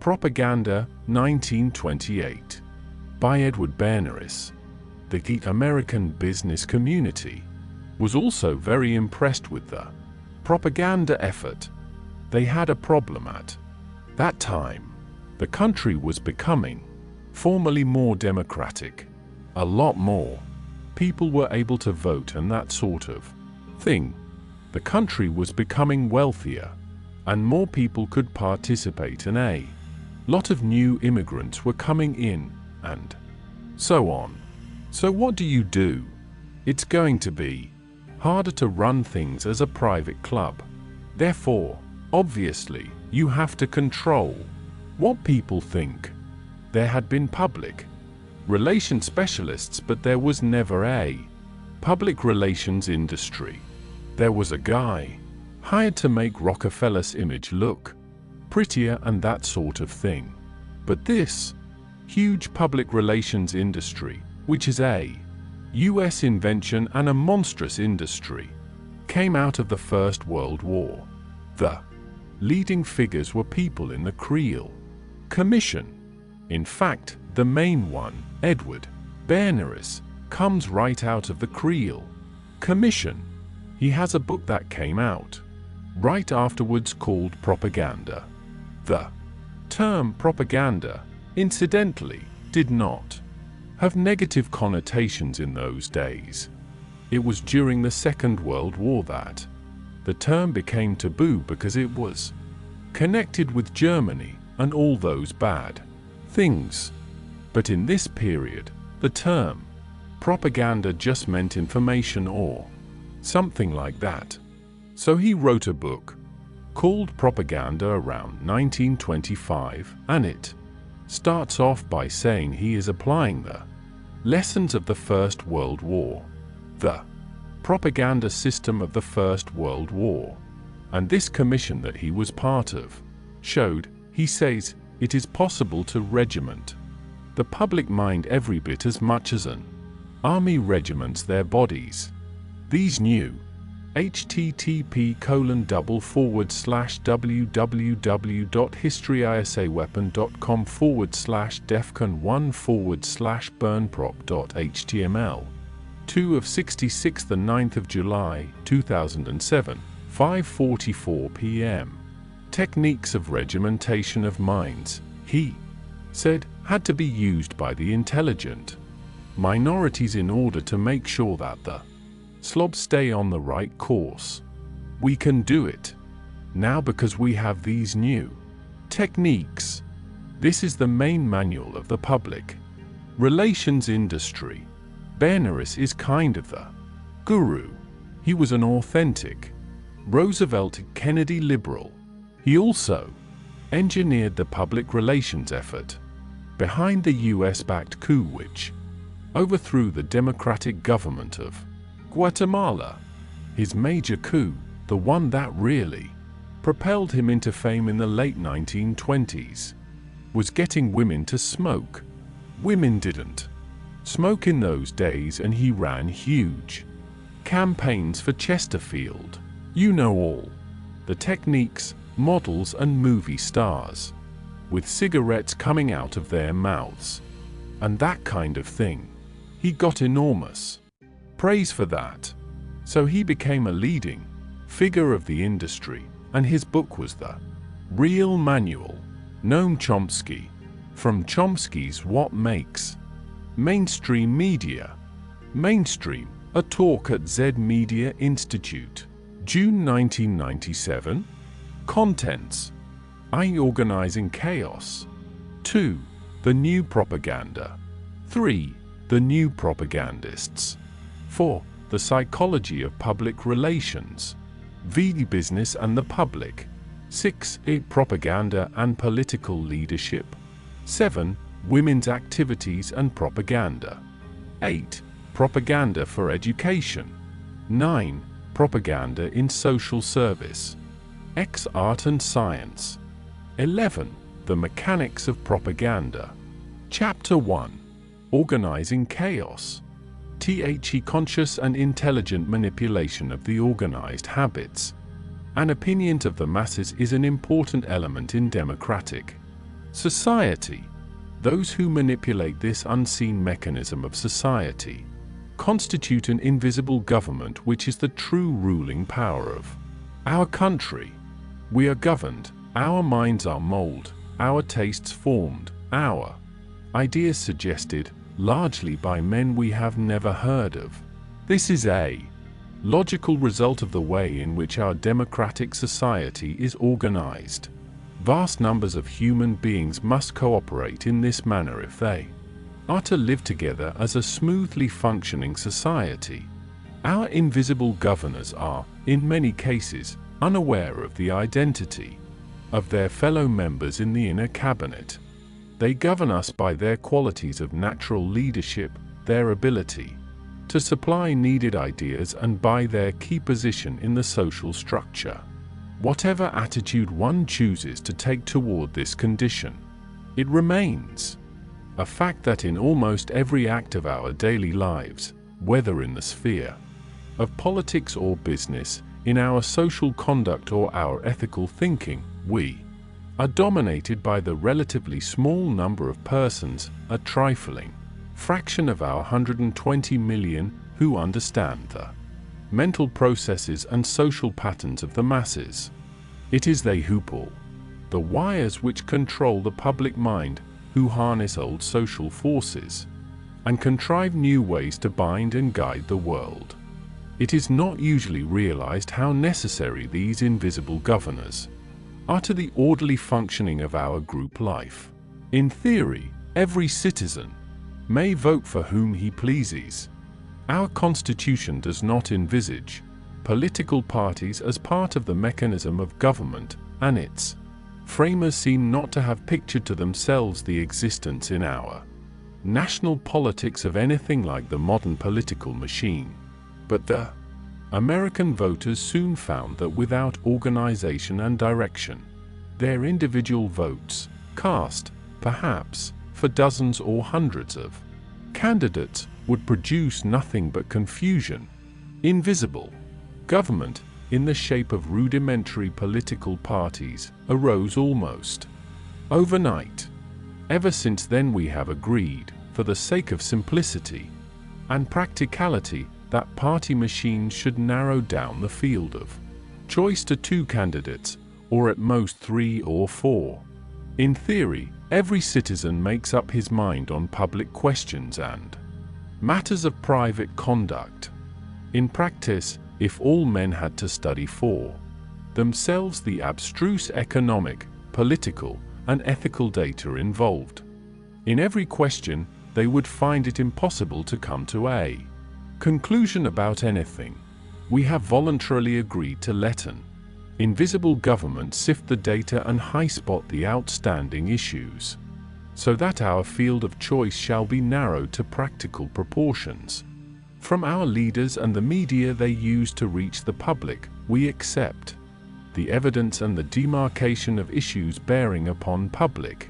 Propaganda, 1928. By Edward Bernays. The American business community was also very impressed with the propaganda effort. They had a problem at that time. The country was becoming formally more democratic. A lot more people were able to vote and that sort of thing. The country was becoming wealthier, and more people could participate, and a lot of new immigrants were coming in, and so on. So what do? It's going to be harder to run things as a private club. Therefore, obviously, you have to control what people think. There had been public relations specialists, but there was never a public relations industry. There was a guy hired to make Rockefeller's image look prettier and that sort of thing. But this huge public relations industry, which is a US invention and a monstrous industry, came out of the First World War. The leading figures were people in the Creel Commission. In fact, the main one, Edward Bernays, comes right out of the Creel Commission. He has a book that came out right afterwards called Propaganda. The term propaganda, incidentally, did not have negative connotations in those days. It was during the Second World War that the term became taboo because it was connected with Germany and all those bad things. But in this period, the term propaganda just meant information or something like that. So he wrote a book called Propaganda around 1925, and it starts off by saying he is applying the lessons of the First World War, the propaganda system of the First World War. And this commission that he was part of showed, he says, it is possible to regiment the public mind every bit as much as an army regiments their bodies. These new http://www.historyisaweapon.com/defcon1/burnprop.html 2 of 66 the 9th of July 2007 5:44 p.m. Techniques of regimentation of minds, he said, had to be used by the intelligent minorities in order to make sure that the slobs stay on the right course. We can do it now because we have these new techniques. This is the main manual of the public relations industry. Bernays is kind of the guru. He was an authentic Roosevelt Kennedy liberal. He also engineered the public relations effort behind the US-backed coup which overthrew the democratic government of Guatemala. His major coup, the one that really propelled him into fame in the late 1920s, was getting women to smoke. Women didn't smoke in those days, and he ran huge campaigns for Chesterfield. You know all the techniques, models and movie stars, with cigarettes coming out of their mouths, and that kind of thing. He got enormous praise for that. So he became a leading figure of the industry, and his book was the real manual. Noam Chomsky. From Chomsky's What Makes Mainstream Media. Mainstream, a talk at Z Media Institute. June 1997. Contents: I. Organizing Chaos. 2. The New Propaganda. 3. The New Propagandists. 4. The Psychology of Public Relations. V. Business and the Public. 6. Propaganda and Political Leadership. 7. Women's Activities and Propaganda. 8. Propaganda for Education. 9. Propaganda in Social Service. X. Art and Science. 11. The Mechanics of Propaganda. Chapter 1. Organizing Chaos. Conscious and intelligent manipulation of the organized habits and opinions of the masses is an important element in democratic Society. Those who manipulate this unseen mechanism of society constitute an invisible government which is the true ruling power of our country. We are governed, our minds are molded, our tastes formed, our ideas suggested, largely by men we have never heard of. This is a logical result of the way in which our democratic society is organized. Vast numbers of human beings must cooperate in this manner if they are to live together as a smoothly functioning society. Our invisible governors are, in many cases, unaware of the identity of their fellow members in the inner cabinet. They govern us by their qualities of natural leadership, their ability to supply needed ideas, and by their key position in the social structure. Whatever attitude one chooses to take toward this condition, it remains a fact that in almost every act of our daily lives, whether in the sphere of politics or business, in our social conduct or our ethical thinking, we are dominated by the relatively small number of persons, a trifling fraction of our 120 million, who understand the mental processes and social patterns of the masses. It is they who pull the wires which control the public mind, who harness old social forces and contrive new ways to bind and guide the world. It is not usually realized how necessary these invisible governors are to the orderly functioning of our group life. In theory, every citizen may vote for whom he pleases. Our Constitution does not envisage political parties as part of the mechanism of government, and its framers seem not to have pictured to themselves the existence in our national politics of anything like the modern political machine. But the American voters soon found that without organization and direction, their individual votes, cast, perhaps, for dozens or hundreds of candidates, would produce nothing but confusion. Invisible government, in the shape of rudimentary political parties, arose almost overnight. Ever since then we have agreed, for the sake of simplicity and practicality, that party machines should narrow down the field of choice to 2 candidates, or at most 3 or 4. In theory, every citizen makes up his mind on public questions and matters of private conduct. In practice, if all men had to study for themselves the abstruse economic, political, and ethical data involved in every question, they would find it impossible to come to a conclusion about anything. We have voluntarily agreed to let an invisible government sift the data and high-spot the outstanding issues, so that our field of choice shall be narrowed to practical proportions. From our leaders and the media they use to reach the public, we accept the evidence and the demarcation of issues bearing upon public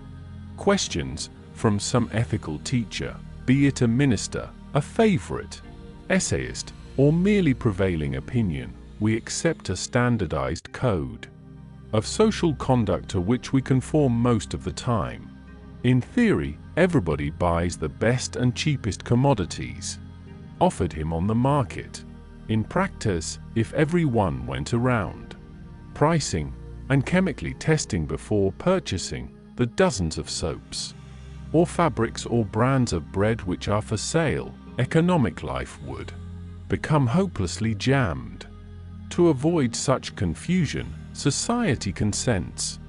questions from some ethical teacher, be it a minister, a favorite essayist, or merely prevailing opinion. We accept a standardized code of social conduct to which we conform most of the time. In theory, everybody buys the best and cheapest commodities offered him on the market. In practice, if everyone went around pricing and chemically testing before purchasing the dozens of soaps or fabrics or brands of bread which are for sale, economic life would become hopelessly jammed. To avoid such confusion, society consents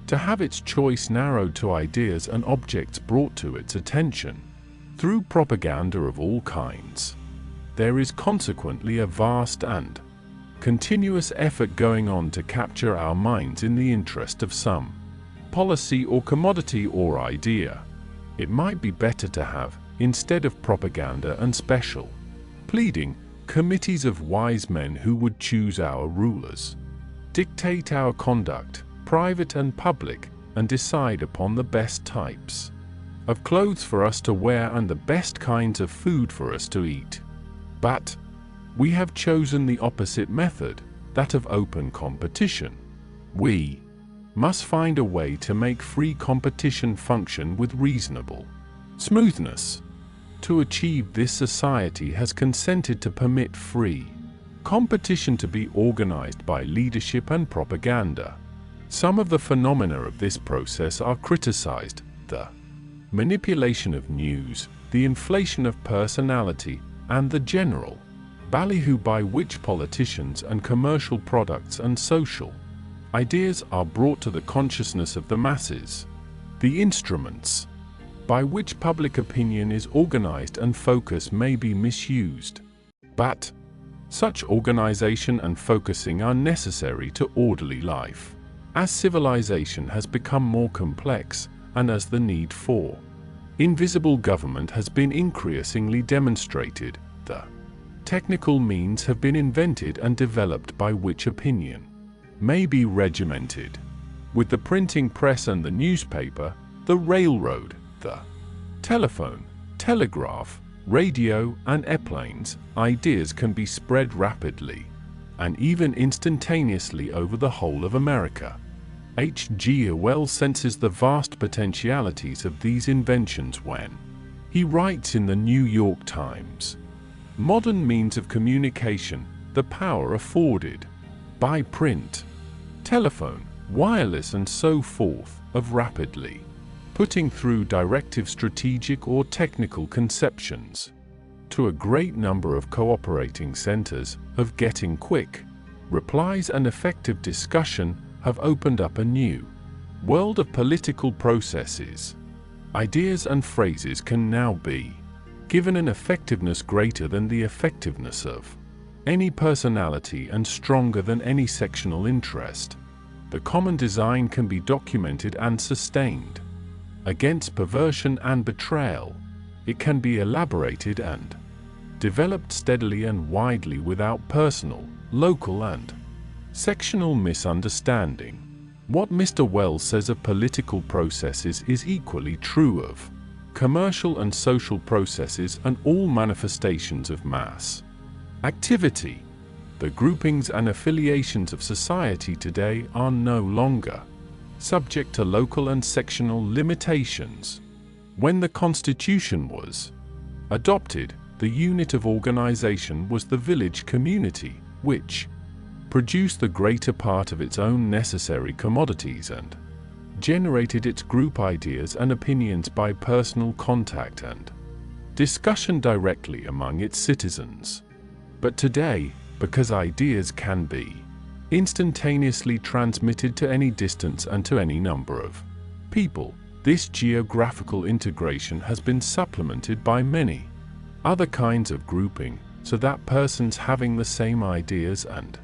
to have its choice narrowed to ideas and objects brought to its attention through propaganda of all kinds. There is consequently a vast and continuous effort going on to capture our minds in the interest of some policy or commodity or idea. It might be better to have, instead of propaganda and special pleading, committees of wise men who would choose our rulers, dictate our conduct, private and public, and decide upon the best types of clothes for us to wear and the best kinds of food for us to eat. But we have chosen the opposite method, that of open competition. We must find a way to make free competition function with reasonable smoothness. To achieve this, society has consented to permit free competition to be organized by leadership and propaganda. Some of the phenomena of this process are criticized: the manipulation of news, the inflation of personality, and the general ballyhoo by which politicians and commercial products and social ideas are brought to the consciousness of the masses. The instruments by which public opinion is organized and focus may be misused. But such organization and focusing are necessary to orderly life. As civilization has become more complex, and as the need for invisible government has been increasingly demonstrated, the technical means have been invented and developed by which opinion may be regimented. With the printing press and the newspaper, the railroad, the telephone, telegraph, radio, and airplanes, ideas can be spread rapidly and even instantaneously over the whole of America. H. G. Wells senses the vast potentialities of these inventions when he writes in the New York Times, "Modern means of communication, the power afforded by print, telephone, wireless, and so forth, of rapidly putting through directive strategic or technical conceptions to a great number of cooperating centers, of getting quick replies and effective discussion, have opened up a new world of political processes. Ideas and phrases can now be given an effectiveness greater than the effectiveness of any personality and stronger than any sectional interest. The common design can be documented and sustained against perversion and betrayal. It can be elaborated and developed steadily and widely without personal, local, and sectional misunderstanding." What Mr. Wells says of political processes is equally true of commercial and social processes and all manifestations of mass activity. The groupings and affiliations of society today are no longer subject to local and sectional limitations. When the Constitution was adopted, the unit of organization was the village community, which produced the greater part of its own necessary commodities and generated its group ideas and opinions by personal contact and discussion directly among its citizens. But today, because ideas can be instantaneously transmitted to any distance and to any number of people, this geographical integration has been supplemented by many other kinds of grouping, so that persons having the same ideas and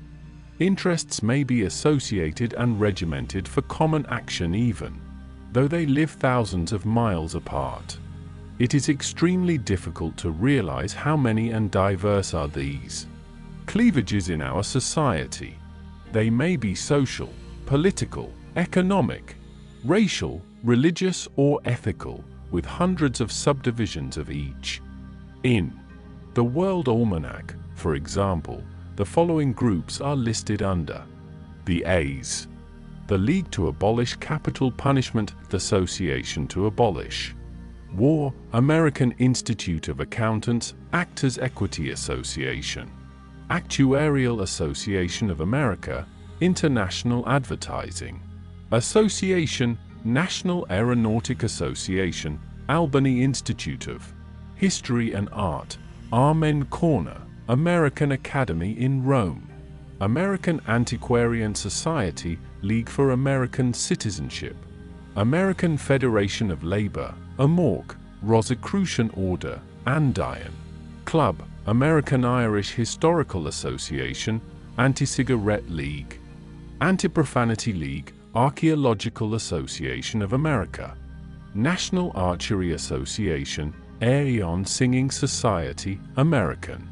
interests may be associated and regimented for common action even though they live thousands of miles apart. It is extremely difficult to realize how many and diverse are these cleavages in our society. They may be social, political, economic, racial, religious, or ethical, with hundreds of subdivisions of each. In the World Almanac, for example, the following groups are listed under the A's: the League to Abolish Capital Punishment, the Association to Abolish War, American Institute of Accountants, Actors Equity Association, Actuarial Association of America, International Advertising Association, National Aeronautic Association, Albany Institute of History and Art, Amen Corner, American Academy in Rome, American Antiquarian Society, League for American Citizenship, American Federation of Labor, AMORC, Rosicrucian Order, Andiron Club, American Irish Historical Association, Anti-Cigarette League, Anti-Profanity League, Archaeological Association of America, National Archery Association, Aeon Singing Society, American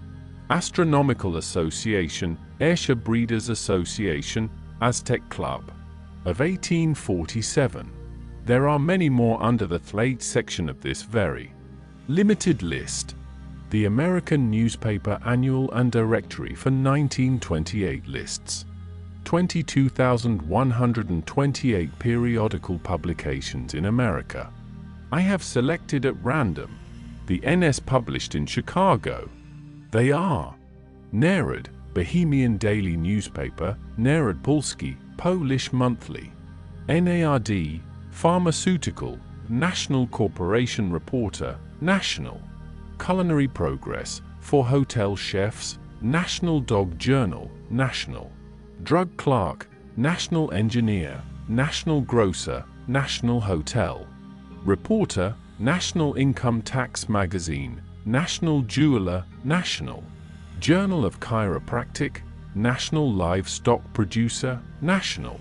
Astronomical Association, Ayrshire Breeders Association, Aztec Club of 1847. There are many more under the Thlate section of this very limited list. The American Newspaper Annual and Directory for 1928 lists 22,128 periodical publications in America. I have selected at random the NS published in Chicago. They are Narod, Bohemian daily newspaper, Narod Polski, Polish monthly; NARD, Pharmaceutical, National Corporation Reporter, National; Culinary Progress, for hotel chefs, National Dog Journal, National; Drug Clerk, National Engineer, National Grocer, National Hotel; Reporter, National Income Tax Magazine, National Jeweler, National; Journal of Chiropractic, National Livestock Producer, National;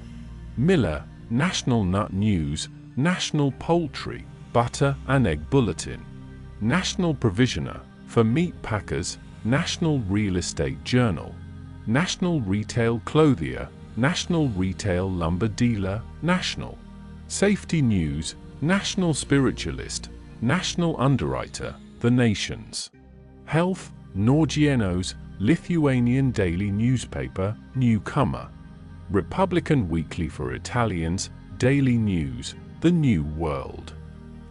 Miller, National Nut News, National Poultry, Butter and Egg Bulletin; National Provisioner, for meat packers, National Real Estate Journal; National Retail Clothier, National Retail Lumber Dealer, National; Safety News, National Spiritualist, National Underwriter, The Nations; Health, Naujienos, Lithuanian daily newspaper, Newcomer; Republican Weekly for Italians, Daily News, The New World;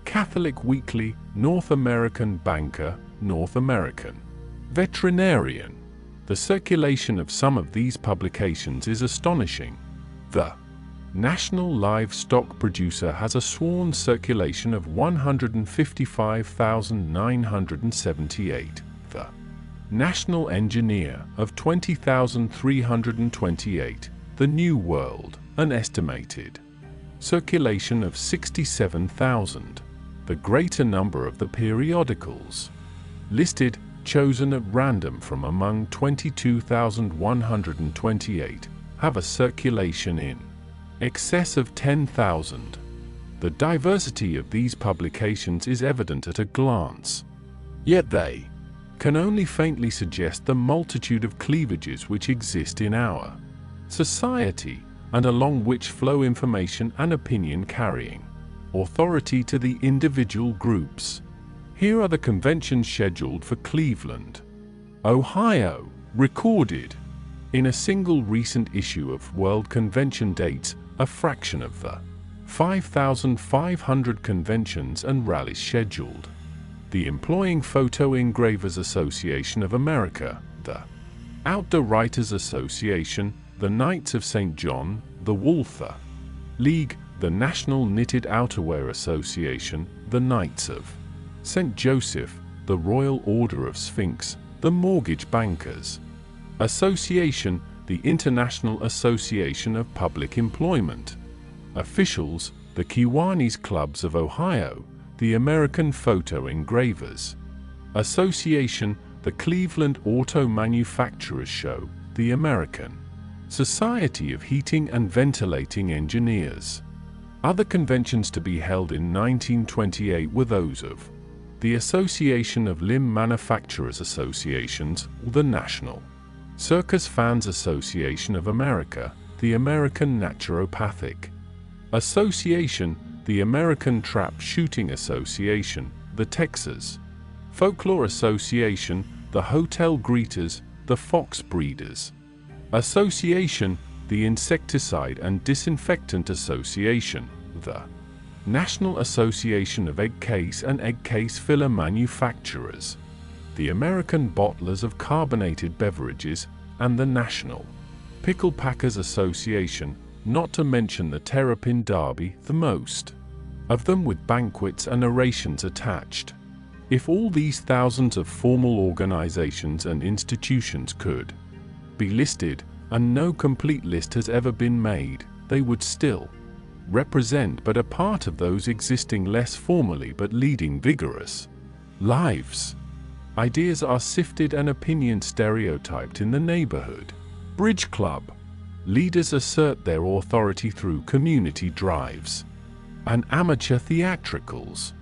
Catholic Weekly, North American Banker, North American; Veterinarian. The circulation of some of these publications is astonishing. The National Livestock Producer has a sworn circulation of 155,978. The National Engineer of 20,328. The New World, an estimated circulation of 67,000. The greater number of the periodicals listed, chosen at random from among 22,128, have a circulation in excess of 10,000. The diversity of these publications is evident at a glance. Yet they can only faintly suggest the multitude of cleavages which exist in our society, and along which flow information and opinion carrying authority to the individual groups. Here are the conventions scheduled for Cleveland, Ohio, recorded in a single recent issue of World Convention dates a fraction of the 5,500 conventions and rallies scheduled. The Employing Photo Engravers Association of America, the Outdoor Writers Association, the Knights of St. John, the Walther League, the National Knitted Outerwear Association, the Knights of St. Joseph, the Royal Order of Sphinx, the Mortgage Bankers Association, the International Association of Public Employment Officials, the Kiwanis Clubs of Ohio, the American Photo Engravers Association, the Cleveland Auto Manufacturers Show, the American Society of Heating and Ventilating Engineers. Other conventions to be held in 1928 were those of the Association of Limb Manufacturers Associations, the National Circus Fans Association of America, the American Naturopathic Association, the American Trap Shooting Association, the Texas Folklore Association, the Hotel Greeters, the Fox Breeders Association, the Insecticide and Disinfectant Association, the National Association of Egg Case and Egg Case Filler Manufacturers, the American Bottlers of Carbonated Beverages, and the National Pickle Packers Association, not to mention the Terrapin Derby, the most of them with banquets and orations attached. If all these thousands of formal organizations and institutions could be listed, and no complete list has ever been made, they would still represent but a part of those existing less formally but leading vigorous lives. Ideas are sifted and opinions stereotyped in the neighborhood bridge club. Leaders assert their authority through community drives and amateur theatricals.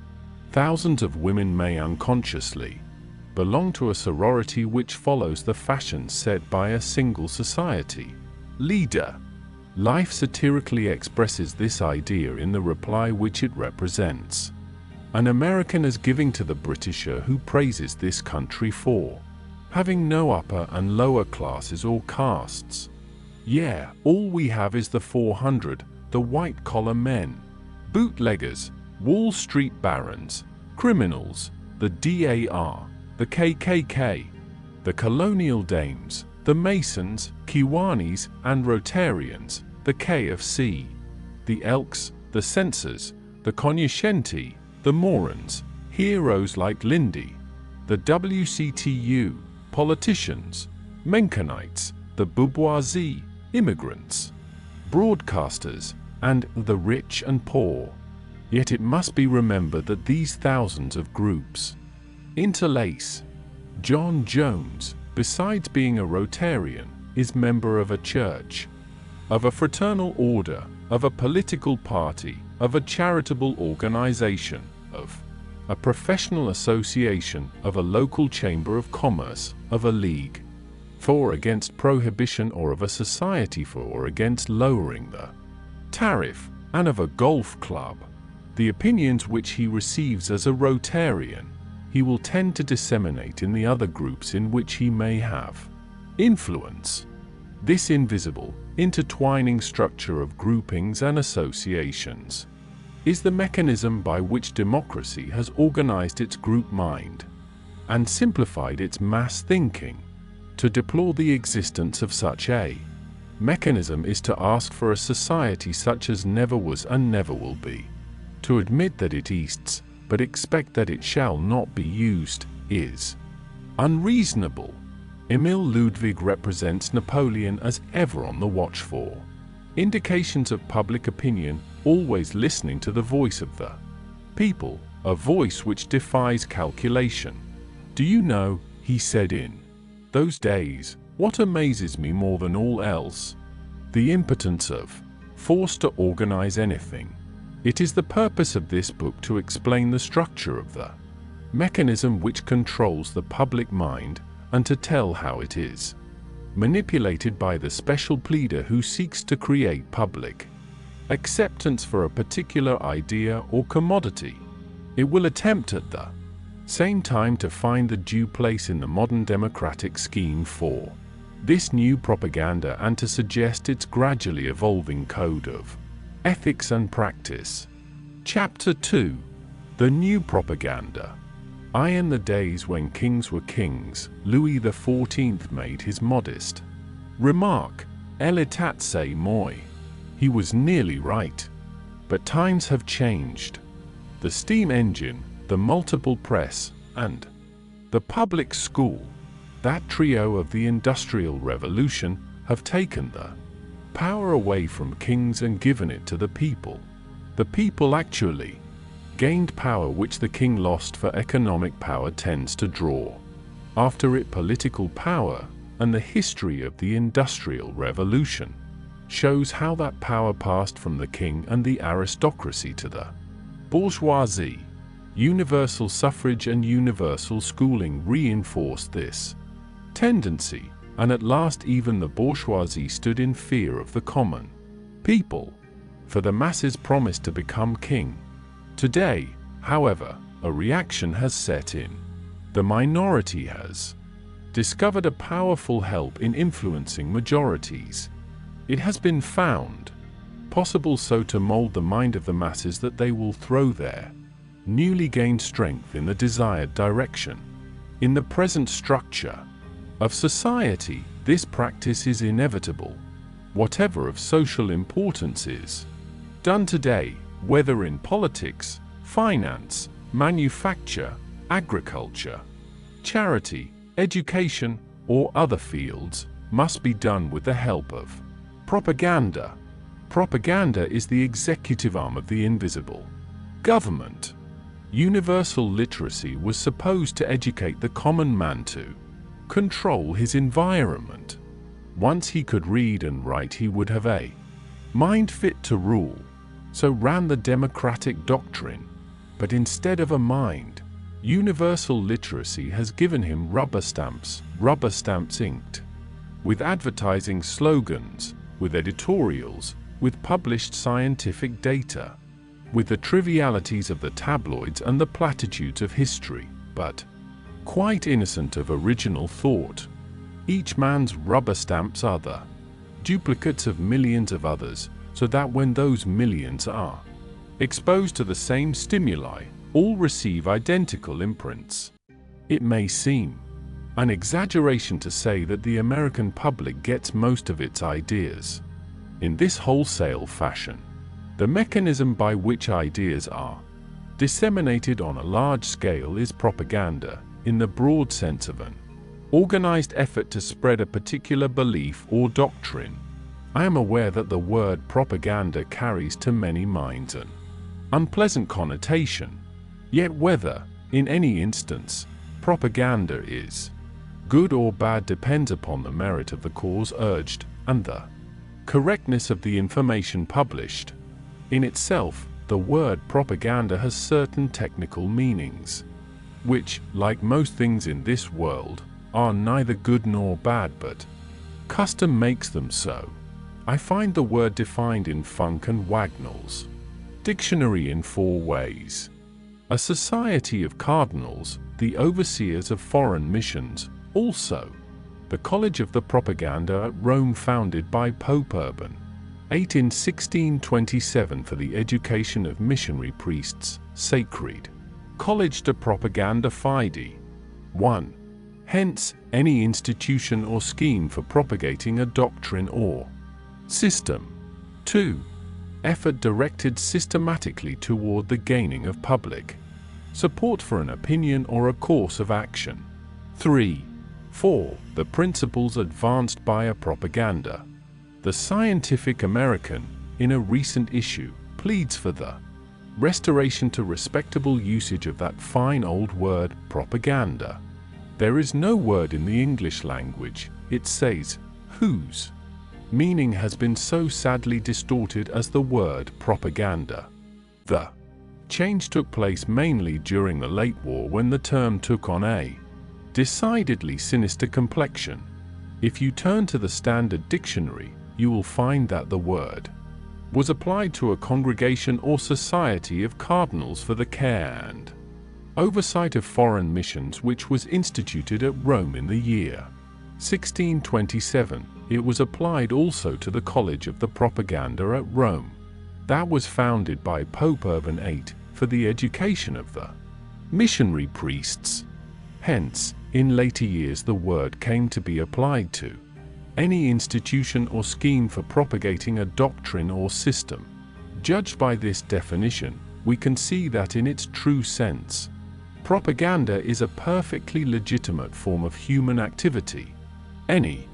Thousands of women may unconsciously belong to a sorority which follows the fashions set by a single society leader. Life satirically expresses this idea in the reply which it represents. An American is giving to the Britisher who praises this country for having no upper and lower classes or castes. Yeah, all we have is the 400, the white-collar men, bootleggers, Wall Street barons, criminals, the DAR, the KKK, the colonial dames, the Masons, Kiwanis and Rotarians, the KFC, the Elks, the Censors, the Cognoscenti, the Morons, heroes like Lindy, the WCTU, politicians, Menckenites, the bourgeoisie, immigrants, broadcasters, and the rich and poor. Yet it must be remembered that these thousands of groups interlace. John Jones, besides being a Rotarian, is member of a church, of a fraternal order, of a political party, of a charitable organization, of a professional association, of a local chamber of commerce, of a league for or against prohibition, or of a society for or against lowering the tariff, and of a golf club. The opinions which he receives as a Rotarian, he will tend to disseminate in the other groups in which he may have influence. This invisible, intertwining structure of groupings and associations is the mechanism by which democracy has organized its group mind and simplified its mass thinking. To deplore the existence of such a mechanism is to ask for a society such as never was and never will be. To admit that it exists, but expect that it shall not be used, is unreasonable. Emil Ludwig represents Napoleon as ever on the watch for indications of public opinion, always listening to the voice of the people, a voice which defies calculation. Do you know, he said in those days, what amazes me more than all else? The impotence of force to organize anything. It is the purpose of this book to explain the structure of the mechanism which controls the public mind and to tell how it is manipulated by the special pleader who seeks to create public acceptance for a particular idea or commodity. It will attempt at the same time to find the due place in the modern democratic scheme for this new propaganda and to suggest its gradually evolving code of ethics and practice. Chapter 2. The New Propaganda. In the days when kings were kings, Louis XIV made his modest remark, "L'état c'est moi." He was nearly right. But times have changed. The steam engine, the multiple press, and the public school, that trio of the Industrial Revolution, have taken the power away from kings and given it to the people. The people actually gained power which the king lost, for economic power tends to draw after it political power, and the history of the Industrial Revolution shows how that power passed from the king and the aristocracy to the bourgeoisie. Universal suffrage and universal schooling reinforced this tendency, and at last even the bourgeoisie stood in fear of the common people, for the masses promised to become king. Today, however, a reaction has set in. The minority has discovered a powerful help in influencing majorities. It has been found possible so to mold the mind of the masses that they will throw their newly gained strength in the desired direction. In the present structure of society, this practice is inevitable. Whatever of social importance is done today, whether in politics, finance, manufacture, agriculture, charity, education, or other fields, must be done with the help of propaganda. Propaganda is the executive arm of the invisible government. Universal literacy was supposed to educate the common man to control his environment. Once he could read and write, he would have a mind fit to rule. So ran the democratic doctrine. But instead of a mind, universal literacy has given him rubber stamps inked with advertising slogans, with editorials, with published scientific data, with the trivialities of the tabloids and the platitudes of history, but quite innocent of original thought. Each man's rubber stamps are the duplicates of millions of others, so that when those millions are exposed to the same stimuli, all receive identical imprints. It may seem an exaggeration to say that the American public gets most of its ideas in this wholesale fashion. The mechanism by which ideas are disseminated on a large scale is propaganda, in the broad sense of an organized effort to spread a particular belief or doctrine. I am aware that the word propaganda carries to many minds an unpleasant connotation, yet whether, in any instance, propaganda is good or bad depends upon the merit of the cause urged and the correctness of the information published. In itself, the word propaganda has certain technical meanings, which, like most things in this world, are neither good nor bad, but custom makes them so. I find the word defined in Funk and Wagnall's dictionary in 4 ways. A society of cardinals, the overseers of foreign missions, also the College of the Propaganda at Rome, founded by Pope Urban VIII in 1627 for the education of missionary priests, Sacred College de Propaganda Fide. 1. Hence, any institution or scheme for propagating a doctrine or system. 2. Effort directed systematically toward the gaining of public support for an opinion or a course of action. 3. 4. The principles advanced by a propaganda. The Scientific American, in a recent issue, pleads for the restoration to respectable usage of that fine old word, propaganda. There is no word in the English language, it says, whose meaning has been so sadly distorted as the word propaganda. The change took place mainly during the late war, when the term took on a decidedly sinister complexion. If you turn to the Standard Dictionary, you will find that the word was applied to a congregation or society of cardinals for the care and oversight of foreign missions, which was instituted at Rome in the year 1627. It was applied also to the College of the Propaganda at Rome, that was founded by Pope Urban VIII for the education of the missionary priests. Hence, in later years the word came to be applied to any institution or scheme for propagating a doctrine or system. Judged by this definition, we can see that in its true sense, propaganda is a perfectly legitimate form of human activity. Any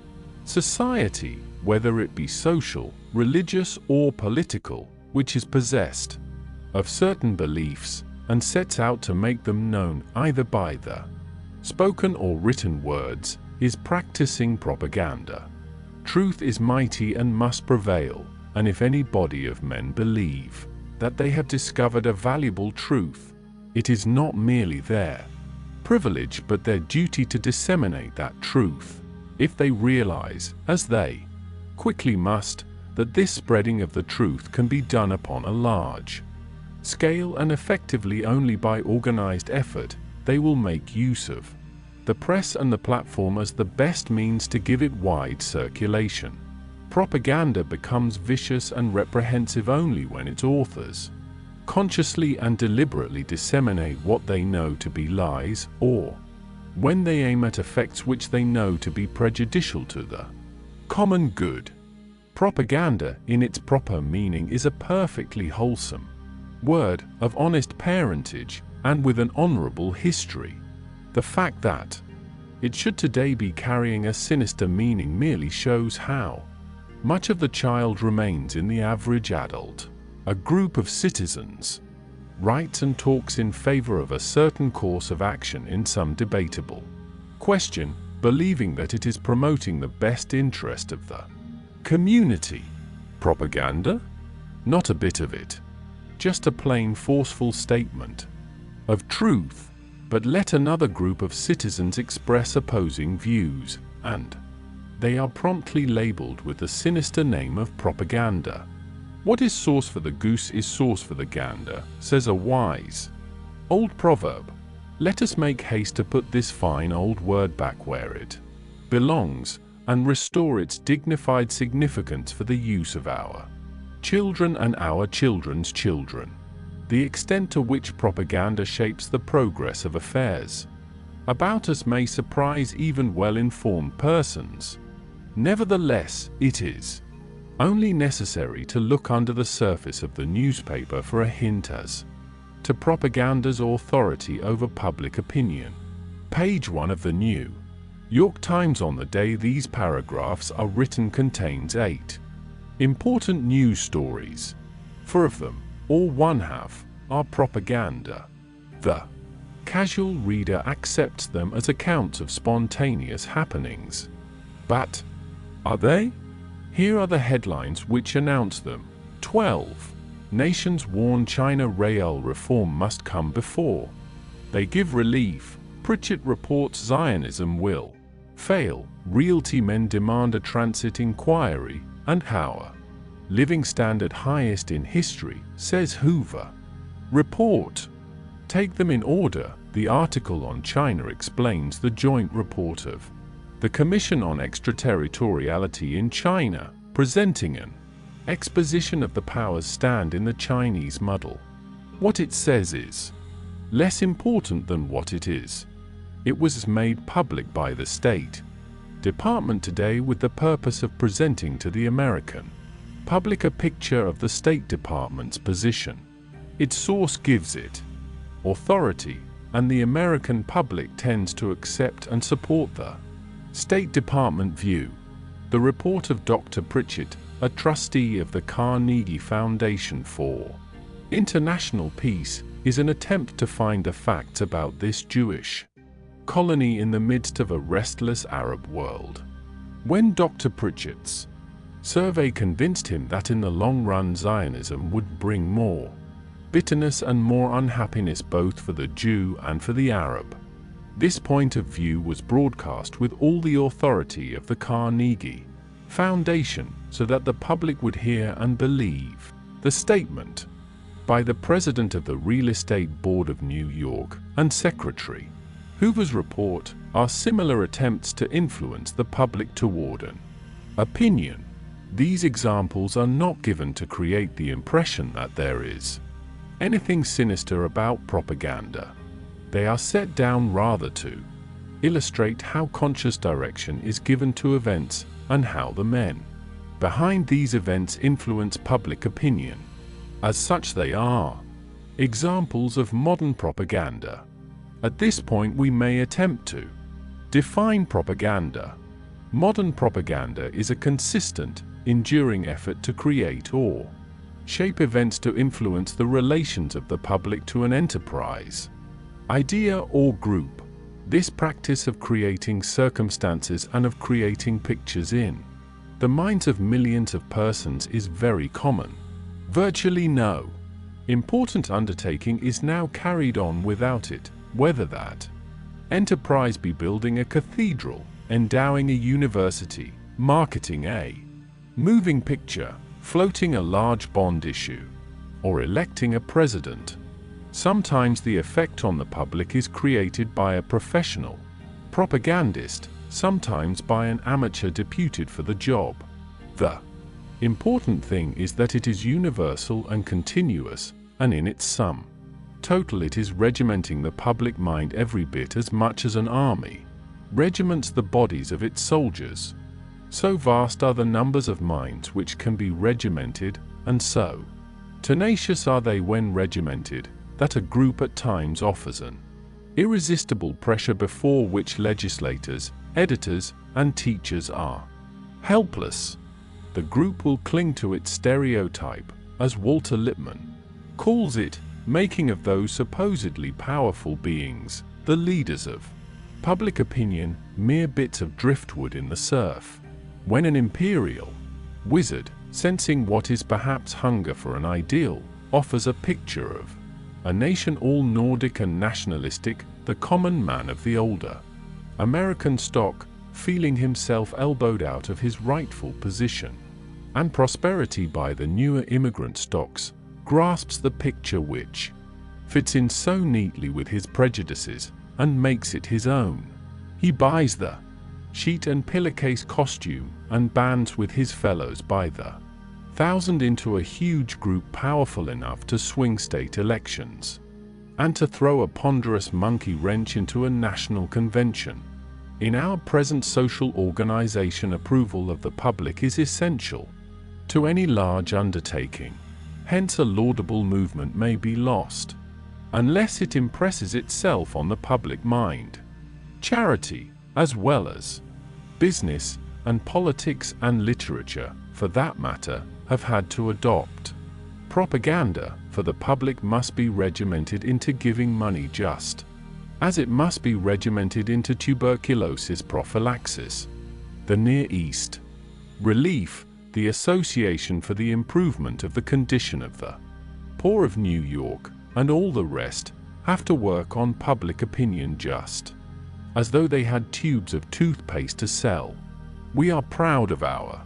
society, whether it be social, religious, or political, which is possessed of certain beliefs and sets out to make them known either by the spoken or written words, is practicing propaganda. Truth is mighty and must prevail, and if any body of men believe that they have discovered a valuable truth, it is not merely their privilege but their duty to disseminate that truth, if they realize, as they quickly must, that this spreading of the truth can be done upon a large scale and effectively only by organized effort. They will make use of the press and the platform as the best means to give it wide circulation. Propaganda becomes vicious and reprehensive only when its authors consciously and deliberately disseminate what they know to be lies, or when they aim at effects which they know to be prejudicial to the common good. Propaganda, in its proper meaning, is a perfectly wholesome word, of honest parentage, and with an honorable history. The fact that it should today be carrying a sinister meaning merely shows how much of the child remains in the average adult. A group of citizens writes and talks in favor of a certain course of action in some debatable question, believing that it is promoting the best interest of the community. Propaganda? Not a bit of it. Just a plain forceful statement of truth. But let another group of citizens express opposing views, and they are promptly labeled with the sinister name of propaganda. What is sauce for the goose is sauce for the gander, says a wise old proverb. Let us make haste to put this fine old word back where it belongs, and restore its dignified significance for the use of our children and our children's children. The extent to which propaganda shapes the progress of affairs about us may surprise even well-informed persons. Nevertheless, it is only necessary to look under the surface of the newspaper for a hint as to propaganda's authority over public opinion. Page 1 of the New York Times on the day these paragraphs are written contains 8 important news stories. 4 of them, or 1/2, are propaganda. The casual reader accepts them as accounts of spontaneous happenings. But are they? Here are the headlines which announce them. 12. Nations warn China rail reform must come before they give relief. Pritchett reports Zionism will fail. Realty men demand a transit inquiry. And Howard. Living standard highest in history, says Hoover. Report. Take them in order. The article on China explains the joint report of the Commission on Extraterritoriality in China, presenting an exposition of the powers stand in the Chinese muddle. What it says is less important than what it is. It was made public by the State Department today with the purpose of presenting to the American public a picture of the State Department's position. Its source gives it authority, and the American public tends to accept and support the State Department view. The report of Dr. Pritchett, a trustee of the Carnegie Foundation for International Peace, is an attempt to find the facts about this Jewish colony in the midst of a restless Arab world. When Dr. Pritchett's survey convinced him that in the long run Zionism would bring more bitterness and more unhappiness both for the Jew and for the Arab, this point of view was broadcast with all the authority of the Carnegie Foundation so that the public would hear and believe. The statement by the president of the Real Estate Board of New York and Secretary Hoover's report are similar attempts to influence the public toward an opinion. These examples are not given to create the impression that there is anything sinister about propaganda. They are set down rather to illustrate how conscious direction is given to events and how the men behind these events influence public opinion. As such, they are examples of modern propaganda. At this point, we may attempt to define propaganda. Modern propaganda is a consistent, enduring effort to create or shape events to influence the relations of the public to an enterprise, idea, or group. This practice of creating circumstances and of creating pictures in the minds of millions of persons is very common. Virtually no important undertaking is now carried on without it, whether that enterprise be building a cathedral, endowing a university, marketing a moving picture, floating a large bond issue, or electing a president. Sometimes the effect on the public is created by a professional propagandist, sometimes by an amateur deputed for the job. The important thing is that it is universal and continuous, and in its sum total it is regimenting the public mind every bit as much as an army regiments the bodies of its soldiers. So vast are the numbers of minds which can be regimented, and so tenacious are they when regimented, that a group at times offers an irresistible pressure before which legislators, editors, and teachers are helpless. The group will cling to its stereotype, as Walter Lippmann calls it, making of those supposedly powerful beings, the leaders of public opinion, mere bits of driftwood in the surf. When an imperial wizard, sensing what is perhaps hunger for an ideal, offers a picture of a nation all Nordic and nationalistic, the common man of the older American stock, feeling himself elbowed out of his rightful position and prosperity by the newer immigrant stocks, grasps the picture which fits in so neatly with his prejudices and makes it his own. He buys the sheet and pillowcase costume and bands with his fellows by the thousand into a huge group powerful enough to swing state elections, and to throw a ponderous monkey wrench into a national convention. In our present social organization, approval of the public is essential to any large undertaking. Hence a laudable movement may be lost unless it impresses itself on the public mind. Charity, as well as business and politics and literature, for that matter, have had to adopt propaganda, for the public must be regimented into giving money just as it must be regimented into tuberculosis prophylaxis. The Near East Relief, the Association for the Improvement of the Condition of the Poor of New York, and all the rest, have to work on public opinion just as though they had tubes of toothpaste to sell. We are proud of our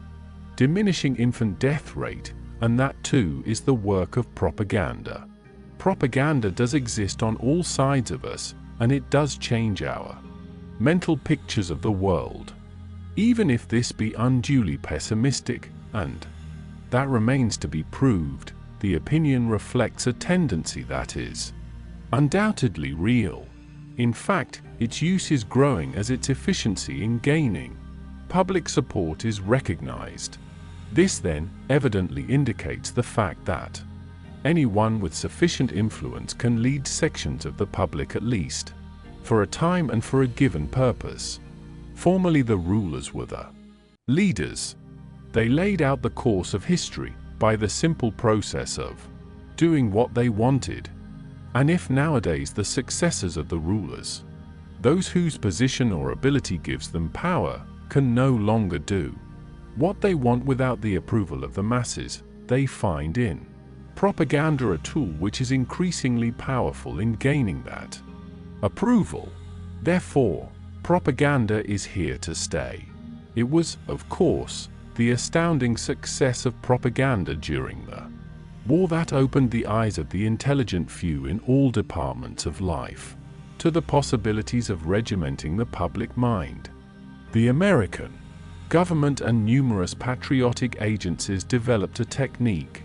diminishing infant death rate, and that too is the work of propaganda. Propaganda does exist on all sides of us, and it does change our mental pictures of the world. Even if this be unduly pessimistic, and that remains to be proved, the opinion reflects a tendency that is undoubtedly real. In fact, its use is growing as its efficiency in gaining public support is recognized. This then evidently indicates the fact that anyone with sufficient influence can lead sections of the public, at least for a time and for a given purpose. Formerly the rulers were the leaders. They laid out the course of history by the simple process of doing what they wanted. And if nowadays the successors of the rulers, those whose position or ability gives them power, can no longer do what they want without the approval of the masses, they find in propaganda a tool which is increasingly powerful in gaining that approval. Therefore, propaganda is here to stay. It was, of course, the astounding success of propaganda during the war that opened the eyes of the intelligent few in all departments of life to the possibilities of regimenting the public mind. The American government and numerous patriotic agencies developed a technique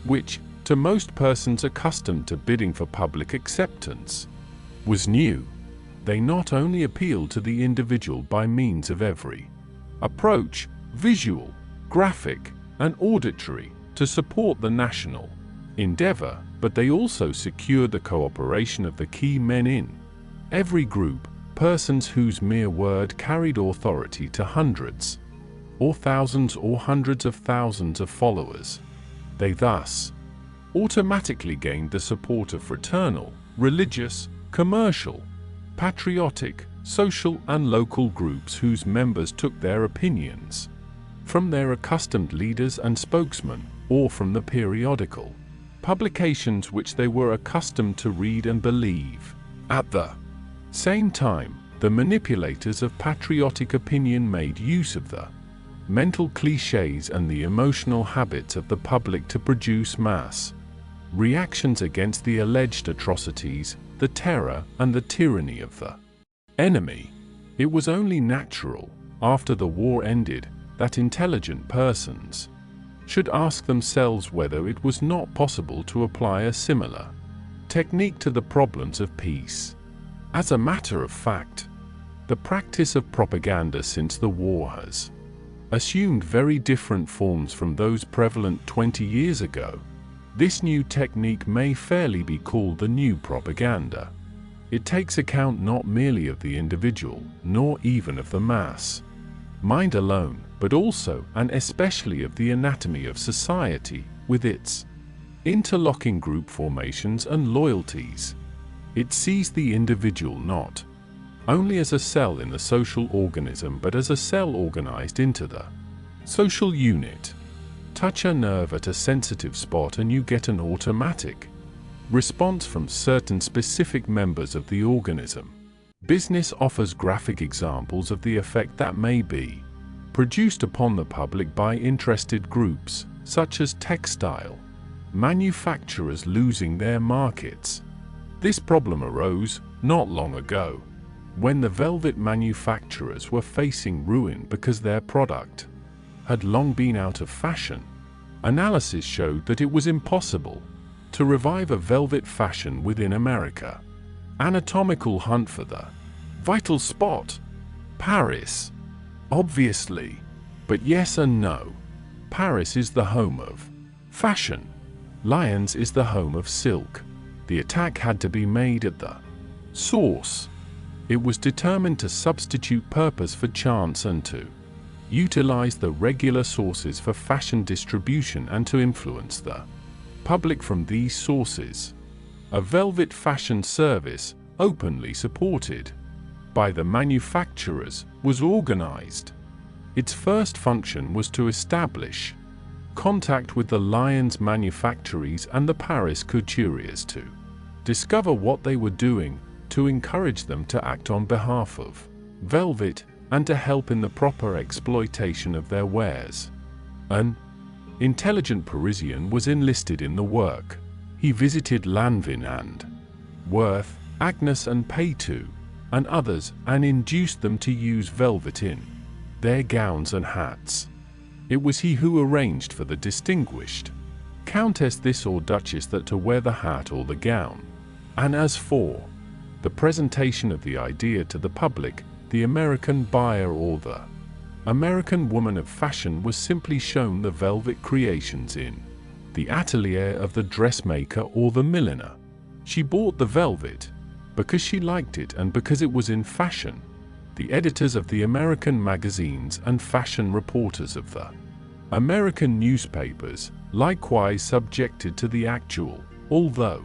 which, to most persons accustomed to bidding for public acceptance, was new. They not only appealed to the individual by means of every approach, visual, graphic, and auditory, to support the national endeavor, but they also secured the cooperation of the key men in every group, persons whose mere word carried authority to hundreds, or thousands or hundreds of thousands of followers. They thus automatically gained the support of fraternal, religious, commercial, patriotic, social and local groups whose members took their opinions from their accustomed leaders and spokesmen, or from the periodical publications which they were accustomed to read and believe. At the same time, the manipulators of patriotic opinion made use of the mental cliches and the emotional habits of the public to produce mass reactions against the alleged atrocities, the terror and the tyranny of the enemy. It was only natural, after the war ended, that intelligent persons should ask themselves whether it was not possible to apply a similar technique to the problems of peace. As a matter of fact, the practice of propaganda since the war has assumed very different forms from those prevalent 20 years ago. This new technique may fairly be called the new propaganda. It takes account not merely of the individual, nor even of the mass mind alone, but also and especially of the anatomy of society, with its interlocking group formations and loyalties. It sees the individual not only as a cell in the social organism, but as a cell organized into the social unit. Touch a nerve at a sensitive spot and you get an automatic response from certain specific members of the organism. Business offers graphic examples of the effect that may be produced upon the public by interested groups, such as textile manufacturers losing their markets. This problem arose not long ago When the velvet manufacturers were facing ruin because their product had long been out of fashion, analysis showed that it was impossible to revive a velvet fashion within America. Anatomical hunt for the vital spot. Paris. Obviously. But yes and no. Paris is the home of fashion. Lyons is the home of silk. The attack had to be made at the source. It was determined to substitute purpose for chance and to utilize the regular sources for fashion distribution and to influence the public from these sources. A velvet fashion service, openly supported by the manufacturers, was organized. Its first function was to establish contact with the Lyons manufactories and the Paris couturiers to discover what they were doing, to encourage them to act on behalf of velvet, and to help in the proper exploitation of their wares. An intelligent Parisian was enlisted in the work. He visited Lanvin and Worth, Agnes and Peytou, and others, and induced them to use velvet in their gowns and hats. It was he who arranged for the distinguished countess this or duchess that to wear the hat or the gown. And as for the presentation of the idea to the public, the American buyer or the American woman of fashion was simply shown the velvet creations in the atelier of the dressmaker or the milliner. She bought the velvet because she liked it and because it was in fashion. The editors of the American magazines and fashion reporters of the American newspapers, likewise subjected to the actual, although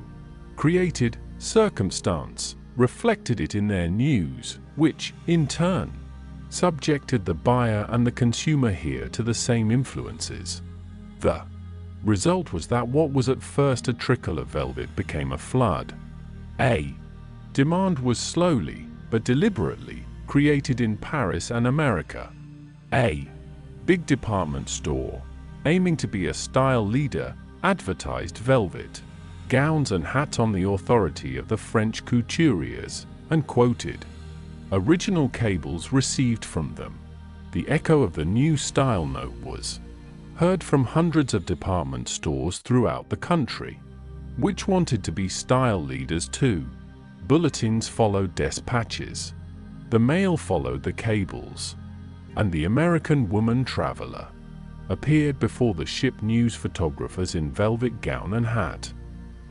created, circumstance, reflected it in their news, which, in turn, subjected the buyer and the consumer here to the same influences. The result was that what was at first a trickle of velvet became a flood. A demand was slowly, but deliberately, created in Paris and America. A big department store, aiming to be a style leader, advertised velvet gowns and hats on the authority of the French couturiers, and quoted original cables received from them. The echo of the new style note was heard from hundreds of department stores throughout the country, which wanted to be style leaders too. Bulletins followed dispatches. The mail followed the cables, and the American woman traveler appeared before the ship news photographers in velvet gown and hat.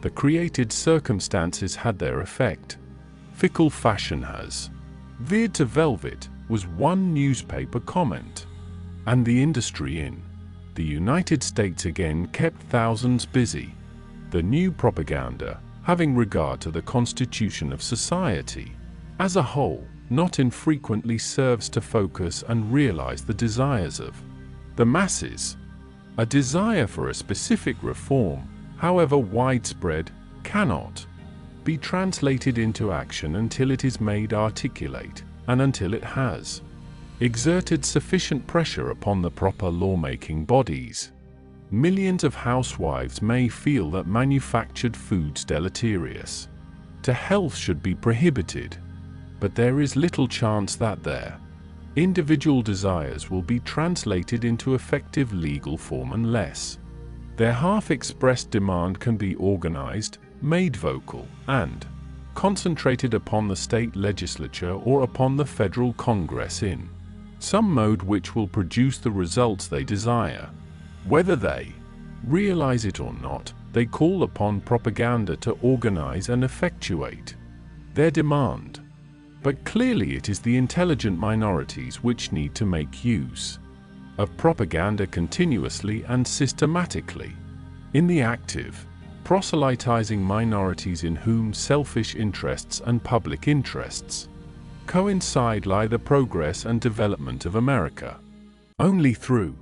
The created circumstances had their effect. Fickle fashion has veered to velvet, was one newspaper comment, and the industry in the United States again kept thousands busy. The new propaganda, having regard to the constitution of society as a whole, not infrequently serves to focus and realize the desires of the masses. A desire for a specific reform, however widespread, cannot be translated into action until it is made articulate, and until it has exerted sufficient pressure upon the proper lawmaking bodies. Millions of housewives may feel that manufactured foods deleterious to health should be prohibited, but there is little chance that their individual desires will be translated into effective legal form unless their half-expressed demand can be organized, made vocal, and concentrated upon the state legislature or upon the federal Congress in some mode which will produce the results they desire. Whether they realize it or not, they call upon propaganda to organize and effectuate their demand. But clearly it is the intelligent minorities which need to make use of propaganda continuously and systematically. In the active, proselytizing minorities in whom selfish interests and public interests coincide lie the progress and development of America. Only through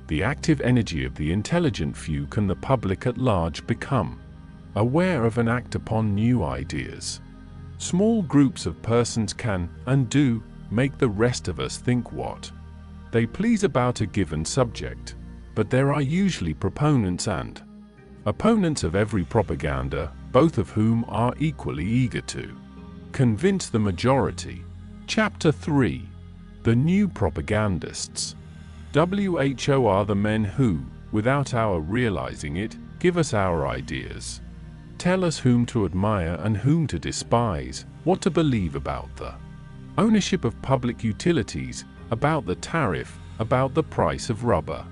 the active energy of the intelligent few can the public at large become aware of and act upon new ideas. Small groups of persons can, and do, make the rest of us think what they please about a given subject, but there are usually proponents and opponents of every propaganda, both of whom are equally eager to convince the majority Chapter 3. The New Propagandists. WHO are the men who, without our realizing it, give us our ideas. Tell us whom to admire and whom to despise, what to believe about the ownership of public utilities, about the tariff, about the price of rubber,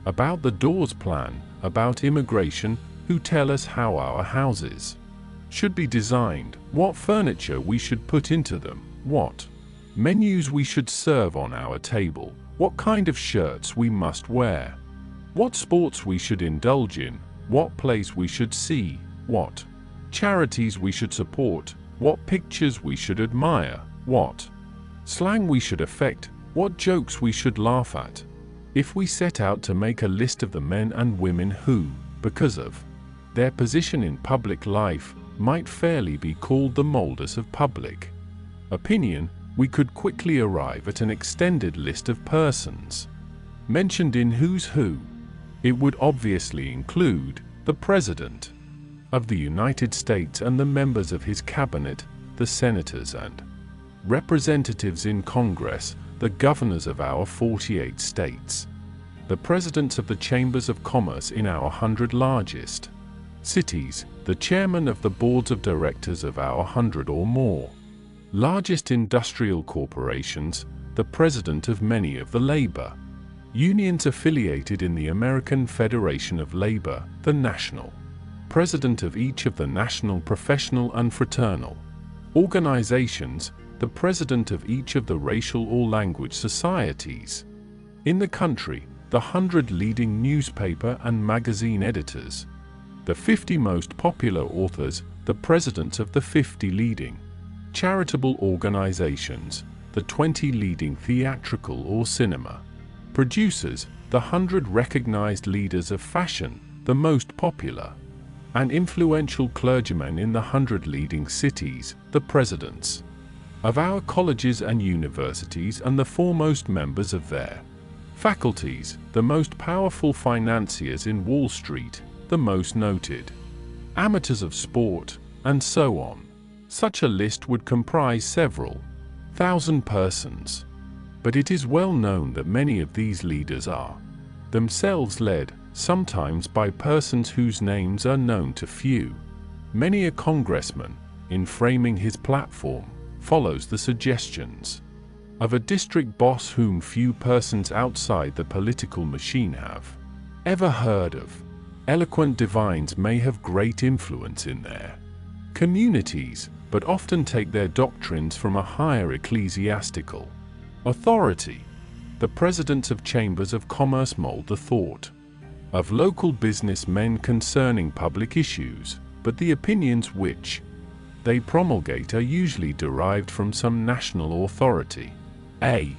about the Dawes Plan, about immigration, who tell us how our houses should be designed, what furniture we should put into them, what menus we should serve on our table, what kind of shirts we must wear, what sports we should indulge in, what plays we should see, what charities we should support, what pictures we should admire, what slang we should affect, what jokes we should laugh at. If we set out to make a list of the men and women who, because of their position in public life, might fairly be called the molders of public opinion, we could quickly arrive at an extended list of persons mentioned in Who's Who. It would obviously include the President of the United States and the members of his cabinet, the senators and representatives in Congress, the governors of our 48 states, the presidents of the chambers of commerce in our 100 largest cities, the chairman of the boards of directors of our 100 or more largest industrial corporations, the president of many of the labor unions affiliated in the American Federation of Labor, the national president of each of the national professional and fraternal organizations, the president of each of the racial or language societies in the country, the 100 leading newspaper and magazine editors, the 50 most popular authors, the presidents of the 50 leading charitable organizations, the 20 leading theatrical or cinema producers, the 100 recognized leaders of fashion, the most popular and influential clergymen in the 100 leading cities, the presidents of our colleges and universities and the foremost members of their faculties, the most powerful financiers in Wall Street, the most noted amateurs of sport, and so on. Such a list would comprise several thousand persons. But it is well known that many of these leaders are themselves led, sometimes by persons whose names are known to few. Many a congressman, in framing his platform, follows the suggestions of a district boss whom few persons outside the political machine have ever heard of. Eloquent divines may have great influence in their communities, but often take their doctrines from a higher ecclesiastical authority. The presidents of chambers of commerce mold the thought of local businessmen concerning public issues, but the opinions which they promulgate are usually derived from some national authority. A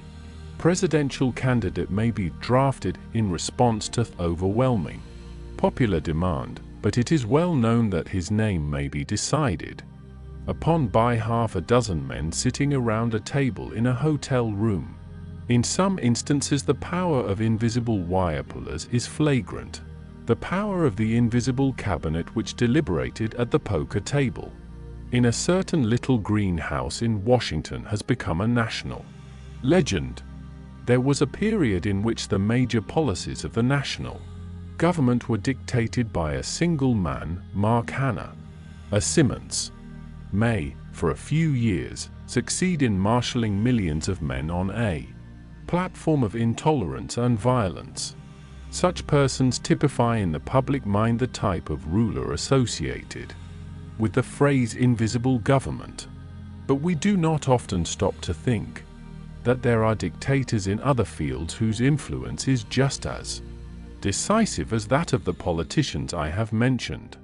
presidential candidate may be drafted in response to overwhelming popular demand, but it is well known that his name may be decided upon by half a dozen men sitting around a table in a hotel room. In some instances, the power of invisible wire pullers is flagrant. The power of the invisible cabinet which deliberated at the poker table in a certain little greenhouse in Washington has become a national legend. There was a period in which the major policies of the national government were dictated by a single man, Mark Hanna. A Simmons may, for a few years, succeed in marshalling millions of men on a platform of intolerance and violence. Such persons typify in the public mind the type of ruler associated with the phrase invisible government. But we do not often stop to think that there are dictators in other fields whose influence is just as decisive as that of the politicians I have mentioned.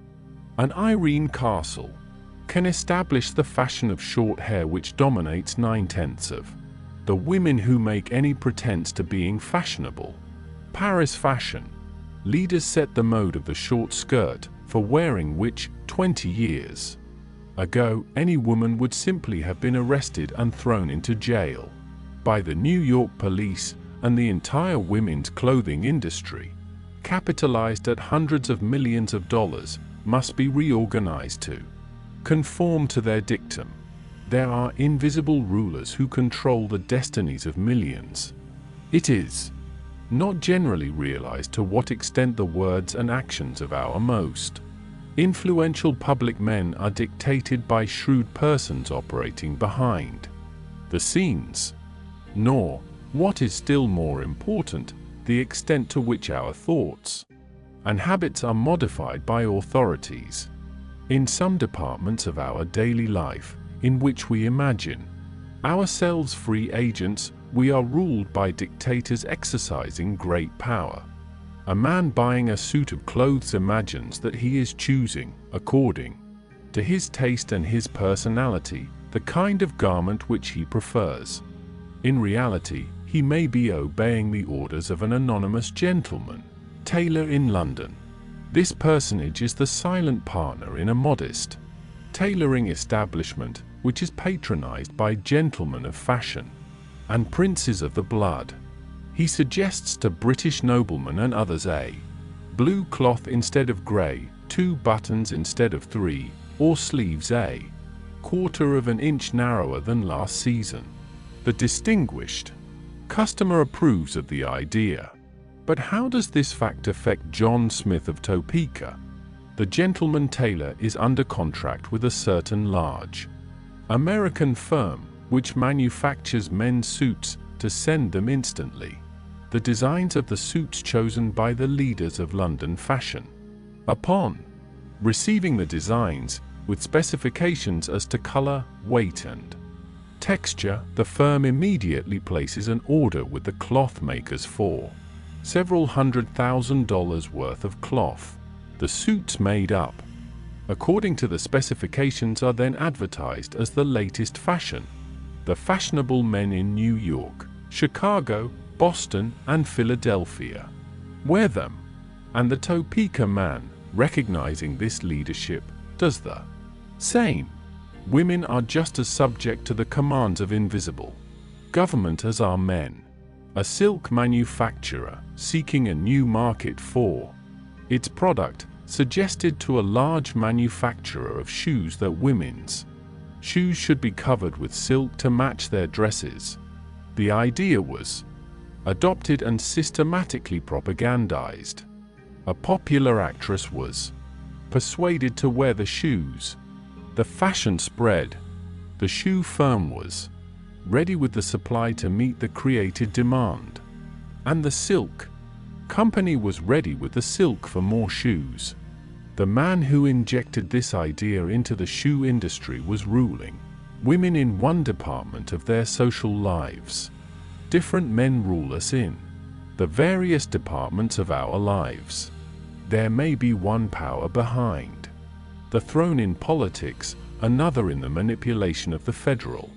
An Irene Castle can establish the fashion of short hair which dominates 9/10 of the women who make any pretense to being fashionable. Paris fashion leaders set the mode of the short skirt, for wearing which, 20 years ago, any woman would simply have been arrested and thrown into jail by the New York police, and the entire women's clothing industry, capitalized at hundreds of millions of dollars, must be reorganized to conform to their dictum. There are invisible rulers who control the destinies of millions. It is not generally realized to what extent the words and actions of our most influential public men are dictated by shrewd persons operating behind the scenes, nor, what is still more important, the extent to which our thoughts and habits are modified by authorities in some departments of our daily life in which we imagine ourselves free agents. We are ruled by dictators exercising great power. A man buying a suit of clothes imagines that he is choosing, according to his taste and his personality, the kind of garment which he prefers. In reality, he may be obeying the orders of an anonymous gentleman tailor in London. This personage is the silent partner in a modest tailoring establishment which is patronized by gentlemen of fashion and princes of the blood. He suggests to British noblemen and others a blue cloth instead of grey, 2 buttons instead of 3, or sleeves a quarter of an inch narrower than last season. The distinguished customer approves of the idea. But how does this fact affect John Smith of Topeka? The gentleman tailor is under contract with a certain large American firm which manufactures men's suits to send them instantly. The designs of the suits chosen by the leaders of London fashion. Upon receiving the designs, with specifications as to color, weight and texture, the firm immediately places an order with the cloth makers for several $100,000 worth of cloth. The suits made up according to the specifications are then advertised as the latest fashion. The fashionable men in New York, Chicago, Boston, and Philadelphia wear them, and the Topeka man, recognizing this leadership, does the same. Women are just as subject to the commands of invisible government as are men. A silk manufacturer, seeking a new market for its product, suggested to a large manufacturer of shoes that women's shoes should be covered with silk to match their dresses. The idea was adopted and systematically propagandized. A popular actress was persuaded to wear the shoes. The fashion spread. The shoe firm was ready with the supply to meet the created demand. And the silk company was ready with the silk for more shoes. The man who injected this idea into the shoe industry was ruling women in one department of their social lives. Different men rule us in the various departments of our lives. There may be one power behind the throne in politics, another in the manipulation of the federal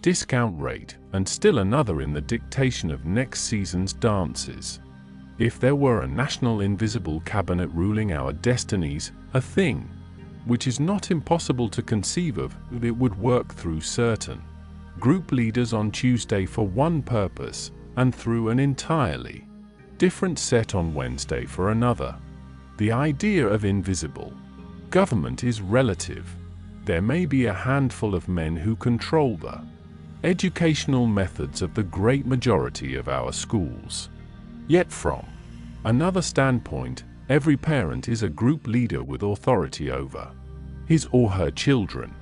discount rate, and still another in the dictation of next season's dances. If there were a national invisible cabinet ruling our destinies, a thing which is not impossible to conceive of, it would work through certain group leaders on Tuesday for one purpose, and through an entirely different set on Wednesday for another. The idea of invisible government is relative. There may be a handful of men who control the educational methods of the great majority of our schools. Yet from another standpoint, every parent is a group leader with authority over his or her children.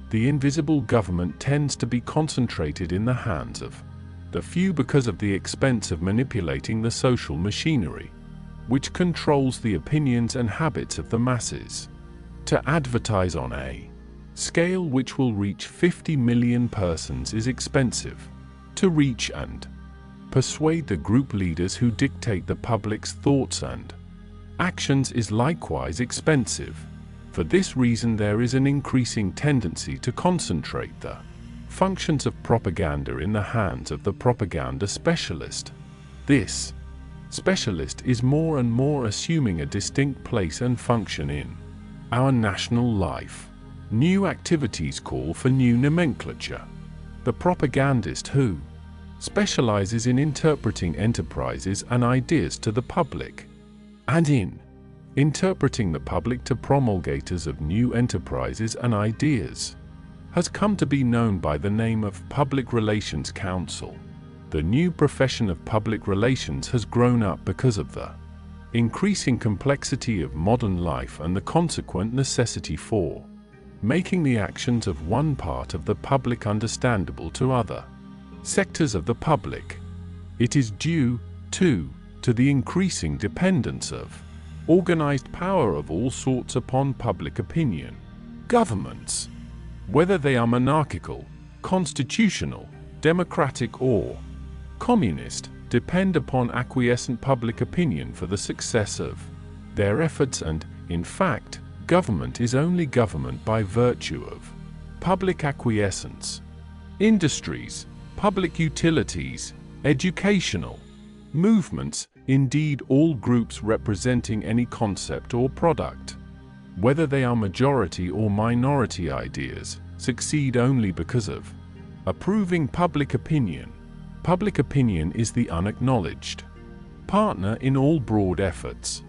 The invisible government tends to be concentrated in the hands of the few because of the expense of manipulating the social machinery, which controls the opinions and habits of the masses. To advertise on a scale which will reach 50 million persons is expensive. To reach and persuade the group leaders who dictate the public's thoughts and actions is likewise expensive. For this reason, there is an increasing tendency to concentrate the functions of propaganda in the hands of the propaganda specialist. This specialist is more and more assuming a distinct place and function in our national life. New activities call for new nomenclature. The propagandist who specializes in interpreting enterprises and ideas to the public, and in interpreting the public to promulgators of new enterprises and ideas, has come to be known by the name of Public Relations Counsel. The new profession of public relations has grown up because of the increasing complexity of modern life and the consequent necessity for making the actions of one part of the public understandable to other sectors of the public. It is due, too, to the increasing dependence of organized power of all sorts upon public opinion. Governments, whether they are monarchical, constitutional, democratic or communist, depend upon acquiescent public opinion for the success of their efforts and, in fact, government is only government by virtue of public acquiescence. Industries, public utilities, educational movements, indeed all groups representing any concept or product, whether they are majority or minority ideas, succeed only because of approving public opinion. Public opinion is the unacknowledged partner in all broad efforts.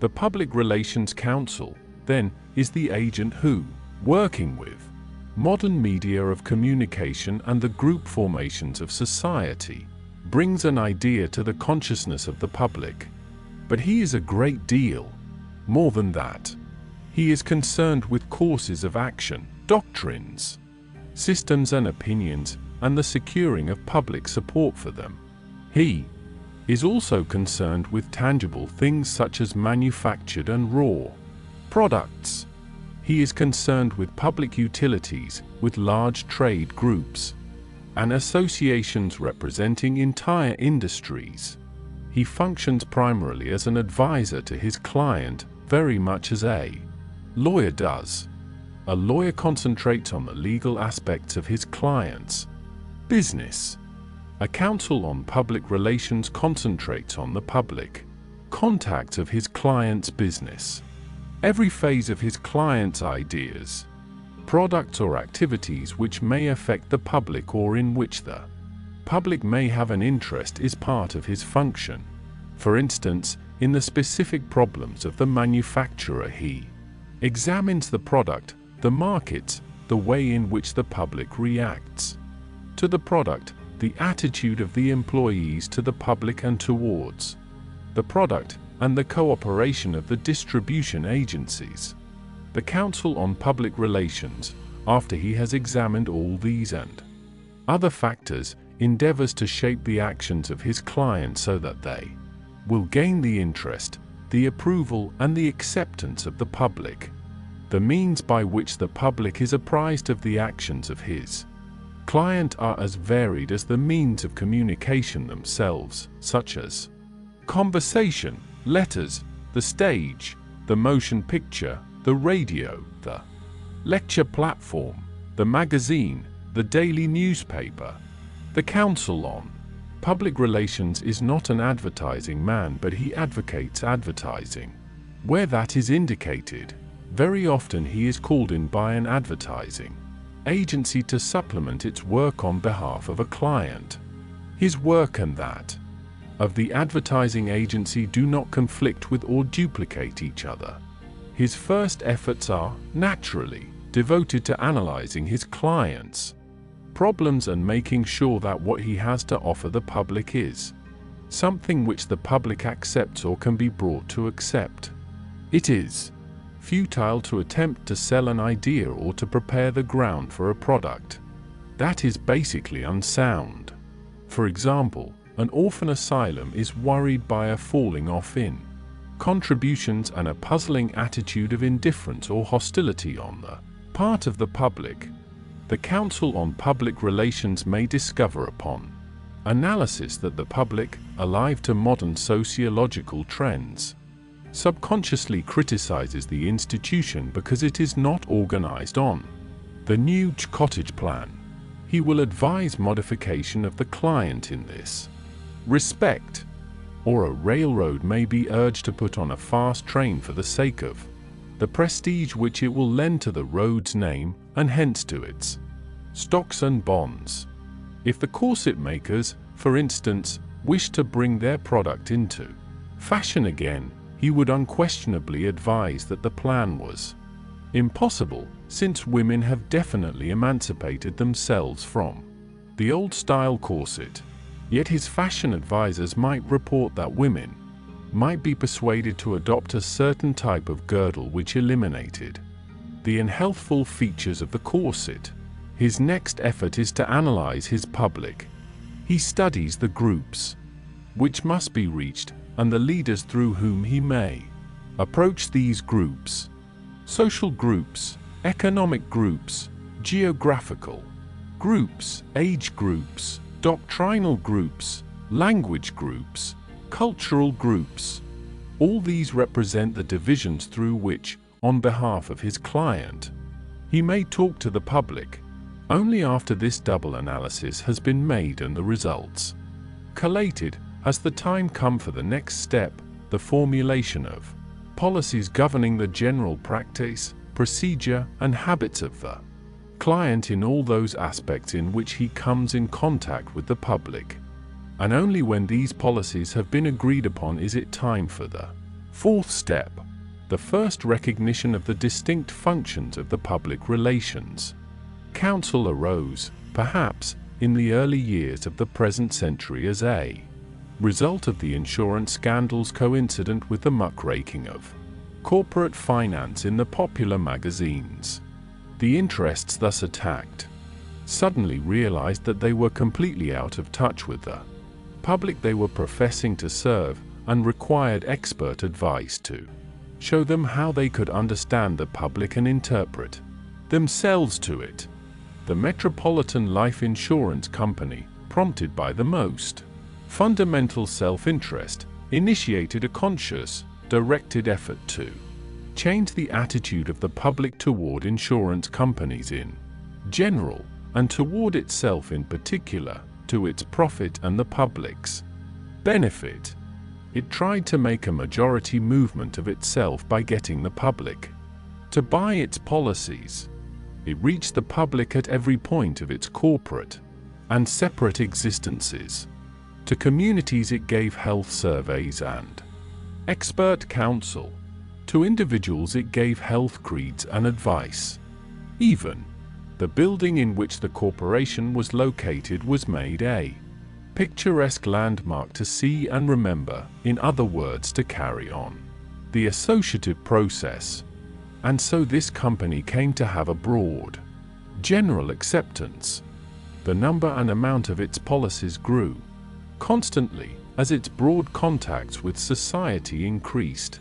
The Public Relations Council, then, is the agent who, working with modern media of communication and the group formations of society, brings an idea to the consciousness of the public. But he is a great deal more than that. He is concerned with courses of action, doctrines, systems and opinions, and the securing of public support for them. He is also concerned with tangible things such as manufactured and raw products. He is concerned with public utilities, with large trade groups and associations representing entire industries. He functions primarily as an advisor to his client, very much as a lawyer does. A lawyer concentrates on the legal aspects of his client's business. A counsel on public relations concentrates on the public contacts of his client's business. Every phase of his client's ideas, products or activities which may affect the public or in which the public may have an interest is part of his function. For instance, in the specific problems of the manufacturer, he examines the product, the markets, the way in which the public reacts to the product, the attitude of the employees to the public and towards the product, and the cooperation of the distribution agencies. The Council on Public Relations, after he has examined all these and other factors, endeavors to shape the actions of his client so that they will gain the interest, the approval, and the acceptance of the public. The means by which the public is apprised of the actions of his client are as varied as the means of communication themselves, such as conversation, letters, the stage, the motion picture, the radio, the lecture platform, the magazine, the daily newspaper. The Council on Public Relations is not an advertising man, but he advocates advertising where that is indicated. Very often he is called in by an advertising agency to supplement its work on behalf of a client. His work and that of the advertising agency do not conflict with or duplicate each other. His first efforts are, naturally, devoted to analyzing his clients' problems and making sure that what he has to offer the public is something which the public accepts or can be brought to accept. It is futile to attempt to sell an idea or to prepare the ground for a product that is basically unsound. For example, an orphan asylum is worried by a falling off in contributions and a puzzling attitude of indifference or hostility on the part of the public. The Council on Public Relations may discover upon analysis that the public, alive to modern sociological trends, subconsciously criticizes the institution because it is not organized on the new cottage plan. He will advise modification of the client in this respect, or a railroad may be urged to put on a fast train for the sake of the prestige which it will lend to the road's name and hence to its stocks and bonds. If the corset makers, for instance, wish to bring their product into fashion again, he would unquestionably advise that the plan was Impossible, since women have definitely emancipated themselves from the old-style corset. Yet his fashion advisors might report that women might be persuaded to adopt a certain type of girdle which eliminated the unhealthful features of the corset. His next effort is to analyze his public. He studies the groups which must be reached and the leaders through whom he may approach these groups. Social groups, economic groups, geographical groups, age groups, doctrinal groups, language groups, cultural groups. All these represent the divisions through which, on behalf of his client, he may talk to the public. Only after this double analysis has been made and the results collated has the time come for the next step, the formulation of policies governing the general practice, procedure, and habits of the client in all those aspects in which he comes in contact with the public. And only when these policies have been agreed upon is it time for the fourth step, the first recognition of the distinct functions of the public relations council arose, perhaps, in the early years of the present century as a result of the insurance scandals coincident with the muckraking of corporate finance in the popular magazines. The interests thus attacked suddenly realized that they were completely out of touch with the public they were professing to serve and required expert advice to show them how they could understand the public and interpret themselves to it. The Metropolitan Life Insurance Company, prompted by the most fundamental self-interest, initiated a conscious, directed effort to change the attitude of the public toward insurance companies in general, and toward itself in particular, to its profit and the public's benefit. It tried to make a majority movement of itself by getting the public to buy its policies. It reached the public at every point of its corporate and separate existences. To communities it gave health surveys and expert counsel. To individuals it gave health creeds and advice. Even the building in which the corporation was located was made a picturesque landmark to see and remember, in other words, to carry on the associative process. And so this company came to have a broad, general acceptance. The number and amount of its policies grew constantly as its broad contacts with society increased.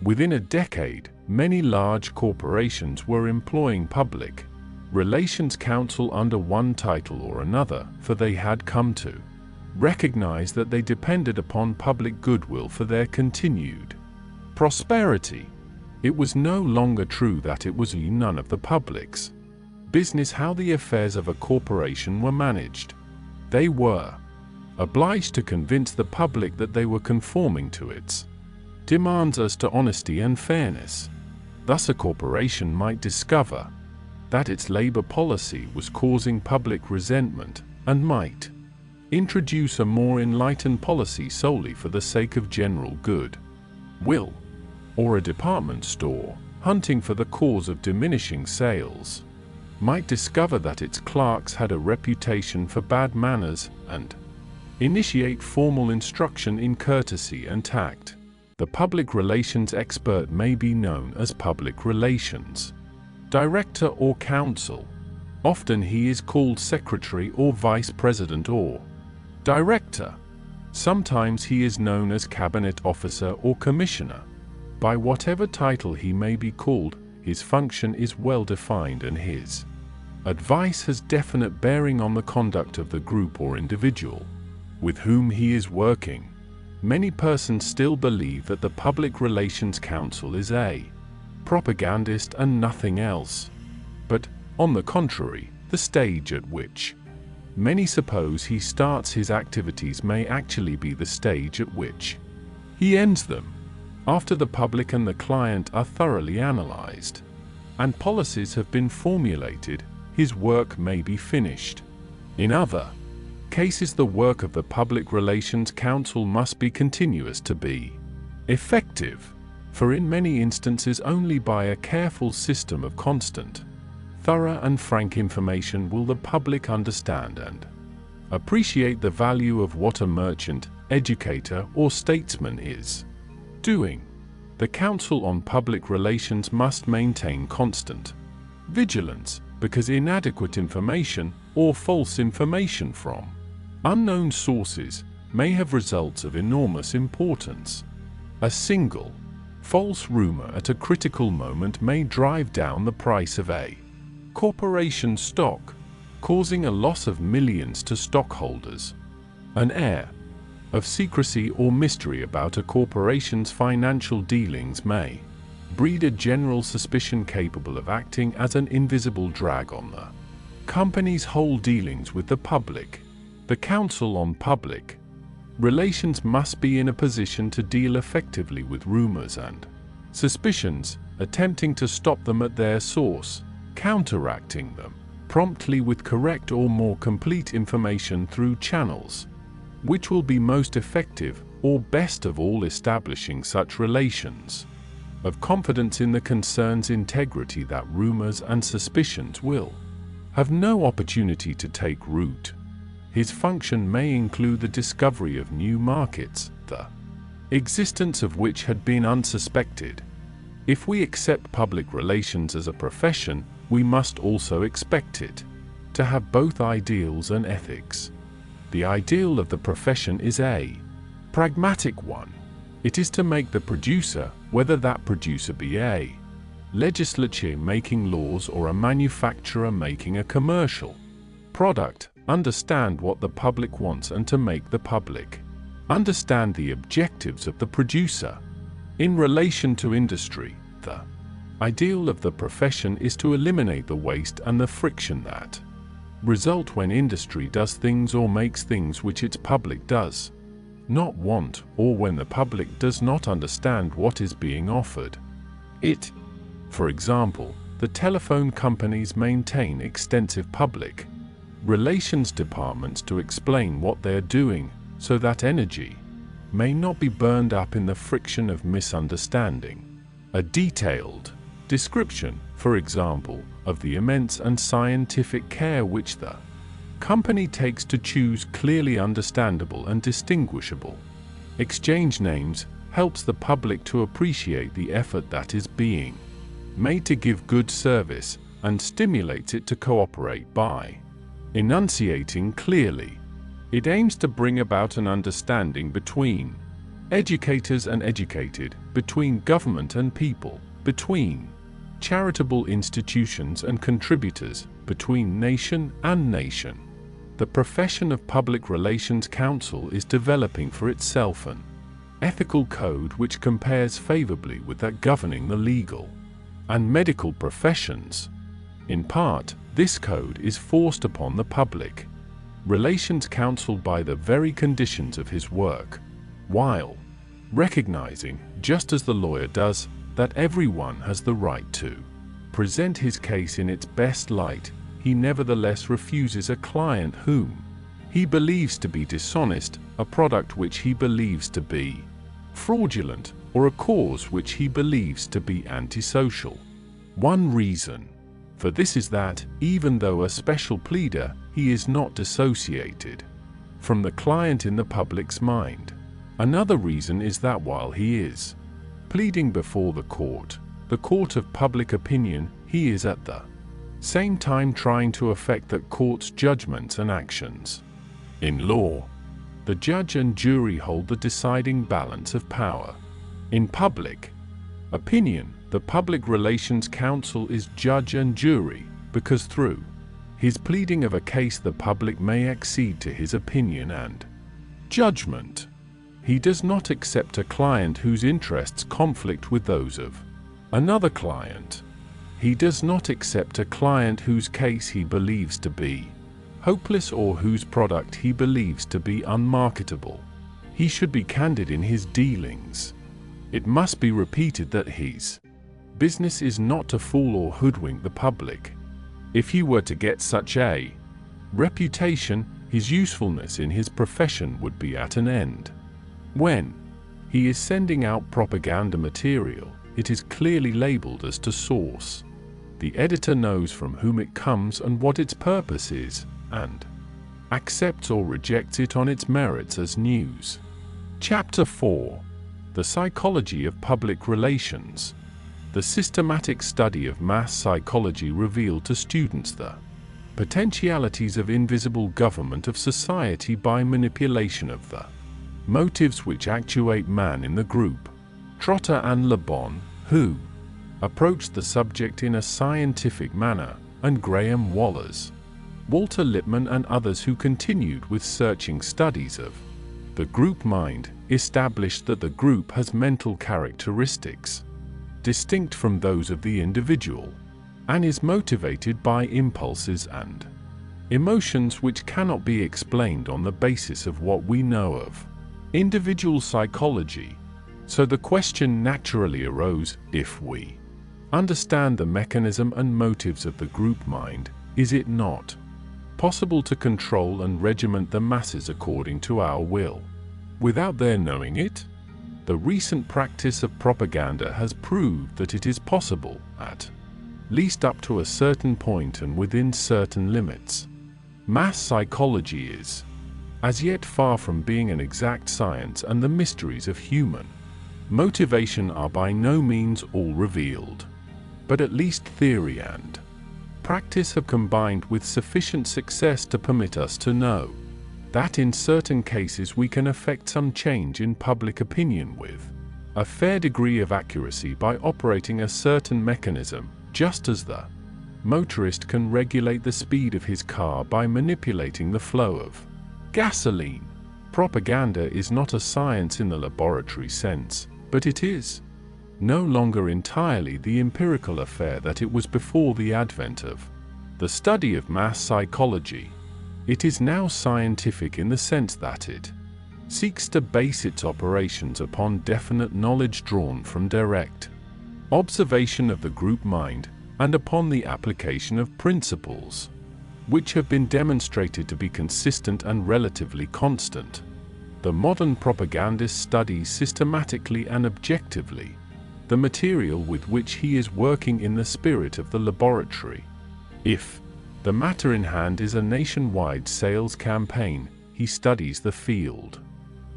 Within a decade, many large corporations were employing public relations counsel under one title or another, for they had come to recognize that they depended upon public goodwill for their continued prosperity. It was no longer true that it was none of the public's business how the affairs of a corporation were managed. They were obliged to convince the public that they were conforming to its demands as to honesty and fairness. Thus a corporation might discover that its labor policy was causing public resentment and might introduce a more enlightened policy solely for the sake of general good will. Or a department store, hunting for the cause of diminishing sales, might discover that its clerks had a reputation for bad manners and initiate formal instruction in courtesy and tact. The public relations expert may be known as public relations director or counsel. Often he is called secretary or vice president or director. Sometimes he is known as cabinet officer or commissioner. By whatever title he may be called, his function is well defined and his advice has definite bearing on the conduct of the group or individual with whom he is working. Many persons still believe that the public relations counsel is a propagandist and nothing else. But, on the contrary, the stage at which many suppose he starts his activities may actually be the stage at which he ends them. After the public and the client are thoroughly analyzed and policies have been formulated, his work may be finished. In other cases, the work of the public relations counsel must be continuous to be effective. for in many instances only by a careful system of constant, thorough and frank information will the public understand and appreciate the value of what a merchant, educator, or statesman is doing. The Council on Public Relations must maintain constant vigilance, because inadequate information or false information from unknown sources may have results of enormous importance. A single false rumor at a critical moment may drive down the price of a corporation stock, causing a loss of millions to stockholders. An air of secrecy or mystery about a corporation's financial dealings may breed a general suspicion capable of acting as an invisible drag on the company's whole dealings with the public. The Council on Public Relations must be in a position to deal effectively with rumors and suspicions, attempting to stop them at their source, counteracting them promptly with correct or more complete information through channels which will be most effective, or best of all, establishing such relations of confidence in the concern's integrity that rumors and suspicions will have no opportunity to take root. His function may include the discovery of new markets, the existence of which had been unsuspected. If we accept public relations as a profession, we must also expect it to have both ideals and ethics. The ideal of the profession is a pragmatic one. It is to make the producer, whether that producer be a legislature making laws or a manufacturer making a commercial product, understand what the public wants and to make the public understand the objectives of the producer. In relation to industry, the ideal of the profession is to eliminate the waste and the friction that result when industry does things or makes things which its public does not want, or when the public does not understand what is being offered it. For example, the telephone companies maintain extensive public relations departments to explain what they are doing, so that energy may not be burned up in the friction of misunderstanding. A detailed description, for example, of the immense and scientific care which the company takes to choose clearly understandable and distinguishable exchange names helps the public to appreciate the effort that is being made to give good service, and stimulates it to cooperate by enunciating clearly. It aims to bring about an understanding between educators and educated, between government and people, between charitable institutions and contributors, between nation and nation. The profession of public relations counsel is developing for itself an ethical code which compares favorably with that governing the legal and medical professions. In part, this code is forced upon the public relations counsel by the very conditions of his work, while recognizing, just as the lawyer does, that everyone has the right to present his case in its best light. He nevertheless refuses a client whom he believes to be dishonest, a product which he believes to be fraudulent, or a cause which he believes to be antisocial. One reason for this is that, even though a special pleader, he is not dissociated from the client in the public's mind. Another reason is that while he is pleading before the court of public opinion, he is at the same time trying to affect that court's judgments and actions. In law, the judge and jury hold the deciding balance of power. In public opinion, the public relations counsel is judge and jury, because through his pleading of a case the public may accede to his opinion and judgment. He does not accept a client whose interests conflict with those of another client. He does not accept a client whose case he believes to be hopeless or whose product he believes to be unmarketable. He should be candid in his dealings. It must be repeated that his business is not to fool or hoodwink the public. If he were to get such a reputation, his usefulness in his profession would be at an end. When He is sending out propaganda material. It is clearly labeled as to source. The editor knows from whom it comes and what its purpose is, and accepts or rejects it on its merits as news. Chapter 4. The Psychology of Public Relations. The systematic study of mass psychology revealed to students the potentialities of invisible government of society by manipulation of the motives which actuate man in the group. Trotter and Le Bon, who approached the subject in a scientific manner, and Graham Wallers, Walter Lippmann and others who continued with searching studies of the group mind, established that the group has mental characteristics distinct from those of the individual, and is motivated by impulses and emotions which cannot be explained on the basis of what we know of individual psychology. So the question naturally arose, if we understand the mechanism and motives of the group mind, is it not possible to control and regiment the masses according to our will, without their knowing it? The recent practice of propaganda has proved that it is possible, at least up to a certain point and within certain limits. Mass psychology is, as yet, far from being an exact science, and the mysteries of human motivation are by no means all revealed. But at least theory and practice have combined with sufficient success to permit us to know that in certain cases we can effect some change in public opinion with a fair degree of accuracy by operating a certain mechanism, just as the motorist can regulate the speed of his car by manipulating the flow of gasoline. Propaganda is not a science in the laboratory sense, but it is no longer entirely the empirical affair that it was before the advent of the study of mass psychology. It is now scientific in the sense that it seeks to base its operations upon definite knowledge drawn from direct observation of the group mind, and upon the application of principles which have been demonstrated to be consistent and relatively constant. The modern propagandist studies systematically and objectively the material with which he is working in the spirit of the laboratory. If the matter in hand is a nationwide sales campaign, he studies the field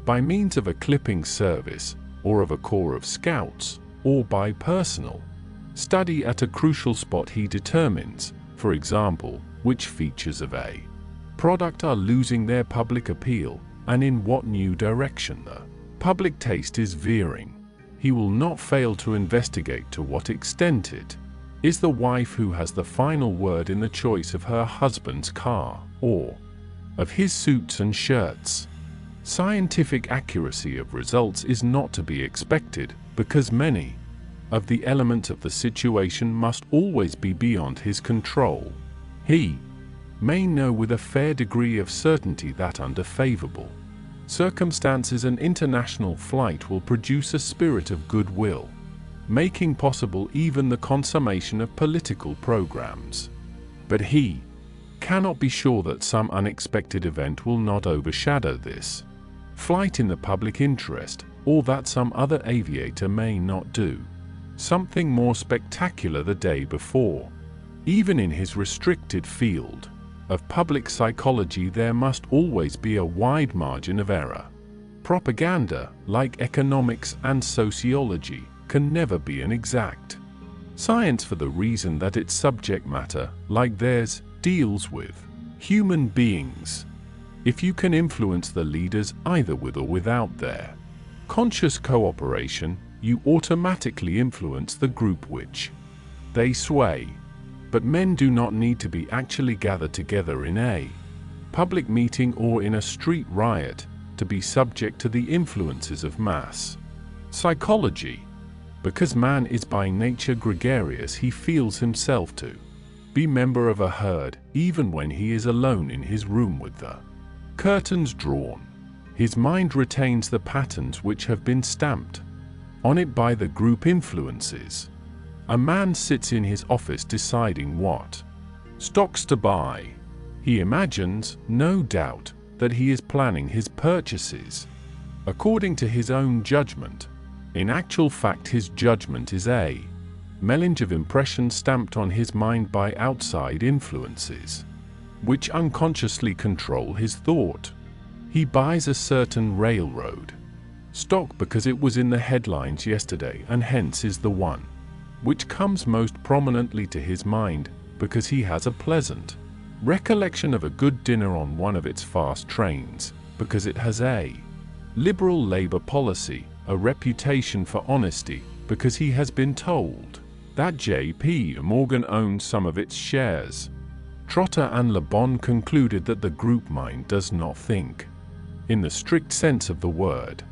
by means of a clipping service, or of a corps of scouts, or by personal study at a crucial spot. He determines, for example, which features of a product are losing their public appeal, and in what new direction the public taste is veering. He will not fail to investigate to what extent it is the wife who has the final word in the choice of her husband's car, or of his suits and shirts. Scientific accuracy of results is not to be expected, because many of the elements of the situation must always be beyond his control. He may know with a fair degree of certainty that under favorable circumstances an international flight will produce a spirit of goodwill, making possible even the consummation of political programs. But he cannot be sure that some unexpected event will not overshadow this flight in the public interest, or that some other aviator may not do something more spectacular the day before. Even in his restricted field of public psychology there must always be a wide margin of error. Propaganda, like economics and sociology, can never be an exact science for the reason that its subject matter, like theirs, deals with human beings. If you can influence the leaders either with or without their conscious cooperation, you automatically influence the group which they sway. But men do not need to be actually gathered together in a public meeting or in a street riot to be subject to the influences of mass psychology. Because man is by nature gregarious, he feels himself to be member of a herd, even when he is alone in his room with the curtains drawn. His mind retains the patterns which have been stamped on it by the group influences. A man sits in his office deciding what stocks to buy. He imagines, no doubt, that he is planning his purchases according to his own judgment. In actual fact, his judgment is a melange of impressions stamped on his mind by outside influences, which unconsciously control his thought. He buys a certain railroad stock because it was in the headlines yesterday, and hence is the one which comes most prominently to his mind, because he has a pleasant recollection of a good dinner on one of its fast trains, because it has a liberal labor policy, a reputation for honesty, because he has been told that J.P. Morgan owns some of its shares. Trotter and Le Bon concluded that the group mind does not think in the strict sense of the word.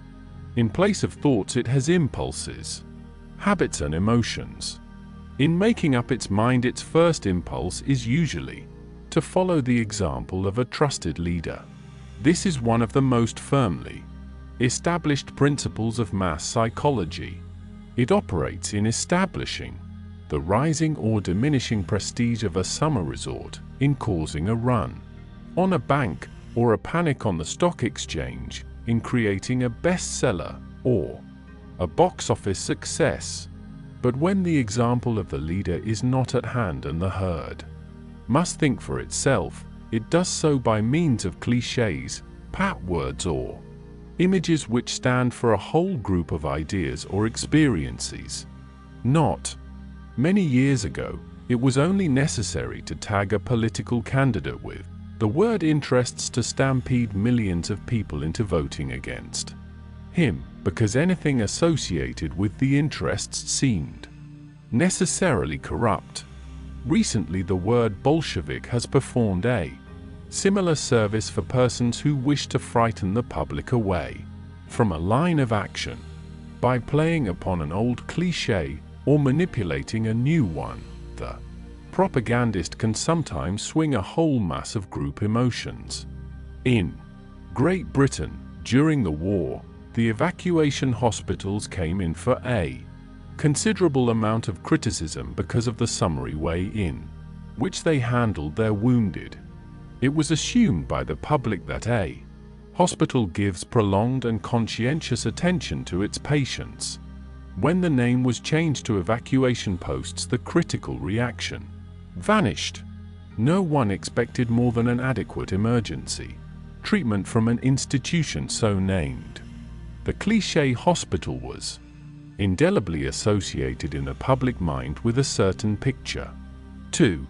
In place of thoughts, it has impulses, habits and emotions. In making up its mind, its first impulse is usually to follow the example of a trusted leader. This is one of the most firmly established principles of mass psychology. It operates in establishing the rising or diminishing prestige of a summer resort, in causing a run on a bank or a panic on the stock exchange, in creating a bestseller or a box office success. But when the example of the leader is not at hand and the herd must think for itself, it does so by means of cliches, pat words or images which stand for a whole group of ideas or experiences. Not many years ago, it was only necessary to tag a political candidate with the word interests to stampede millions of people into voting against him, because anything associated with the interests seemed necessarily corrupt. Recently, the word Bolshevik has performed a similar service for persons who wish to frighten the public away from a line of action by playing upon an old cliché or manipulating a new one. The propagandist can sometimes swing a whole mass of group emotions. In Great Britain, during the war, the evacuation hospitals came in for a considerable amount of criticism because of the summary way in which they handled their wounded. It was assumed by the public that a hospital gives prolonged and conscientious attention to its patients. When the name was changed to evacuation posts, the critical reaction vanished. No one expected more than an adequate emergency treatment from an institution so named. The cliché hospital was indelibly associated in the public mind with a certain picture. 2.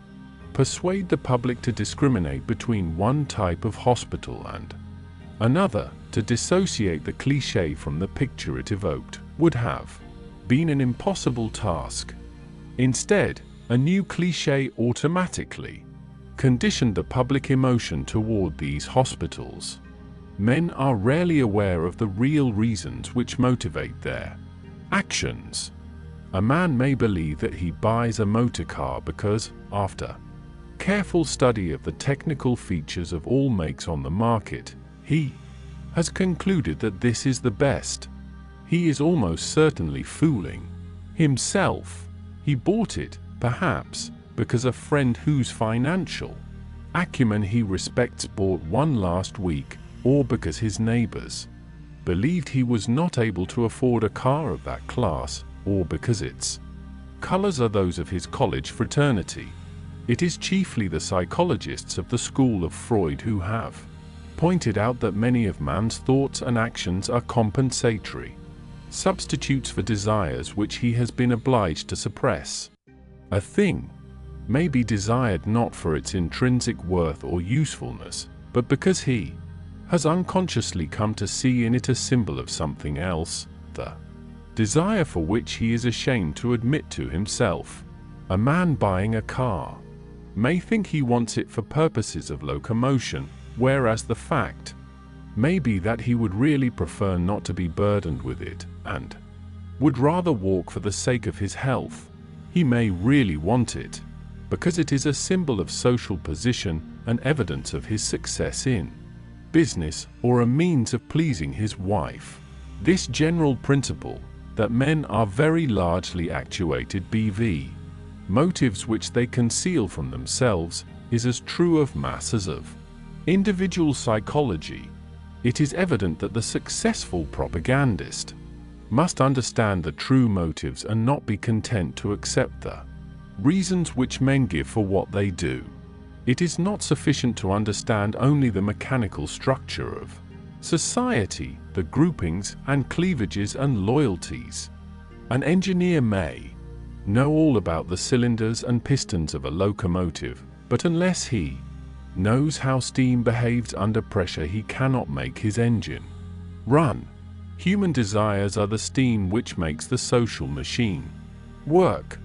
Persuade the public to discriminate between one type of hospital and another, to dissociate the cliché from the picture it evoked, would have been an impossible task. Instead, a new cliché automatically conditioned the public emotion toward these hospitals. Men are rarely aware of the real reasons which motivate their actions. A man may believe that he buys a motor car because, after careful study of the technical features of all makes on the market, he has concluded that this is the best. He is almost certainly fooling himself. He bought it, perhaps, because a friend whose financial acumen he respects bought one last week, or because his neighbors believed he was not able to afford a car of that class, or because its colors are those of his college fraternity. It is chiefly the psychologists of the school of Freud who have pointed out that many of man's thoughts and actions are compensatory substitutes for desires which he has been obliged to suppress. A thing may be desired not for its intrinsic worth or usefulness, but because he has unconsciously come to see in it a symbol of something else, the desire for which he is ashamed to admit to himself. A man buying a car may think he wants it for purposes of locomotion, whereas the fact may be that he would really prefer not to be burdened with it, and would rather walk for the sake of his health. He may really want it because it is a symbol of social position and evidence of his success in business, or a means of pleasing his wife. This general principle, that men are very largely actuated BV motives which they conceal from themselves, is as true of mass as of individual psychology. It is evident that the successful propagandist must understand the true motives and not be content to accept the reasons which men give for what they do. It is not sufficient to understand only the mechanical structure of society, the groupings and cleavages and loyalties. An engineer may know all about the cylinders and pistons of a locomotive, but unless he knows how steam behaves under pressure, he cannot make his engine run. Human desires are the steam which makes the social machine work.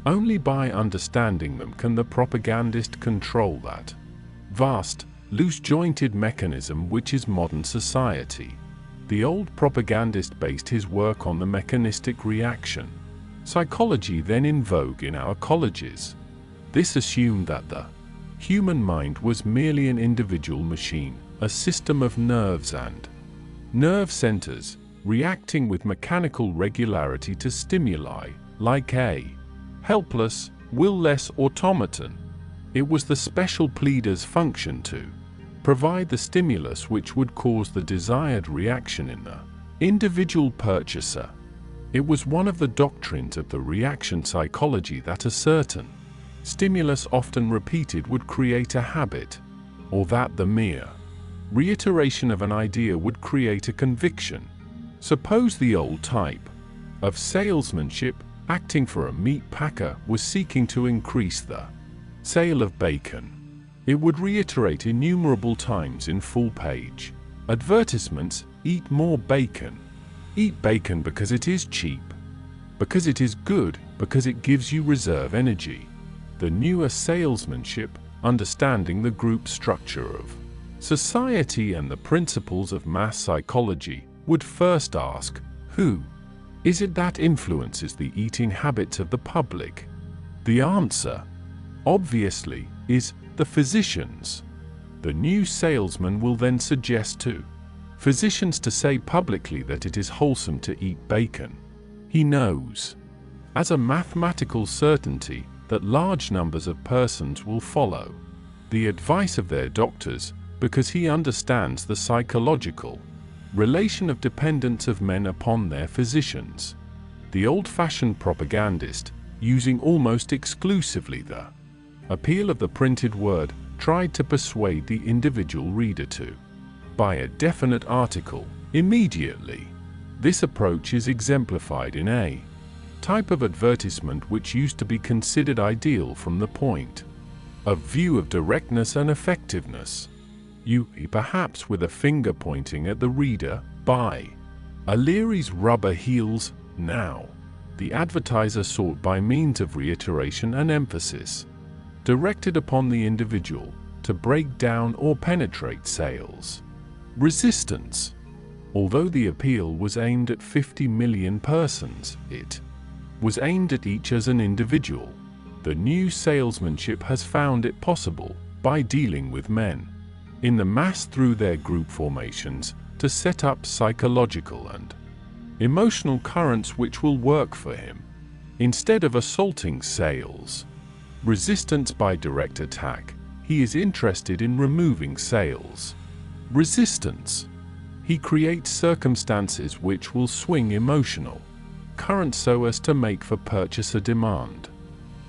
Only by understanding them can the propagandist control that vast, loose-jointed mechanism which is modern society. The old propagandist based his work on the mechanistic reaction psychology then in vogue in our colleges. This assumed that the human mind was merely an individual machine, a system of nerves and nerve centers, reacting with mechanical regularity to stimuli, like a helpless, will-less automaton. It was the special pleader's function to provide the stimulus which would cause the desired reaction in the individual purchaser. It was one of the doctrines of the reaction psychology that a certain stimulus often repeated would create a habit, or that the mere reiteration of an idea would create a conviction. Suppose the old type of salesmanship acting for a meat packer was seeking to increase the sale of bacon. It would reiterate innumerable times in full-page advertisements, "Eat more bacon. Eat bacon because it is cheap, because it is good, because it gives you reserve energy." The newer salesmanship, understanding the group structure of society and the principles of mass psychology, would first ask, who is it that influences the eating habits of the public? The answer, obviously, is the physicians. The new salesman will then suggest to physicians to say publicly that it is wholesome to eat bacon. He knows, as a mathematical certainty, that large numbers of persons will follow the advice of their doctors because he understands the psychological relation of dependence of men upon their physicians. The old-fashioned propagandist, using almost exclusively the appeal of the printed word, tried to persuade the individual reader to buy a definite article immediately. This approach is exemplified in a type of advertisement which used to be considered ideal from the point of view of directness and effectiveness. You, perhaps with a finger pointing at the reader, buy O'Leary's rubber heels now. The advertiser sought by means of reiteration and emphasis, directed upon the individual, to break down or penetrate sales resistance. Although the appeal was aimed at 50 million persons, it was aimed at each as an individual. The new salesmanship has found it possible, by dealing with men in the mass through their group formations, to set up psychological and emotional currents which will work for him. Instead of assaulting sales resistance by direct attack, he is interested in removing sales resistance. He creates circumstances which will swing emotional currents so as to make for purchaser demand.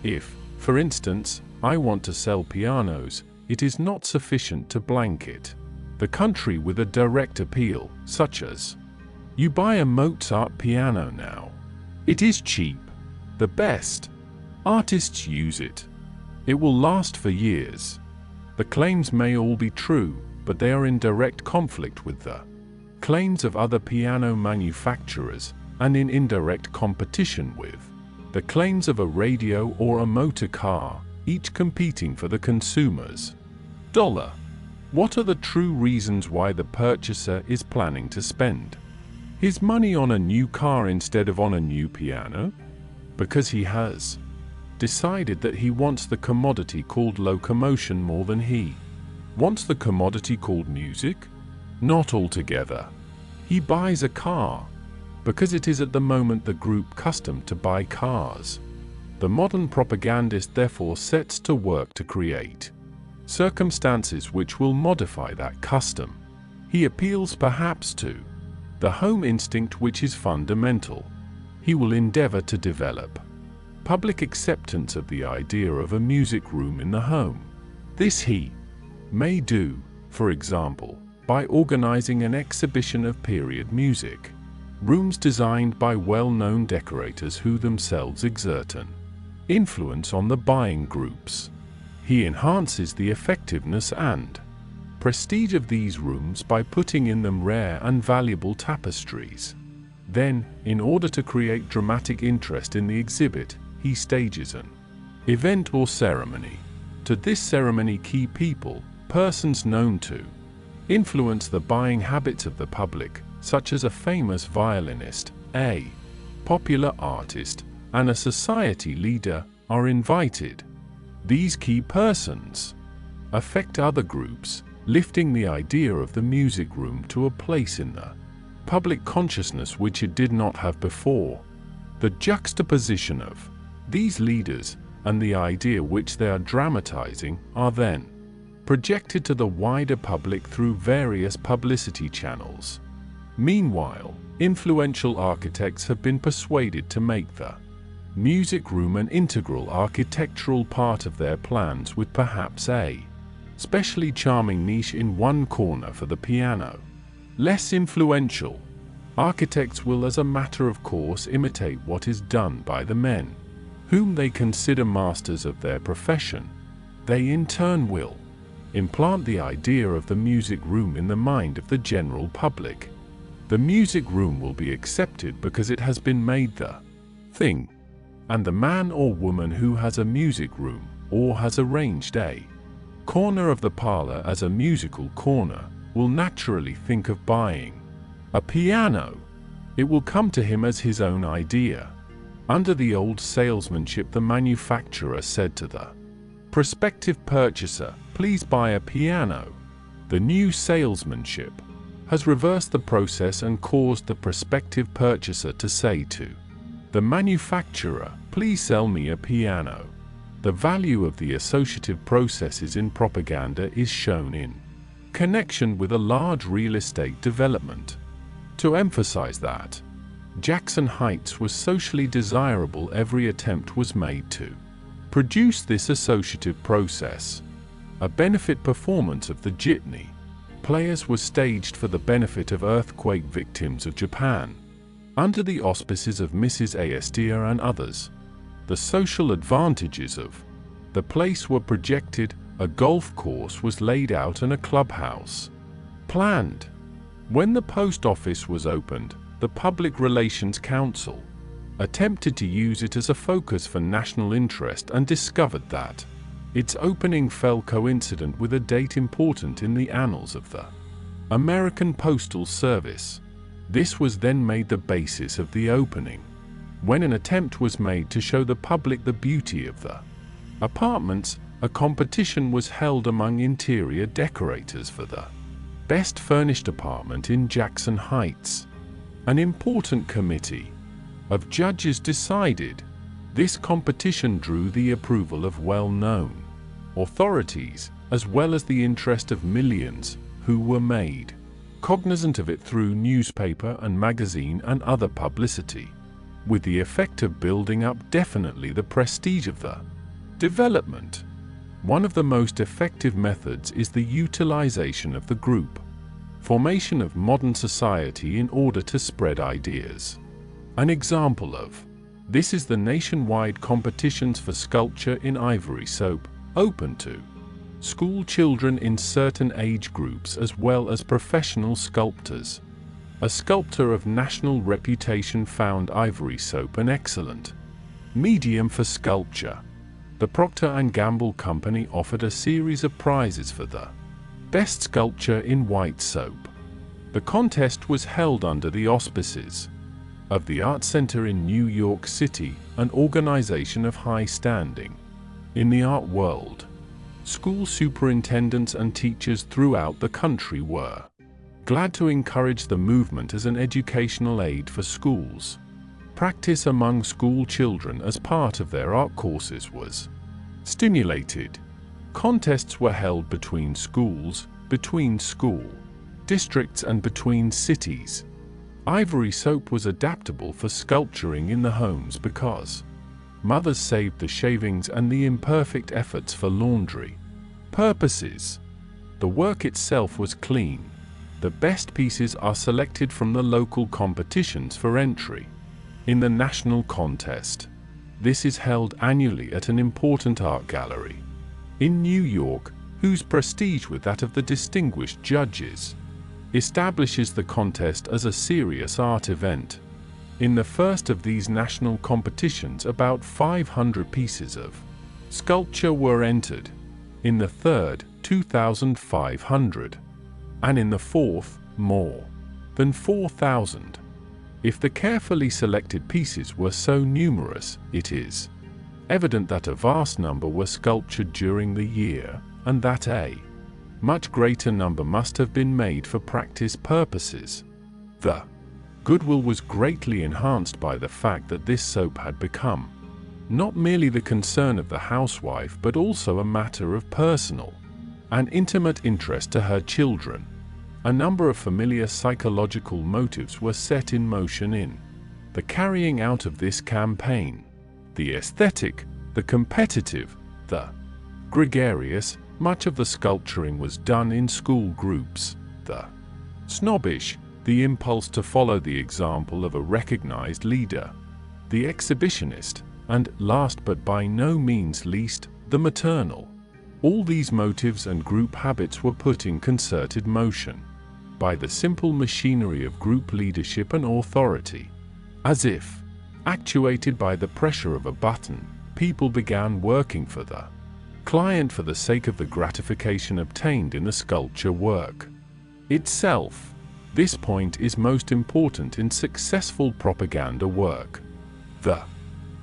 If, for instance, I want to sell pianos, it is not sufficient to blanket the country with a direct appeal, such as, "You buy a Mozart piano now. It is cheap. The best artists use it. It will last for years." The claims may all be true, but they are in direct conflict with the claims of other piano manufacturers and in indirect competition with the claims of a radio or a motor car, each competing for the consumer's dollar. What are the true reasons why the purchaser is planning to spend his money on a new car instead of on a new piano? Because he has decided that he wants the commodity called locomotion more than he wants the commodity called music? Not altogether. He buys a car because it is at the moment the group custom to buy cars. The modern propagandist therefore sets to work to create circumstances which will modify that custom. He appeals perhaps to the home instinct, which is fundamental. He will endeavor to develop public acceptance of the idea of a music room in the home. This he may do, for example, by organizing an exhibition of period music, rooms designed by well-known decorators who themselves exert an influence on the buying groups. He enhances the effectiveness and prestige of these rooms by putting in them rare and valuable tapestries. Then, in order to create dramatic interest in the exhibit, he stages an event or ceremony. To this ceremony key people, persons known to influence the buying habits of the public, such as a famous violinist, a popular artist, and a society leader, are invited. These key persons affect other groups, lifting the idea of the music room to a place in the public consciousness which it did not have before. The juxtaposition of these leaders and the idea which they are dramatizing are then projected to the wider public through various publicity channels. Meanwhile, influential architects have been persuaded to make the music room an integral architectural part of their plans, with perhaps a specially charming niche in one corner for the piano. Less influential architects will, as a matter of course, imitate what is done by the men whom they consider masters of their profession. They in turn will implant the idea of the music room in the mind of the general public. The music room will be accepted because it has been made the thing, and the man or woman who has a music room, or has arranged a corner of the parlor as a musical corner, will naturally think of buying a piano. It will come to him as his own idea. Under the old salesmanship, the manufacturer said to the prospective purchaser, "Please buy a piano." The new salesmanship has reversed the process and caused the prospective purchaser to say to the manufacturer, "Please sell me a piano." The value of the associative processes in propaganda is shown in connection with a large real estate development. To emphasize that Jackson Heights was socially desirable, every attempt was made to produce this associative process. A benefit performance of the Jitney Players was staged for the benefit of earthquake victims of Japan, under the auspices of Mrs. Aestia and others. The social advantages of the place were projected, a golf course was laid out and a clubhouse planned. When the post office was opened, the Public Relations Council attempted to use it as a focus for national interest and discovered that its opening fell coincident with a date important in the annals of the American Postal Service. This was then made the basis of the opening. When an attempt was made to show the public the beauty of the apartments, a competition was held among interior decorators for the best furnished apartment in Jackson Heights. An important committee of judges decided. This competition drew the approval of well-known authorities, as well as the interest of millions, who were made cognizant of it through newspaper and magazine and other publicity, with the effect of building up definitely the prestige of the development. One of the most effective methods is the utilization of the group formation of modern society in order to spread ideas. An example of this is the nationwide competitions for sculpture in ivory soap, open to school children in certain age groups as well as professional sculptors. A sculptor of national reputation found ivory soap an excellent medium for sculpture. The Procter & Gamble Company offered a series of prizes for the best sculpture in white soap. The contest was held under the auspices of the Art Center in New York City, an organization of high standing in the art world. School superintendents and teachers throughout the country were glad to encourage the movement as an educational aid for schools. Practice among school children as part of their art courses was stimulated. Contests were held between schools, between school districts and between cities. Ivory soap was adaptable for sculpturing in the homes because mothers saved the shavings and the imperfect efforts for laundry purposes. The work itself was clean. The best pieces are selected from the local competitions for entry in the national contest. This is held annually at an important art gallery in New York, whose prestige with that of the distinguished judges establishes the contest as a serious art event. In the first of these national competitions, about 500 pieces of sculpture were entered. In the third, 2,500. And in the fourth, more than 4,000. If the carefully selected pieces were so numerous, it is evident that a vast number were sculptured during the year, and that a much greater number must have been made for practice purposes. The goodwill was greatly enhanced by the fact that this soap had become not merely the concern of the housewife but also a matter of personal and intimate interest to her children. A number of familiar psychological motives were set in motion in the carrying out of this campaign: the aesthetic, the competitive, the gregarious. Much of the sculpturing was done in school groups, the snobbish, the impulse to follow the example of a recognized leader, the exhibitionist, and, last but by no means least, the maternal. All these motives and group habits were put in concerted motion by the simple machinery of group leadership and authority. As if actuated by the pressure of a button, people began working for the client for the sake of the gratification obtained in the sculpture work itself. This point is most important in successful propaganda work. The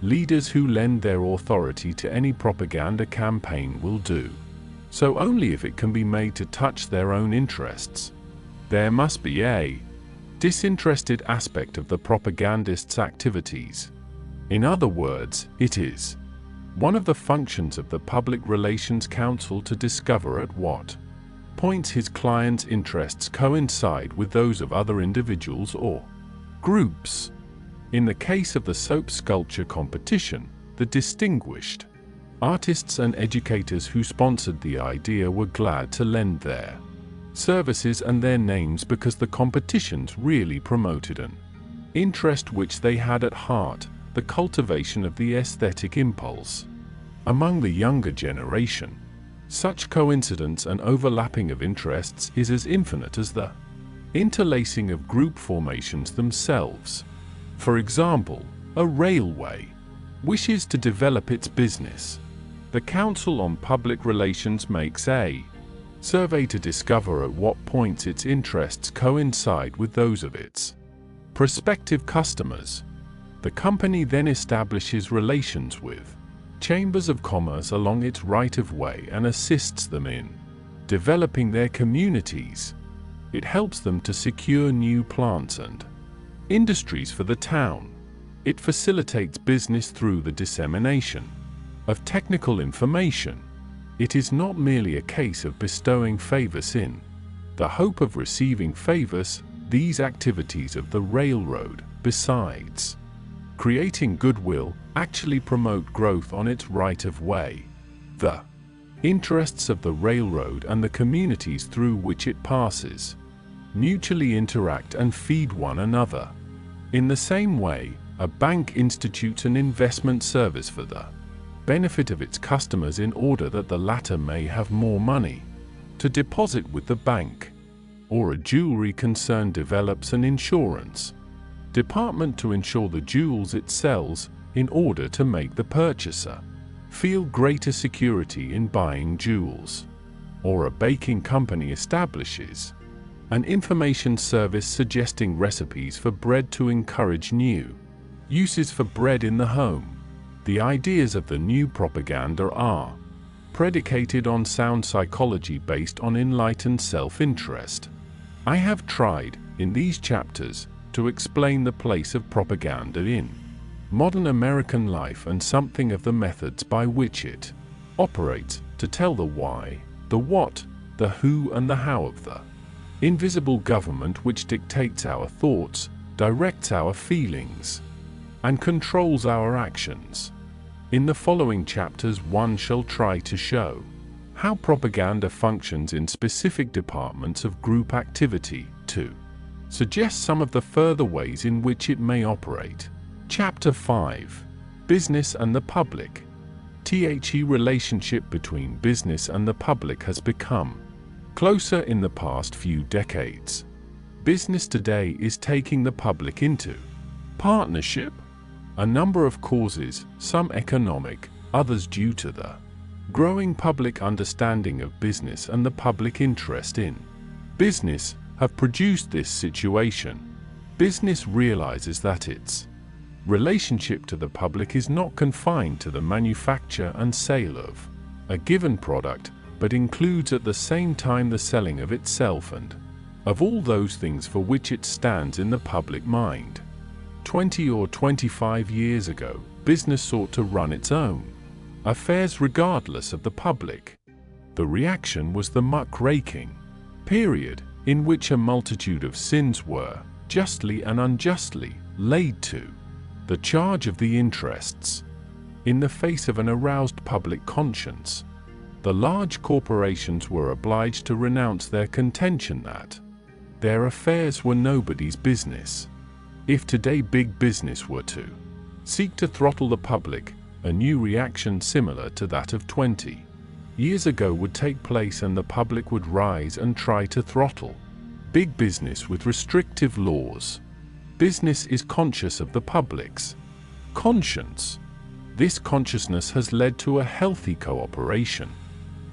leaders who lend their authority to any propaganda campaign will do so only if it can be made to touch their own interests. There must be a disinterested aspect of the propagandist's activities. In other words, it is one of the functions of the Public Relations Counsel to discover at what points his client's interests coincide with those of other individuals or groups. In the case of the soap sculpture competition, the distinguished artists and educators who sponsored the idea were glad to lend their services and their names because the competitions really promoted an interest which they had at heart: the cultivation of the aesthetic impulse. Among the younger generation, such coincidence and overlapping of interests is as infinite as the interlacing of group formations themselves. For example, a railway wishes to develop its business. The Council on Public Relations makes a survey to discover at what points its interests coincide with those of its prospective customers. The company then establishes relations with chambers of commerce along its right-of-way and assists them in developing their communities. It helps them to secure new plants and industries for the town. It facilitates business through the dissemination of technical information. It is not merely a case of bestowing favors in the hope of receiving favors. These activities of the railroad, besides creating goodwill, actually promote growth on its right-of-way. The interests of the railroad and the communities through which it passes mutually interact and feed one another. In the same way, a bank institutes an investment service for the benefit of its customers in order that the latter may have more money to deposit with the bank. Or a jewelry concern develops an insurance department to insure the jewels it sells in order to make the purchaser feel greater security in buying jewels. Or a baking company establishes an information service suggesting recipes for bread to encourage new uses for bread in the home. The ideas of the new propaganda are predicated on sound psychology based on enlightened self-interest. I have tried, in these chapters, to explain the place of propaganda in modern American life and something of the methods by which it operates, to tell the why, the what, the who and the how of the Invisible government which dictates our thoughts, directs our feelings, and controls our actions. In the following chapters, one shall try to show how propaganda functions in specific departments of group activity. 2. Suggest some of the further ways in which it may operate. Chapter 5. Business and the public. The relationship between business and the public has become closer in the past few decades. Business today is taking the public into partnership. A number of causes, some economic, others due to the growing public understanding of business and the public interest in business, have produced this situation. Business realizes that its relationship to the public is not confined to the manufacture and sale of a given product, but includes at the same time the selling of itself and of all those things for which it stands in the public mind. 20 or 25 years ago, business sought to run its own affairs regardless of the public. The reaction was the muck-raking period, in which a multitude of sins were, justly and unjustly, laid to the charge of the interests. In the face of an aroused public conscience, the large corporations were obliged to renounce their contention that their affairs were nobody's business. If today big business were to seek to throttle the public, a new reaction similar to that of 20 years ago would take place, and the public would rise and try to throttle big business with restrictive laws. Business is conscious of the public's conscience. This consciousness has led to a healthy cooperation.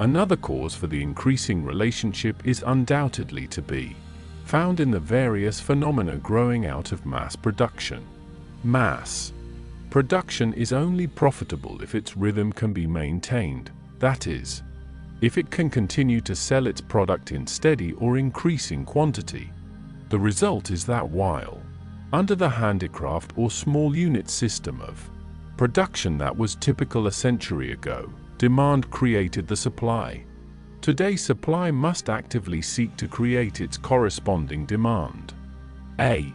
Another cause for the increasing relationship is undoubtedly to be found in the various phenomena growing out of mass production. Mass production is only profitable if its rhythm can be maintained, that is, if it can continue to sell its product in steady or increasing quantity. The result is that while under the handicraft or small unit system of production that was typical a century ago, demand created the supply. Today supply must actively seek to create its corresponding demand. A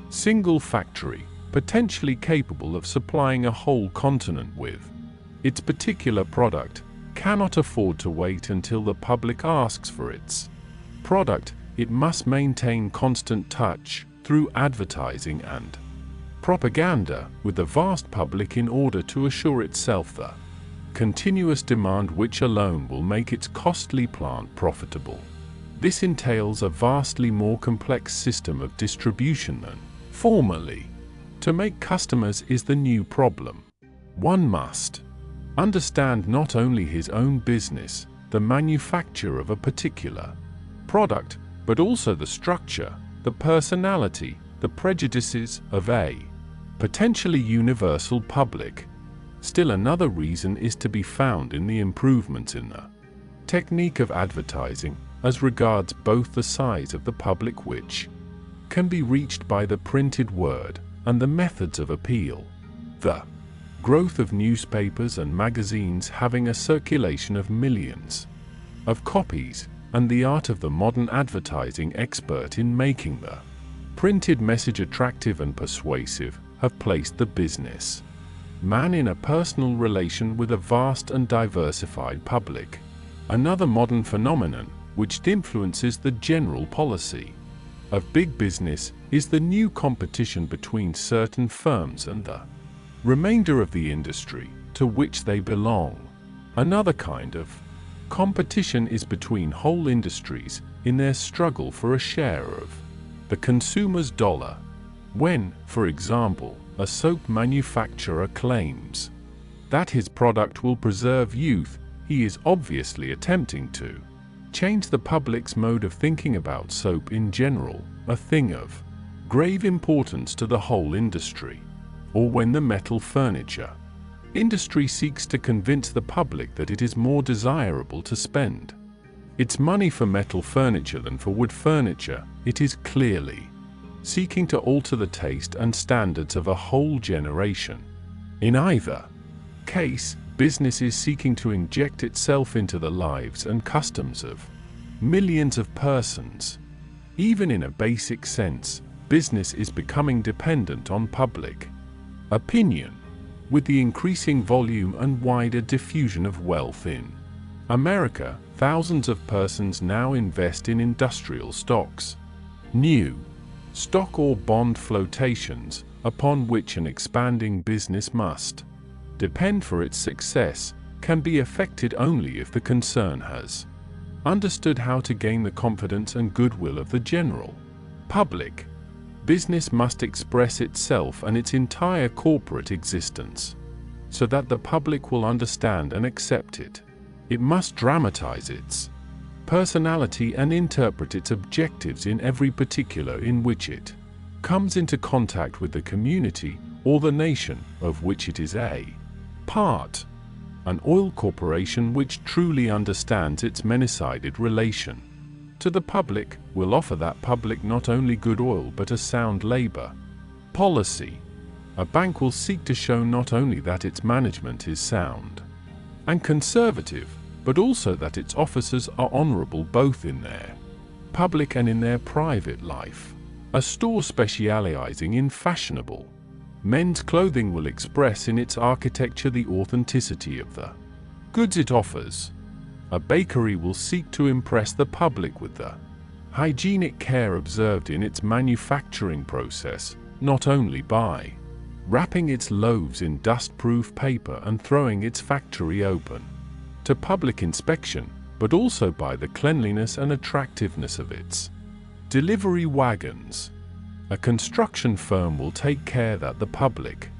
single factory, potentially capable of supplying a whole continent with its particular product, cannot afford to wait until the public asks for its product. It must maintain constant touch through advertising and propaganda with the vast public in order to assure itself the continuous demand which alone will make its costly plant profitable. This entails a vastly more complex system of distribution than formerly. To make customers is the new problem. One must understand not only his own business, the manufacture of a particular product, but also the structure, the personality, the prejudices of a potentially universal public. Still another reason is to be found in the improvements in the technique of advertising as regards both the size of the public which can be reached by the printed word and the methods of appeal. The growth of newspapers and magazines having a circulation of millions of copies, and the art of the modern advertising expert in making the printed message attractive and persuasive have placed the business man in a personal relation with a vast and diversified public. Another modern phenomenon which influences the general policy of big business is the new competition between certain firms and the remainder of the industry to which they belong. Another kind of competition is between whole industries in their struggle for a share of the consumer's dollar. When, for example, a soap manufacturer claims that his product will preserve youth, he is obviously attempting to change the public's mode of thinking about soap in general, a thing of grave importance to the whole industry. Or when the metal furniture industry seeks to convince the public that it is more desirable to spend its money for metal furniture than for wood furniture, it is clearly seeking to alter the taste and standards of a whole generation. In either case, business is seeking to inject itself into the lives and customs of millions of persons. Even in a basic sense, business is becoming dependent on public opinion, with the increasing volume and wider diffusion of wealth in America. Thousands of persons now invest in industrial stocks, new stock or bond flotations, upon which an expanding business must depend for its success, can be effected only if the concern has understood how to gain the confidence and goodwill of the general public. Business must express itself and its entire corporate existence, so that the public will understand and accept it. It must dramatize its personality and interpret its objectives in every particular in which it comes into contact with the community or the nation of which it is a part. An oil corporation which truly understands its many-sided relation to the public will offer that public not only good oil but a sound labor policy. A bank will seek to show not only that its management is sound and conservative, but also that its officers are honorable both in their public and in their private life. A store specializing in fashionable men's clothing will express in its architecture the authenticity of the goods it offers. A bakery will seek to impress the public with the hygienic care observed in its manufacturing process, not only by wrapping its loaves in dust-proof paper and throwing its factory open to public inspection, but also by the cleanliness and attractiveness of its delivery wagons. A construction firm will take care that the public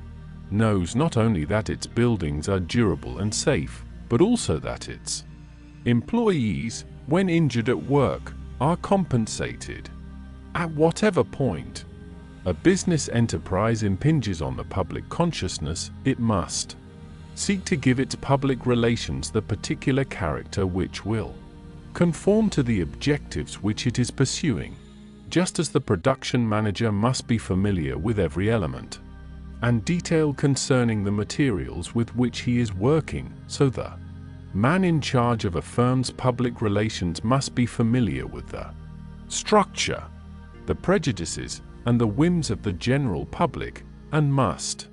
knows not only that its buildings are durable and safe, but also that its employees, when injured at work, are compensated. At whatever point a business enterprise impinges on the public consciousness, it must seek to give its public relations the particular character which will conform to the objectives which it is pursuing, just as the production manager must be familiar with every element and detail concerning the materials with which he is working, so the man in charge of a firm's public relations must be familiar with the structure, the prejudices, and the whims of the general public, and must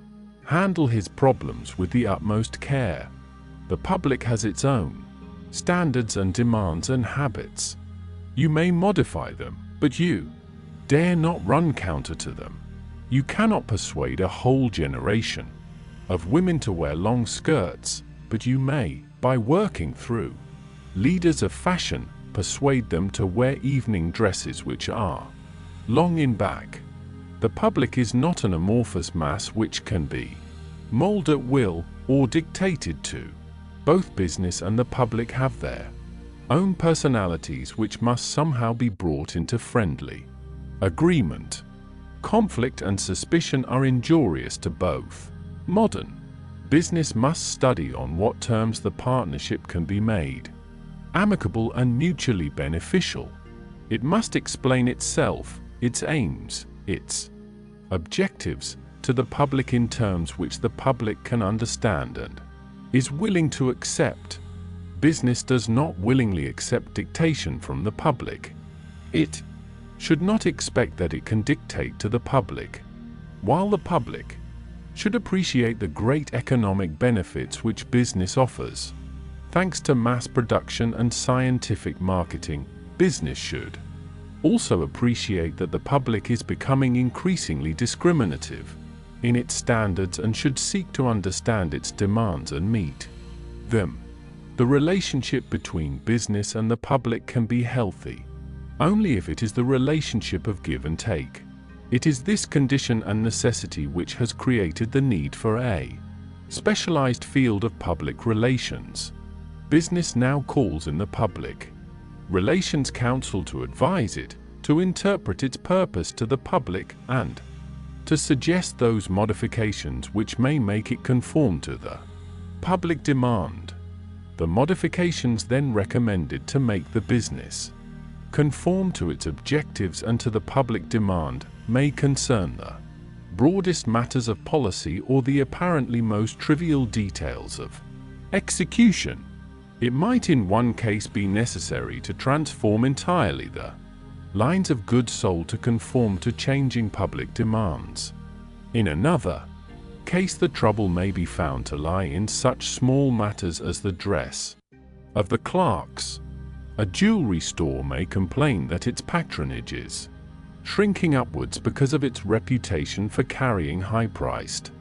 handle his problems with the utmost care. The public has its own standards and demands and habits. You may modify them, but you dare not run counter to them. You cannot persuade a whole generation of women to wear long skirts, but you may, by working through leaders of fashion, persuade them to wear evening dresses which are long in back. The public is not an amorphous mass which can be molded at will or dictated to. Both business and the public have their own personalities which must somehow be brought into friendly agreement. Conflict and suspicion are injurious to both. Modern business must study on what terms the partnership can be made amicable and mutually beneficial. It must explain itself, its aims, its objectives, to the public in terms which the public can understand and is willing to accept. Business does not willingly accept dictation from the public. It should not expect that it can dictate to the public, while the public should appreciate the great economic benefits which business offers. Thanks to mass production and scientific marketing, business should also appreciate that the public is becoming increasingly discriminative in its standards and should seek to understand its demands and meet them. The relationship between business and the public can be healthy only if it is the relationship of give and take. It is this condition and necessity which has created the need for a specialized field of public relations. Business now calls in the public relations counsel to advise it, to interpret its purpose to the public, and to suggest those modifications which may make it conform to the public demand. The modifications then recommended to make the business conform to its objectives and to the public demand may concern the broadest matters of policy or the apparently most trivial details of execution. It might in one case be necessary to transform entirely the lines of goods sold to conform to changing public demands. In another case, the trouble may be found to lie in such small matters as the dress of the clerks. A jewelry store may complain that its patronage is shrinking upwards because of its reputation for carrying high-priced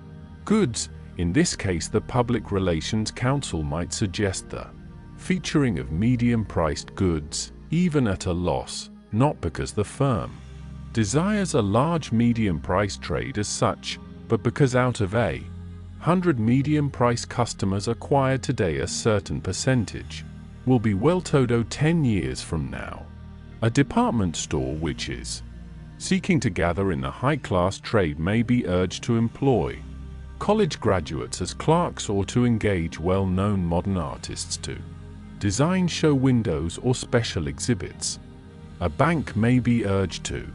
goods. In this case, the Public Relations Council might suggest the featuring of medium-priced goods, even at a loss, not because the firm desires a large medium-price trade as such, but because out of 100 medium-price customers acquired today, a certain percentage will be well-to-do 10 years from now. A department store which is seeking to gather in the high-class trade may be urged to employ college graduates as clerks, or to engage well-known modern artists to design show windows or special exhibits. A bank may be urged to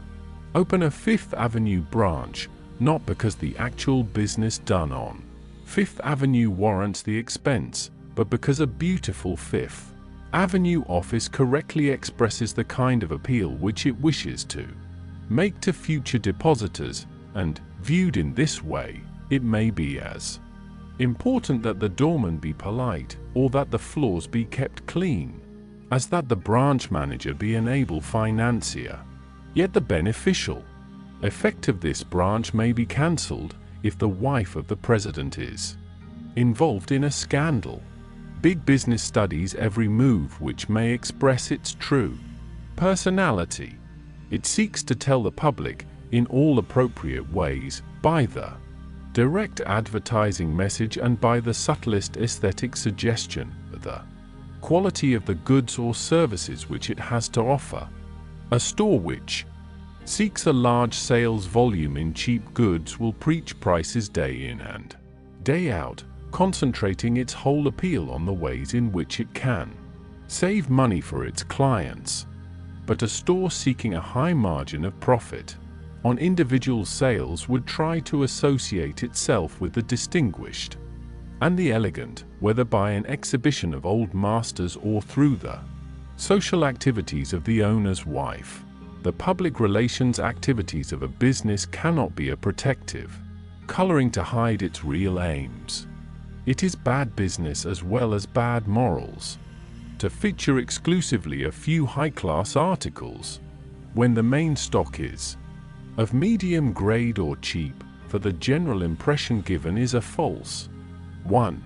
open a Fifth Avenue branch, not because the actual business done on Fifth Avenue warrants the expense, but because a beautiful Fifth Avenue office correctly expresses the kind of appeal which it wishes to make to future depositors, and, viewed in this way, it may be as important that the doorman be polite, or that the floors be kept clean, as that the branch manager be an able financier. Yet the beneficial effect of this branch may be cancelled if the wife of the president is involved in a scandal. Big business studies every move which may express its true personality. It seeks to tell the public, in all appropriate ways, by the direct advertising message and by the subtlest aesthetic suggestion, the quality of the goods or services which it has to offer. A store which seeks a large sales volume in cheap goods will preach prices day in and day out, concentrating its whole appeal on the ways in which it can save money for its clients. But a store seeking a high margin of profit on individual sales would try to associate itself with the distinguished and the elegant, whether by an exhibition of old masters or through the social activities of the owner's wife. The public relations activities of a business cannot be a protective coloring to hide its real aims. It is bad business as well as bad morals to feature exclusively a few high-class articles, when the main stock is of medium grade or cheap, for the general impression given is a false one.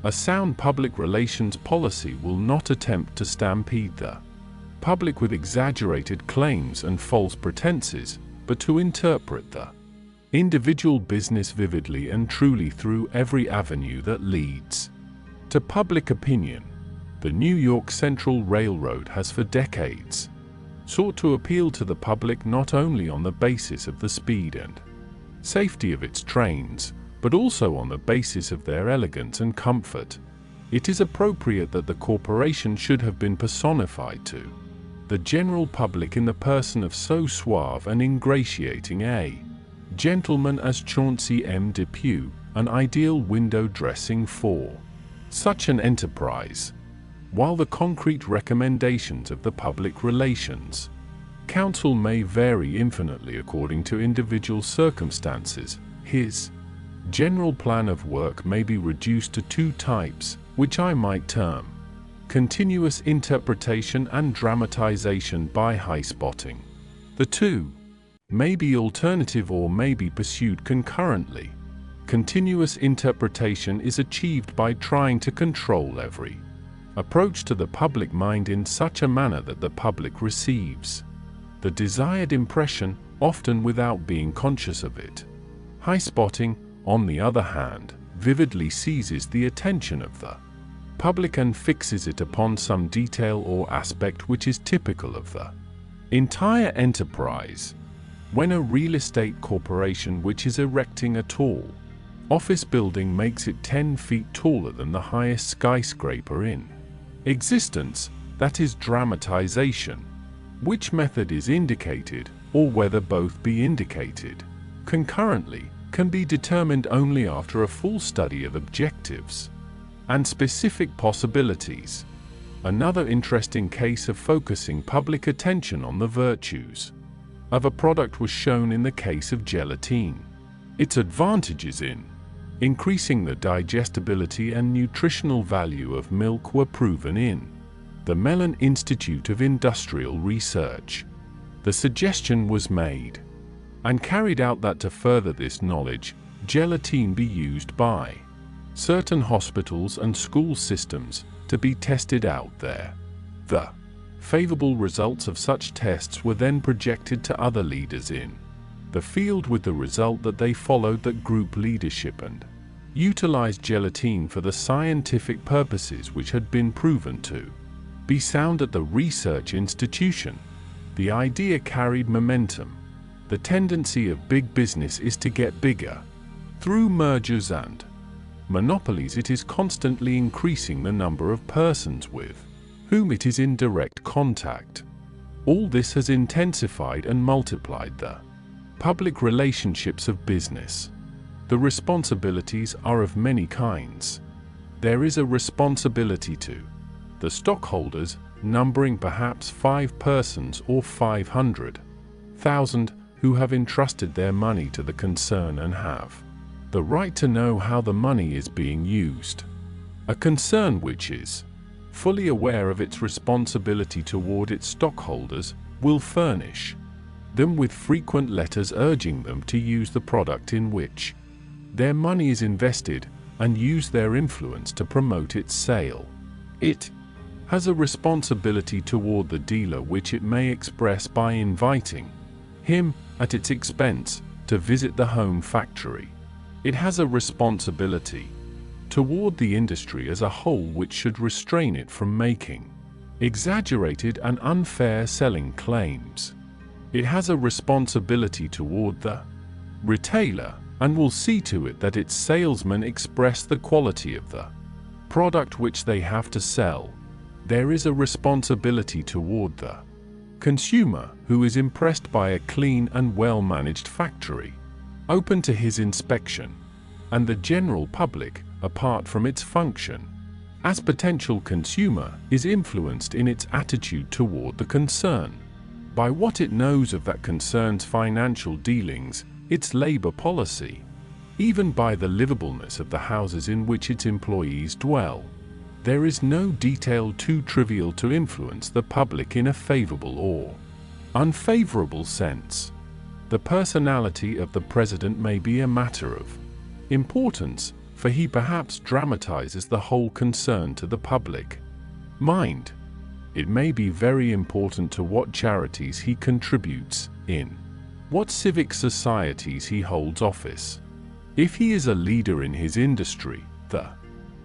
A sound public relations policy will not attempt to stampede the public with exaggerated claims and false pretenses, but to interpret the individual business vividly and truly through every avenue that leads to public opinion. The New York Central Railroad has for decades sought to appeal to the public not only on the basis of the speed and safety of its trains, but also on the basis of their elegance and comfort. It is appropriate that the corporation should have been personified to the general public in the person of so suave and ingratiating a gentleman as Chauncey M. Depew, an ideal window dressing for such an enterprise. While the concrete recommendations of the Public Relations Council may vary infinitely according to individual circumstances, his general plan of work may be reduced to two types, which I might term continuous interpretation and dramatization by high spotting. The two may be alternative or may be pursued concurrently. Continuous interpretation is achieved by trying to control every approach to the public mind in such a manner that the public receives the desired impression, often without being conscious of it. High spotting, on the other hand, vividly seizes the attention of the public and fixes it upon some detail or aspect which is typical of the entire enterprise. When a real estate corporation which is erecting a tall office building makes it 10 feet taller than the highest skyscraper in existence, that is dramatization. Which method is indicated, or whether both be indicated concurrently, can be determined only after a full study of objectives and specific possibilities. Another interesting case of focusing public attention on the virtues of a product was shown in the case of gelatine. Its advantages in increasing the digestibility and nutritional value of milk were proven in the Mellon Institute of Industrial Research. The suggestion was made and carried out that to further this knowledge, gelatine be used by certain hospitals and school systems to be tested out there. The favorable results of such tests were then projected to other leaders in the field, with the result that they followed that group leadership and utilized gelatine for the scientific purposes which had been proven to be sound at the research institution. The idea carried momentum. The tendency of big business is to get bigger. Through mergers and monopolies, it is constantly increasing the number of persons with whom it is in direct contact. All this has intensified and multiplied the public relationships of business. The responsibilities are of many kinds. There is a responsibility to the stockholders, numbering perhaps 5 persons or 500,000, who have entrusted their money to the concern and have the right to know how the money is being used. A concern which is fully aware of its responsibility toward its stockholders will furnish them with frequent letters urging them to use the product in which their money is invested and use their influence to promote its sale. It has a responsibility toward the dealer which it may express by inviting him, at its expense, to visit the home factory. It has a responsibility toward the industry as a whole which should restrain it from making exaggerated and unfair selling claims. It has a responsibility toward the retailer and will see to it that its salesmen express the quality of the product which they have to sell. There is a responsibility toward the consumer who is impressed by a clean and well-managed factory, open to his inspection, and the general public, apart from its function as potential consumer, is influenced in its attitude toward the concern by what it knows of that concern's financial dealings, its labor policy, even by the livableness of the houses in which its employees dwell. There is no detail too trivial to influence the public in a favorable or unfavorable sense. The personality of the president may be a matter of importance, for he perhaps dramatizes the whole concern to the public mind. It may be very important to what charities he contributes, in what civic societies he holds office. If he is a leader in his industry, the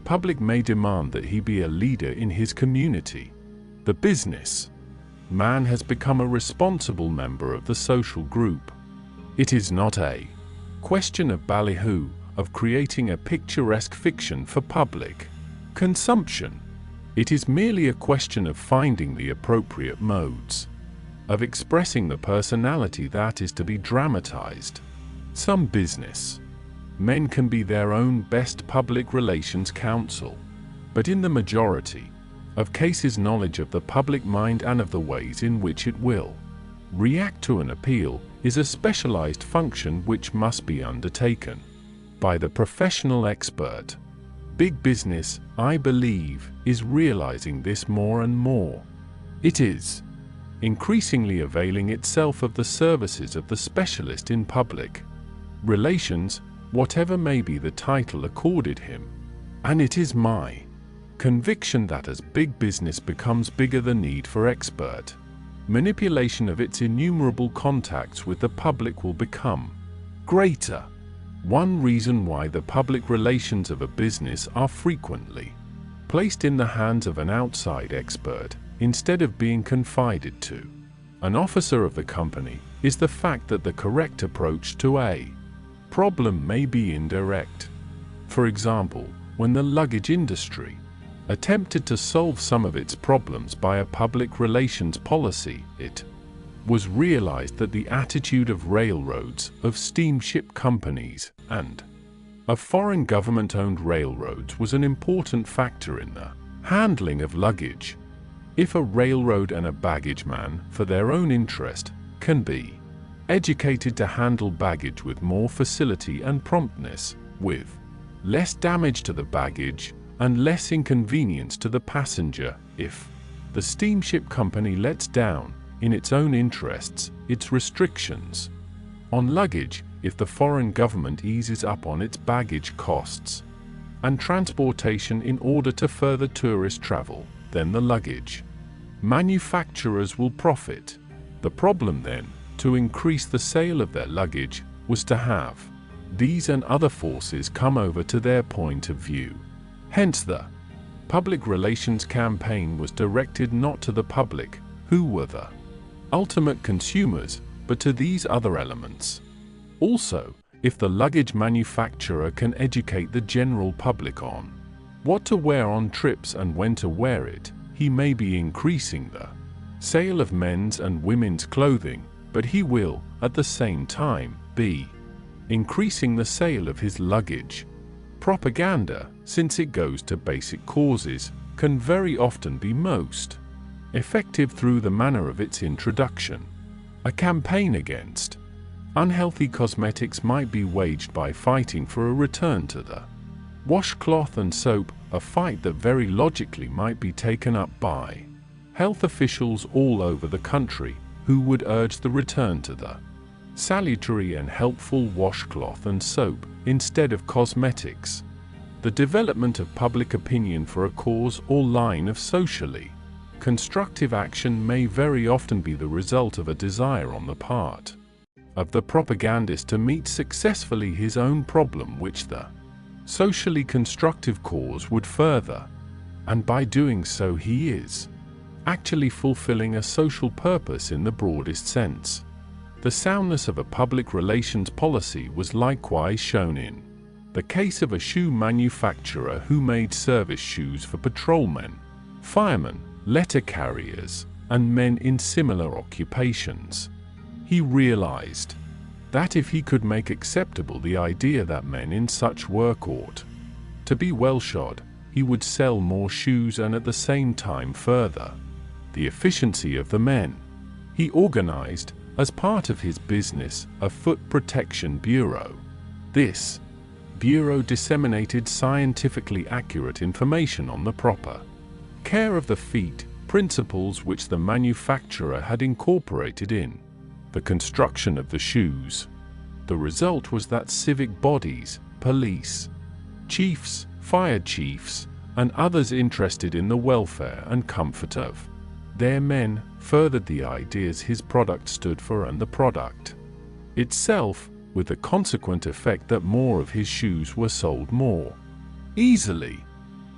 public may demand that he be a leader in his community. The business man has become a responsible member of the social group. It is not a question of ballyhoo, of creating a picturesque fiction for public consumption. It is merely a question of finding the appropriate modes of expressing the personality that is to be dramatized. Some business men can be their own best public relations counsel, but in the majority of cases knowledge of the public mind and of the ways in which it will react to an appeal is a specialized function which must be undertaken by the professional expert. Big business, I believe, is realizing this more and more. It is increasingly availing itself of the services of the specialist in public relations, whatever may be the title accorded him. And it is my conviction that as big business becomes bigger, the need for expert manipulation of its innumerable contacts with the public will become greater. One reason why the public relations of a business are frequently placed in the hands of an outside expert, instead of being confided to an officer of the company, is the fact that the correct approach to a problem may be indirect. For example, when the luggage industry attempted to solve some of its problems by a public relations policy, it was realized that the attitude of railroads, of steamship companies, and of foreign government-owned railroads was an important factor in the handling of luggage. If a railroad and a baggage man, for their own interest, can be educated to handle baggage with more facility and promptness, with less damage to the baggage and less inconvenience to the passenger, if the steamship company lets down, in its own interests, its restrictions on luggage, if the foreign government eases up on its baggage costs and transportation in order to further tourist travel, then the luggage manufacturers will profit. The problem then, to increase the sale of their luggage, was to have these and other forces come over to their point of view. Hence the public relations campaign was directed not to the public, who were the ultimate consumers, but to these other elements. Also, if the luggage manufacturer can educate the general public on what to wear on trips and when to wear it, he may be increasing the sale of men's and women's clothing, but he will, at the same time, be increasing the sale of his luggage. Propaganda, since it goes to basic causes, can very often be most effective through the manner of its introduction. A campaign against unhealthy cosmetics might be waged by fighting for a return to the washcloth and soap, a fight that very logically might be taken up by health officials all over the country, who would urge the return to the salutary and helpful washcloth and soap instead of cosmetics. The development of public opinion for a cause or line of socially constructive action may very often be the result of a desire on the part of the propagandist to meet successfully his own problem, which the socially constructive cause would further, and by doing so he is actually fulfilling a social purpose in the broadest sense. The soundness of a public relations policy was likewise shown in the case of a shoe manufacturer who made service shoes for patrolmen, firemen, letter carriers, and men in similar occupations. He realized that if he could make acceptable the idea that men in such work ought to be well shod, he would sell more shoes and at the same time further the efficiency of the men. He organized, as part of his business, a foot protection bureau. This bureau disseminated scientifically accurate information on the proper care of the feet, principles which the manufacturer had incorporated in the construction of the shoes. The result was that civic bodies, police chiefs, fire chiefs, and others interested in the welfare and comfort of their men furthered the ideas his product stood for and the product itself, with the consequent effect that more of his shoes were sold more easily.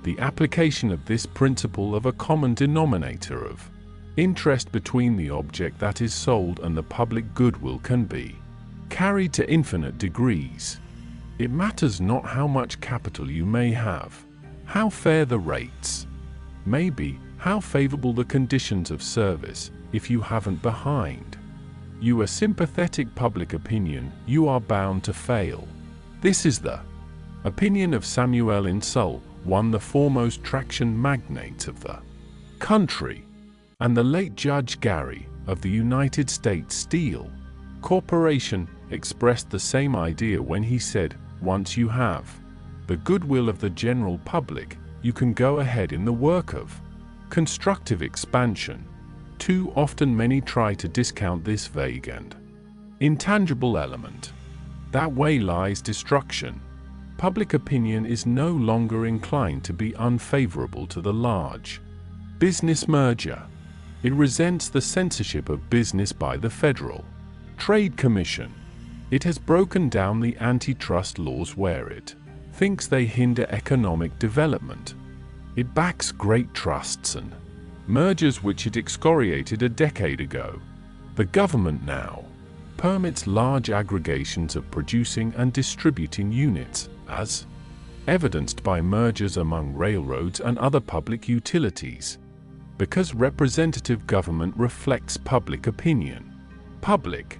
The application of this principle of a common denominator of interest between the object that is sold and the public goodwill can be carried to infinite degrees. It matters not how much capital you may have, how fair the rates may be, how favorable the conditions of service, if you haven't behind you a sympathetic public opinion, you are bound to fail. This is the opinion of Samuel Insull, one of the foremost traction magnates of the country, and the late Judge Gary, of the United States Steel Corporation, expressed the same idea when he said, "Once you have the goodwill of the general public, you can go ahead in the work of constructive expansion." Too often many try to discount this vague and intangible element. That way lies destruction. Public opinion is no longer inclined to be unfavorable to the large business merger. It resents the censorship of business by the Federal Trade Commission. It has broken down the antitrust laws where it thinks they hinder economic development. It backs great trusts and mergers which it excoriated a decade ago. The government now permits large aggregations of producing and distributing units, as evidenced by mergers among railroads and other public utilities. Because representative government reflects public opinion. Public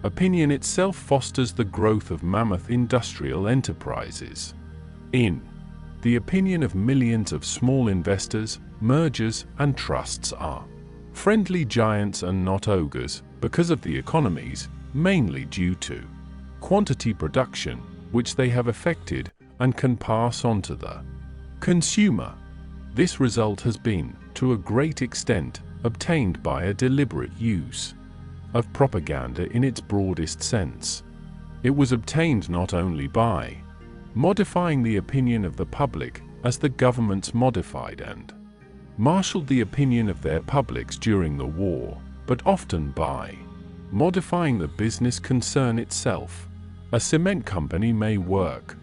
opinion itself fosters the growth of mammoth industrial enterprises. In The opinion of millions of small investors, mergers, and trusts are friendly giants and not ogres because of the economies, mainly due to quantity production, which they have affected and can pass on to the consumer. This result has been, to a great extent, obtained by a deliberate use of propaganda in its broadest sense. It was obtained not only by modifying the opinion of the public as the governments modified and marshaled the opinion of their publics during the war, but often by modifying the business concern itself. A cement company may work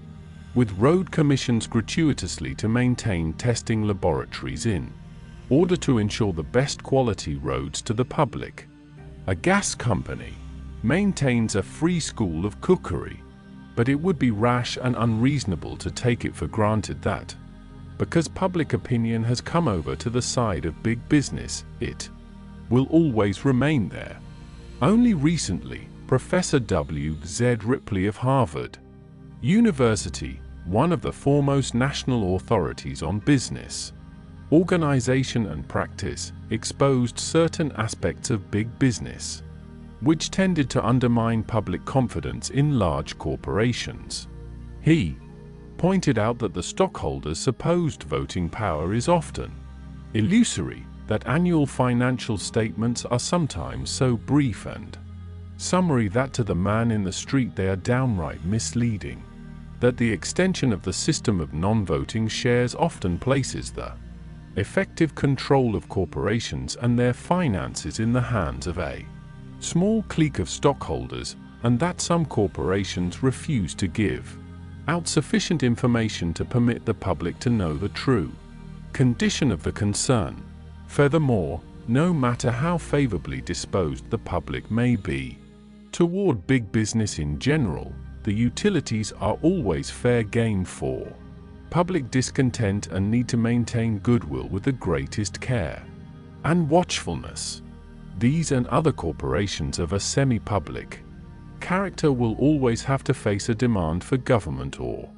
with road commissions gratuitously to maintain testing laboratories in order to ensure the best quality roads to the public. A gas company maintains a free school of cookery, but it would be rash and unreasonable to take it for granted that, because public opinion has come over to the side of big business, it will always remain there. Only recently, Professor W. Z. Ripley of Harvard University, one of the foremost national authorities on business, organization and practice, exposed certain aspects of big business, which tended to undermine public confidence in large corporations. He pointed out that the stockholders' supposed voting power is often illusory, that annual financial statements are sometimes so brief and summary that to the man in the street they are downright misleading, that the extension of the system of non-voting shares often places the effective control of corporations and their finances in the hands of a small clique of stockholders, and that some corporations refuse to give out sufficient information to permit the public to know the true condition of the concern. Furthermore, no matter how favorably disposed the public may be toward big business in general, the utilities are always fair game for public discontent and need to maintain goodwill with the greatest care and watchfulness. These and other corporations of a semi-public character will always have to face a demand for government or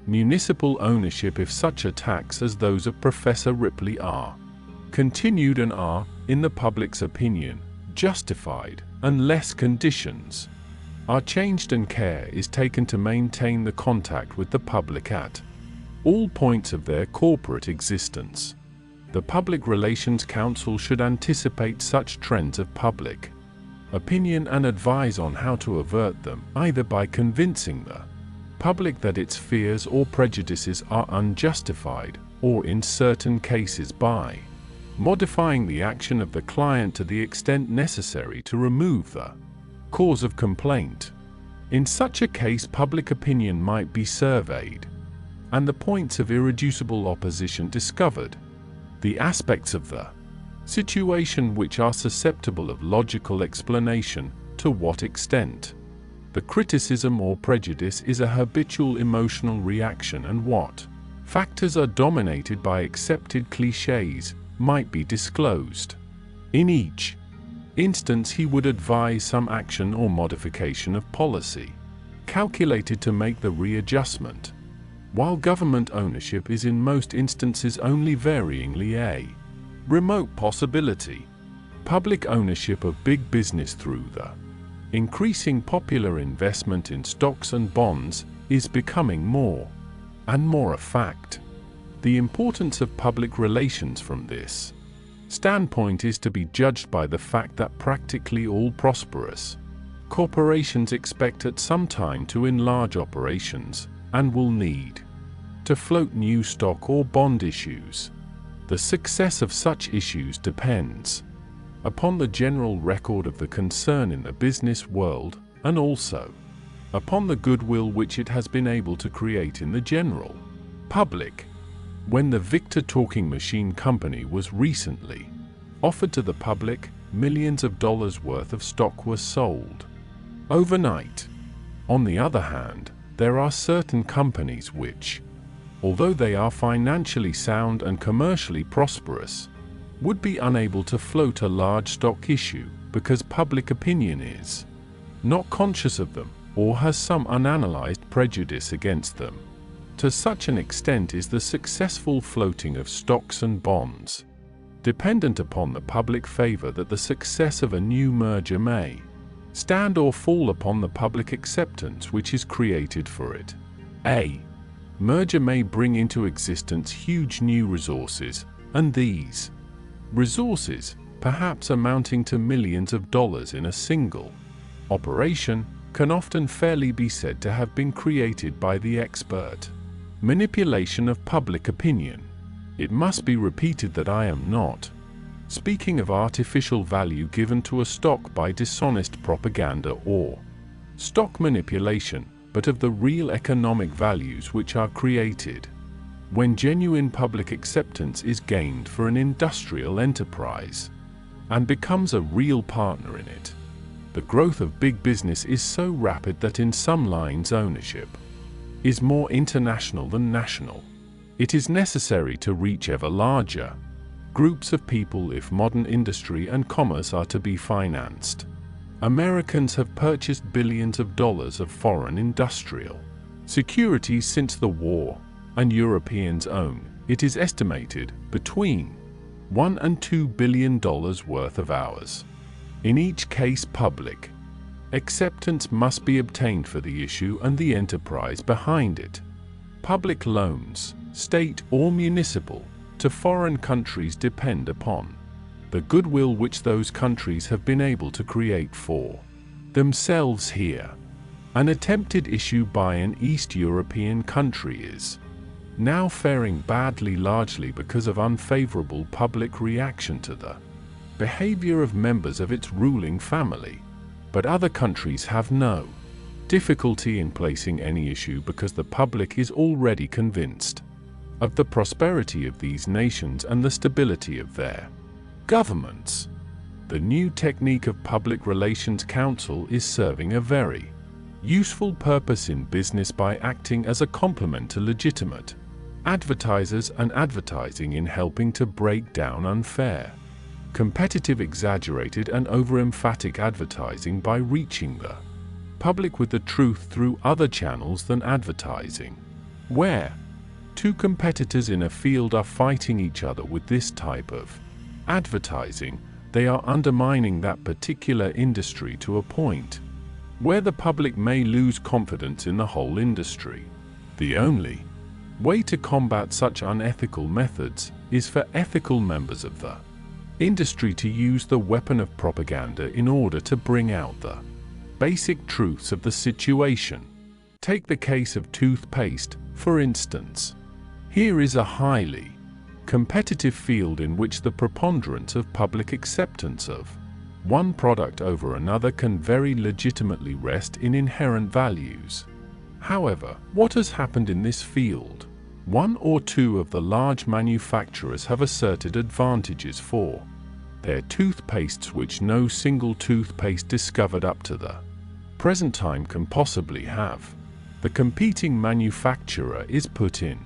municipal ownership if such attacks as those of Professor Ripley are continued and are, in the public's opinion, justified, unless conditions are changed and care is taken to maintain the contact with the public at all points of their corporate existence. The Public Relations Council should anticipate such trends of public opinion and advise on how to avert them, either by convincing the public that its fears or prejudices are unjustified, or in certain cases by modifying the action of the client to the extent necessary to remove the cause of complaint. In such a case, public opinion might be surveyed, and the points of irreducible opposition discovered, the aspects of the situation which are susceptible of logical explanation, to what extent the criticism or prejudice is a habitual emotional reaction, and what factors are dominated by accepted clichés, might be disclosed. In each instance, he would advise some action or modification of policy calculated to make the readjustment. While government ownership is in most instances only varyingly a remote possibility, public ownership of big business through the increasing popular investment in stocks and bonds is becoming more and more a fact. The importance of public relations from this standpoint is to be judged by the fact that practically all prosperous corporations expect at some time to enlarge operations and will need to float new stock or bond issues. The success of such issues depends upon the general record of the concern in the business world, and also upon the goodwill which it has been able to create in the general public. When the Victor Talking Machine Company was recently offered to the public, millions of dollars worth of stock was sold overnight. On the other hand, there are certain companies which, although they are financially sound and commercially prosperous, would be unable to float a large stock issue because public opinion is not conscious of them or has some unanalyzed prejudice against them. To such an extent is the successful floating of stocks and bonds dependent upon the public favor that the success of a new merger may stand or fall upon the public acceptance which is created for it. A merger may bring into existence huge new resources, and these resources, perhaps amounting to millions of dollars in a single operation, can often fairly be said to have been created by the expert manipulation of public opinion. It must be repeated that I am not speaking of artificial value given to a stock by dishonest propaganda or stock manipulation, but of the real economic values which are created when genuine public acceptance is gained for an industrial enterprise and becomes a real partner in it. The growth of big business is so rapid that in some lines ownership is more international than national. It is necessary to reach ever larger groups of people if modern industry and commerce are to be financed. Americans have purchased billions of dollars of foreign industrial securities since the war, and Europeans own, it is estimated, between $1 and $2 billion worth of ours. In each case, public acceptance must be obtained for the issue and the enterprise behind it. Public loans, state or municipal, to foreign countries depend upon the goodwill which those countries have been able to create for themselves here. An attempted issue by an East European country is now faring badly, largely because of unfavorable public reaction to the behavior of members of its ruling family. But other countries have no difficulty in placing any issue because the public is already convinced of the prosperity of these nations and the stability of their governments. The new technique of public relations counsel is serving a very useful purpose in business by acting as a complement to legitimate advertisers and advertising in helping to break down unfair, competitive, exaggerated and over-emphatic advertising by reaching the public with the truth through other channels than advertising. Where two competitors in a field are fighting each other with this type of advertising, they are undermining that particular industry to a point where the public may lose confidence in the whole industry. The only way to combat such unethical methods is for ethical members of the industry to use the weapon of propaganda in order to bring out the basic truths of the situation. Take the case of toothpaste, for instance. Here is a highly competitive field in which the preponderance of public acceptance of one product over another can very legitimately rest in inherent values. However, what has happened in this field? One or two of the large manufacturers have asserted advantages for their toothpastes which no single toothpaste discovered up to the present time can possibly have. The competing manufacturer is put in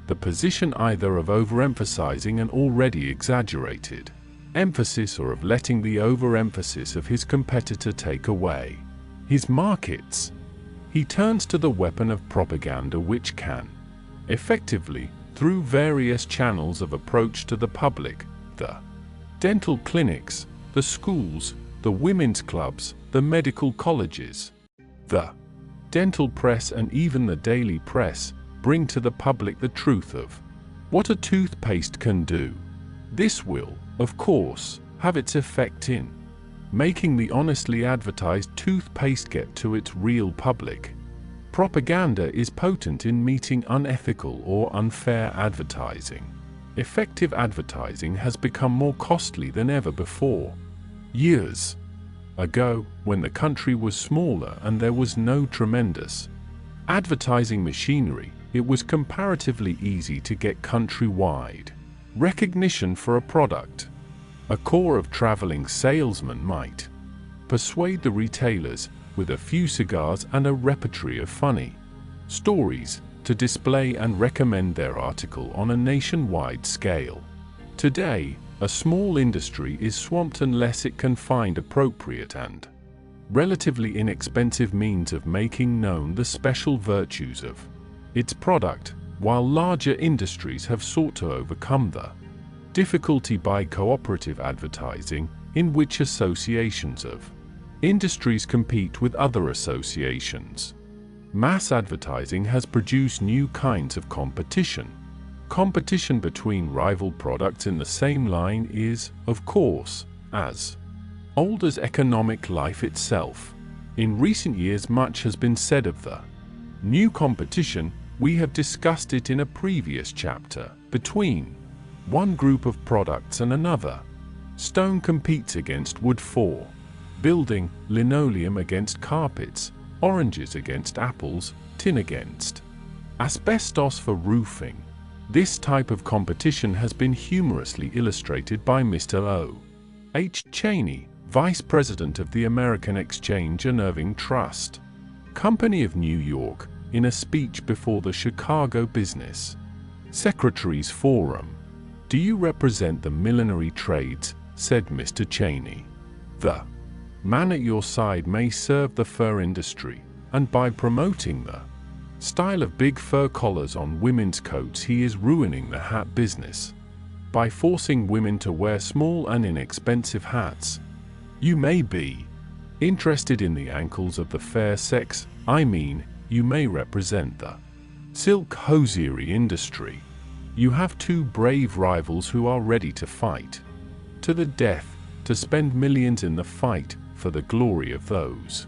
the position either of overemphasizing an already exaggerated emphasis or of letting the overemphasis of his competitor take away his markets. He turns to the weapon of propaganda which can effectively, through various channels of approach to the public, the dental clinics, the schools, the women's clubs, the medical colleges, the dental press and even the daily press, bring to the public the truth of what a toothpaste can do. This will, of course, have its effect in making the honestly advertised toothpaste get to its real public. Propaganda is potent in meeting unethical or unfair advertising. Effective advertising has become more costly than ever before. Years ago, when the country was smaller and there was no tremendous advertising machinery, it was comparatively easy to get countrywide recognition for a product. A corps of traveling salesmen might persuade the retailers, with a few cigars and a repertory of funny stories, to display and recommend their article on a nationwide scale. Today, a small industry is swamped unless it can find appropriate and relatively inexpensive means of making known the special virtues of its product, while larger industries have sought to overcome the difficulty by cooperative advertising, in which associations of industries compete with other associations. Mass advertising has produced new kinds of competition. Competition between rival products in the same line is, of course, as old as economic life itself. In recent years, much has been said of the new competition. We have discussed it in a previous chapter, between one group of products and another. Stone competes against wood for building, linoleum against carpets, oranges against apples, tin against asbestos for roofing. This type of competition has been humorously illustrated by Mr. O. H. Cheney, Vice President of the American Exchange and Irving Trust Company of New York, in a speech before the Chicago Business Secretaries Forum. "Do you represent the millinery trades?" said Mr. Cheney. "The man at your side may serve the fur industry, and by promoting the style of big fur collars on women's coats he is ruining the hat business. By forcing women to wear small and inexpensive hats, you may be interested in the ankles of the fair sex. I mean, you may represent the silk hosiery industry. You have two brave rivals who are ready to fight to the death, to spend millions in the fight for the glory of those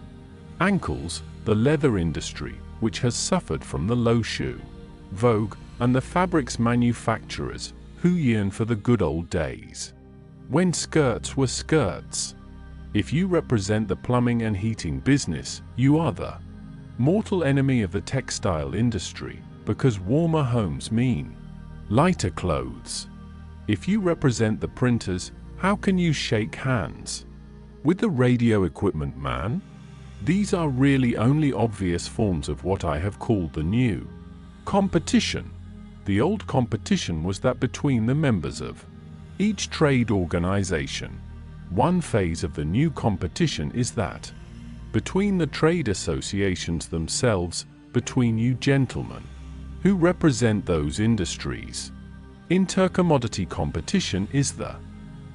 ankles. The leather industry, which has suffered from the low shoe vogue, and the fabrics manufacturers, who yearn for the good old days when skirts were skirts. If you represent the plumbing and heating business, you are the mortal enemy of the textile industry, because warmer homes mean lighter clothes. If you represent the printers, how can you shake hands with the radio equipment man? These are really only obvious forms of what I have called the new competition. The old competition was that between the members of each trade organization. One phase of the new competition is that between the trade associations themselves, between you gentlemen who represent those industries. Intercommodity competition is the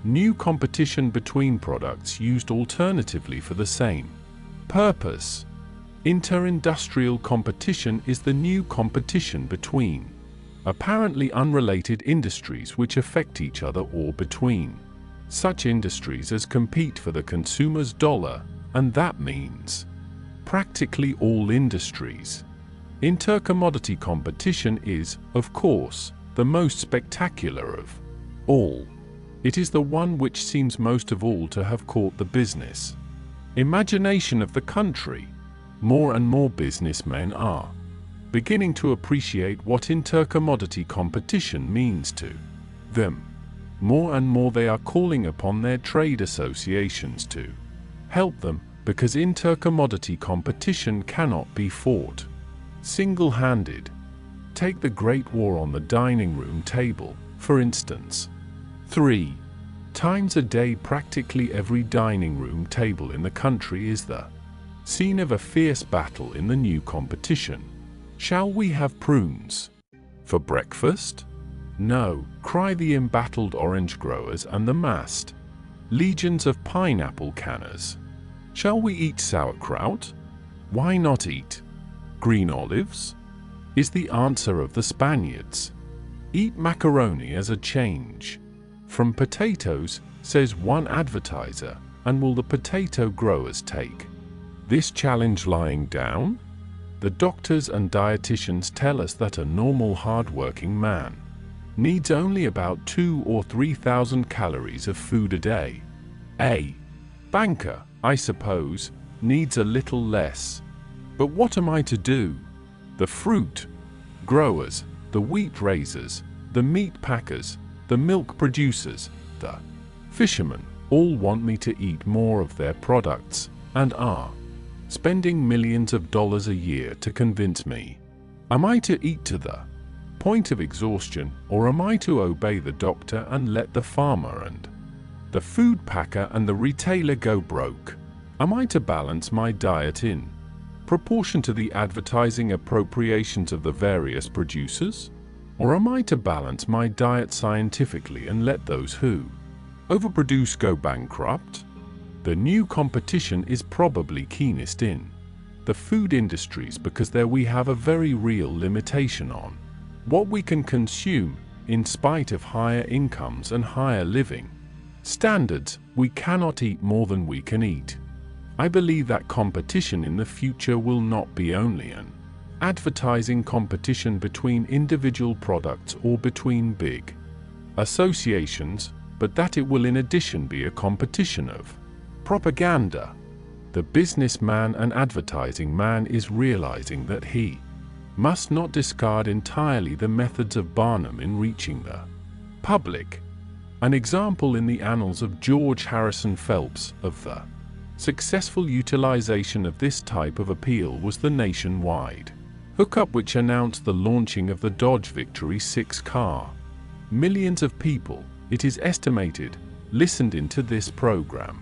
new competition between products used alternatively for the same purpose. Inter-industrial competition is the new competition between apparently unrelated industries which affect each other, or between such industries as compete for the consumer's dollar, and that means practically all industries. Intercommodity competition is, of course, the most spectacular of all. It is the one which seems most of all to have caught the business imagination of the country. More and more businessmen are beginning to appreciate what intercommodity competition means to them. More and more they are calling upon their trade associations to help them, because intercommodity competition cannot be fought single-handed. Take the Great War on the dining room table, for instance. 3 times a day practically every dining room table in the country is the scene of a fierce battle in the new competition. Shall we have prunes for breakfast? No, cry the embattled orange growers and the massed legions of pineapple canners. Shall we eat sauerkraut? Why not eat green olives? Is the answer of the Spaniards. Eat macaroni as a change from potatoes, says one advertiser, and will the potato growers take this challenge lying down? The doctors and dietitians tell us that a normal hard-working man needs only about 2,000 or 3,000 calories of food a day. A banker, I suppose, needs a little less. But what am I to do? The fruit growers, the wheat raisers, the meat packers, the milk producers, the fishermen, all want me to eat more of their products, and are spending millions of dollars a year to convince me. Am I to eat to the point of exhaustion, or am I to obey the doctor and let the farmer and the food packer and the retailer go broke? Am I to balance my diet in proportion to the advertising appropriations of the various producers? Or am I to balance my diet scientifically and let those who overproduce go bankrupt? The new competition is probably keenest in the food industries because there we have a very real limitation on what we can consume. In spite of higher incomes and higher living standards, we cannot eat more than we can eat. I believe that competition in the future will not be only an advertising competition between individual products or between big associations, but that it will in addition be a competition of propaganda. The businessman and advertising man is realizing that he must not discard entirely the methods of Barnum in reaching the public. An example in the annals of George Harrison Phelps of the successful utilization of this type of appeal was the nationwide hookup which announced the launching of the Dodge Victory 6 car. Millions of people, it is estimated, listened into this program,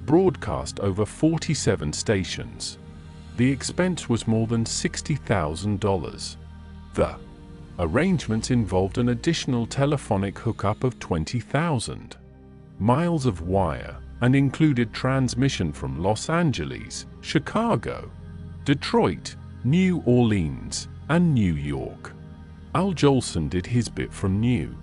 broadcast over 47 stations. The expense was more than $60,000. The arrangements involved an additional telephonic hookup of 20,000 miles of wire and included transmission from Los Angeles, Chicago, Detroit, New Orleans, and New York. Al Jolson did his bit from New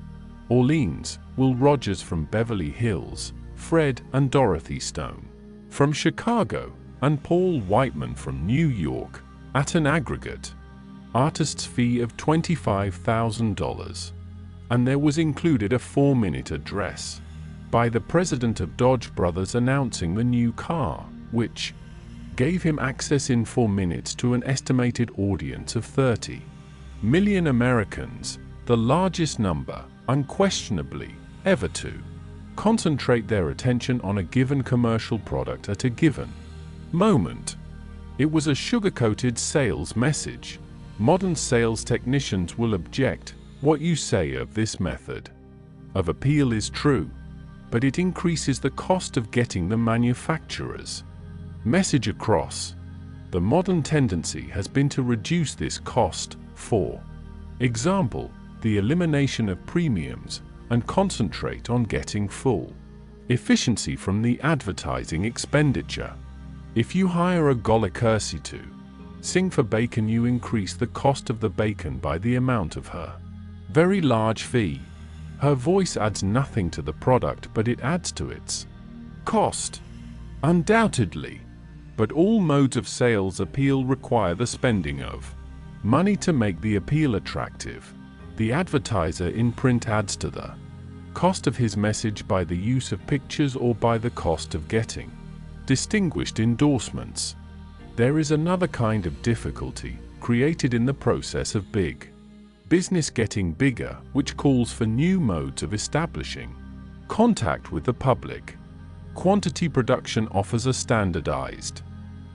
Orleans, Will Rogers from Beverly Hills, Fred and Dorothy Stone from Chicago, and Paul Whiteman from New York, at an aggregate artist's fee of $25,000. And there was included a 4-minute address by the president of Dodge Brothers announcing the new car, which gave him access in 4 minutes to an estimated audience of 30 million Americans, the largest number, unquestionably, ever to concentrate their attention on a given commercial product at a given moment. It was a sugar-coated sales message. Modern sales technicians will object. What you say of this method of appeal is true, but it increases the cost of getting the manufacturer's message across. The modern tendency has been to reduce this cost, for example, the elimination of premiums, and concentrate on getting full efficiency from the advertising expenditure. If you hire a Gullah Kersey to sing for bacon, you increase the cost of the bacon by the amount of her very large fee. Her voice adds nothing to the product, but it adds to its cost, undoubtedly. But all modes of sales appeal require the spending of money to make the appeal attractive. The advertiser in print adds to the cost of his message by the use of pictures or by the cost of getting distinguished endorsements. There is another kind of difficulty created in the process of big business getting bigger, which calls for new modes of establishing contact with the public. Quantity production offers a standardized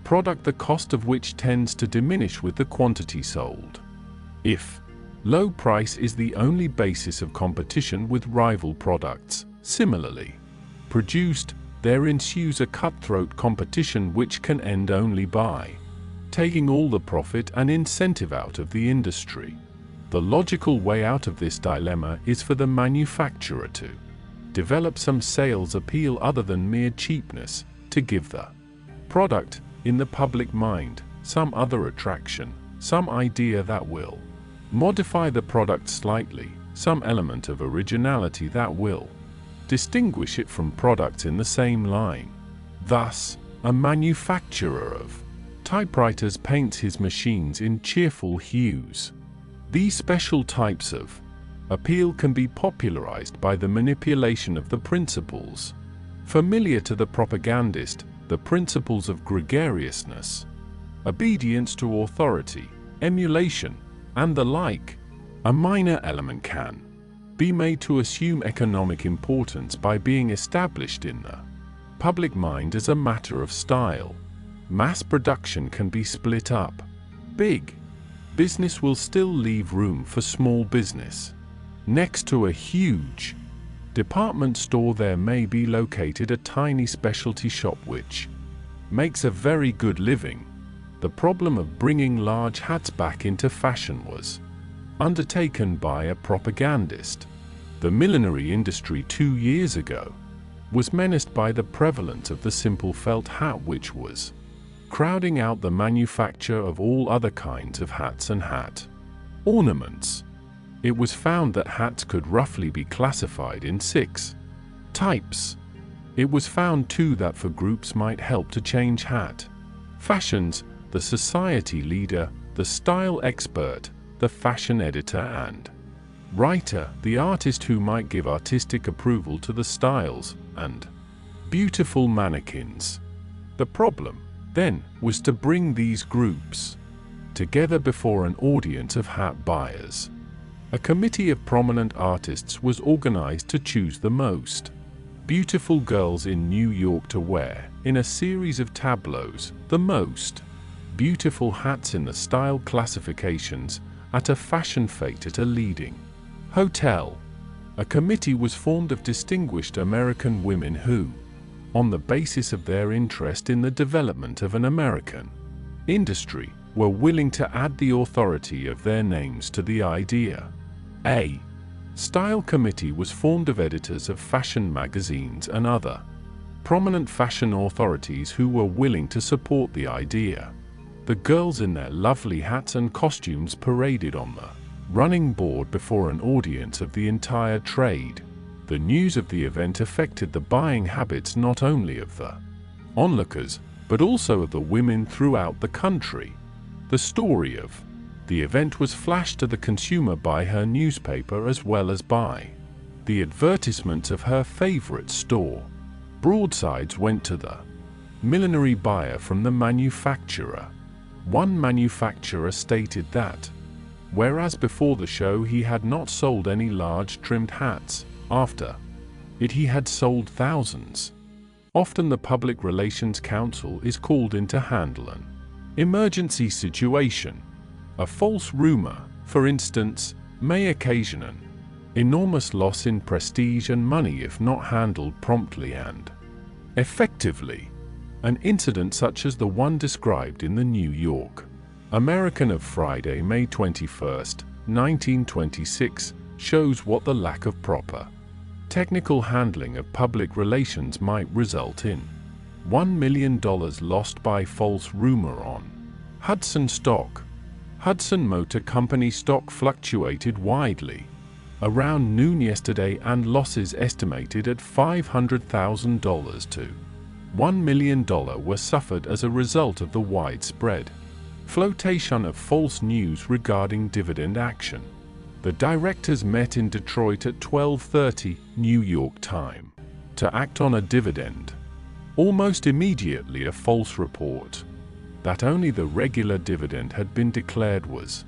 product, the cost of which tends to diminish with the quantity sold. If low price is the only basis of competition with rival products, similarly produced, there ensues a cutthroat competition which can end only by taking all the profit and incentive out of the industry. The logical way out of this dilemma is for the manufacturer to develop some sales appeal other than mere cheapness, to give the product, in the public mind, some other attraction, some idea that will modify the product slightly, some element of originality that will distinguish it from products in the same line. Thus, a manufacturer of typewriters paints his machines in cheerful hues. These special types of appeal can be popularized by the manipulation of the principles familiar to the propagandist, the principles of gregariousness, obedience to authority, emulation, and the like. A minor element can be made to assume economic importance by being established in the public mind as a matter of style. Mass production can be split up. Big business will still leave room for small business. Next to a huge department store, there may be located a tiny specialty shop which makes a very good living. the problem of bringing large hats back into fashion was undertaken by a propagandist. The millinery industry 2 years ago was menaced by the prevalence of the simple felt hat, which was crowding out the manufacture of all other kinds of hats and hat ornaments. It was found that hats could roughly be classified in 6 types. It was found too that for groups might help to change hat fashions: the society leader, the style expert, the fashion editor and writer, the artist who might give artistic approval to the styles, and beautiful mannequins. The problem, then, was to bring these groups together before an audience of hat buyers. A committee of prominent artists was organized to choose the most beautiful girls in New York to wear, in a series of tableaus, the most beautiful hats in the style classifications at a fashion fete at a leading hotel. A committee was formed of distinguished American women who, on the basis of their interest in the development of an American industry, were willing to add the authority of their names to the idea. A style committee was formed of editors of fashion magazines and other prominent fashion authorities who were willing to support the idea. The girls in their lovely hats and costumes paraded on the running board before an audience of the entire trade. The news of the event affected the buying habits not only of the onlookers, but also of the women throughout the country. The story of the event was flashed to the consumer by her newspaper as well as by the advertisements of her favorite store. Broadsides went to the millinery buyer from the manufacturer. One manufacturer stated that, whereas before the show he had not sold any large trimmed hats, after it he had sold thousands. Often the Public Relations Council is called in to handle an emergency situation. A false rumor, for instance, may occasion an enormous loss in prestige and money if not handled promptly and effectively. An incident such as the one described in the New York American of Friday, May 21, 1926, shows what the lack of proper technical handling of public relations might result in. $1 million lost by false rumor on Hudson stock. Hudson Motor Company stock fluctuated widely around noon yesterday, and losses estimated at $500,000 to $1 million were suffered as a result of the widespread flotation of false news regarding dividend action. The directors met in Detroit at 12:30 New York time to act on a dividend. Almost immediately, a false report that only the regular dividend had been declared was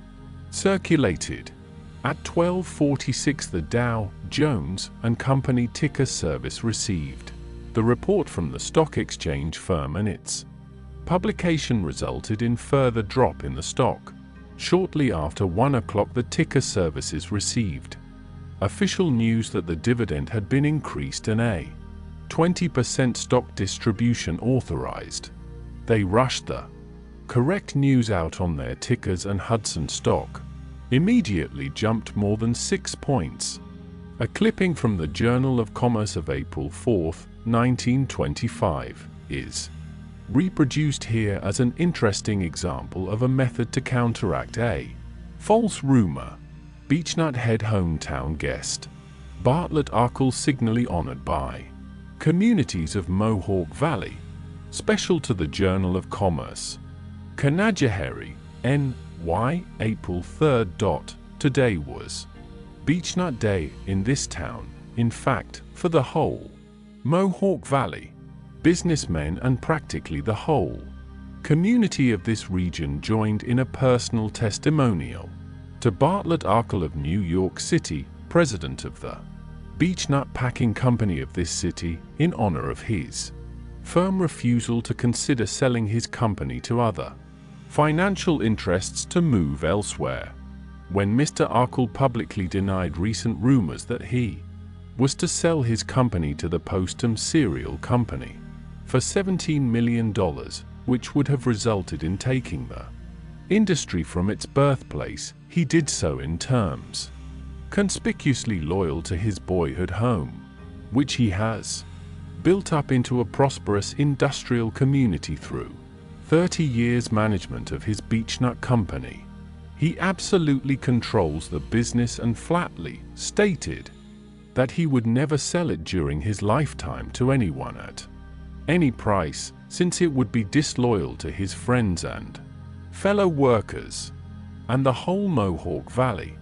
circulated. At 12:46, the Dow Jones and Company ticker service received the report from the stock exchange firm, and its publication resulted in further drop in the stock. Shortly after 1 o'clock, the ticker services received official news that the dividend had been increased and a 20% stock distribution authorized. They rushed the correct news out on their tickers, and Hudson stock immediately jumped more than 6 points. A clipping from the Journal of Commerce of April 4, 1925, is reproduced here as an interesting example of a method to counteract a false rumor. Beechnut Head hometown guest Bartlett Arkell signally honored by communities of Mohawk Valley. Special to the Journal of Commerce. Conajoharie, N.Y., April 3. Today was Beechnut Day in this town, in fact, for the whole Mohawk Valley businessmen and practically the whole community of this region joined in a personal testimonial to Bartlett Arkell of New York City, president of the Beechnut Packing Company of this city, in honor of his firm refusal to consider selling his company to other financial interests to move elsewhere. When Mr. Arkell publicly denied recent rumors that he was to sell his company to the Postum Cereal Company for $17 million, which would have resulted in taking the industry from its birthplace. He did so in terms conspicuously loyal to his boyhood home, which he has built up into a prosperous industrial community through 30 years management of his Beechnut Company. He absolutely controls the business and flatly stated that he would never sell it during his lifetime to anyone at any price, since it would be disloyal to his friends and fellow workers. And the whole Mohawk Valley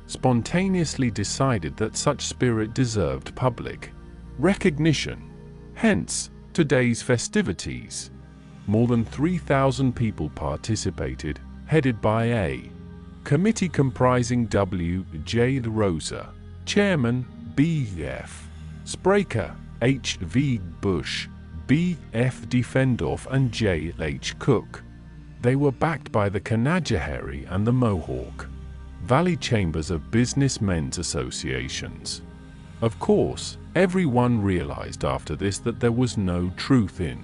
spontaneously decided that such spirit deserved public recognition. Hence, today's festivities. More than 3,000 people participated, headed by a committee comprising W. J. Rosa, Chairman, B. F. Spraker, H. V. Bush, B. F. Defendorf, and J. H. Cook. They were backed by the Canajoharie and the Mohawk Valley Chambers of Businessmen's Associations. Of course, everyone realized after this that there was no truth in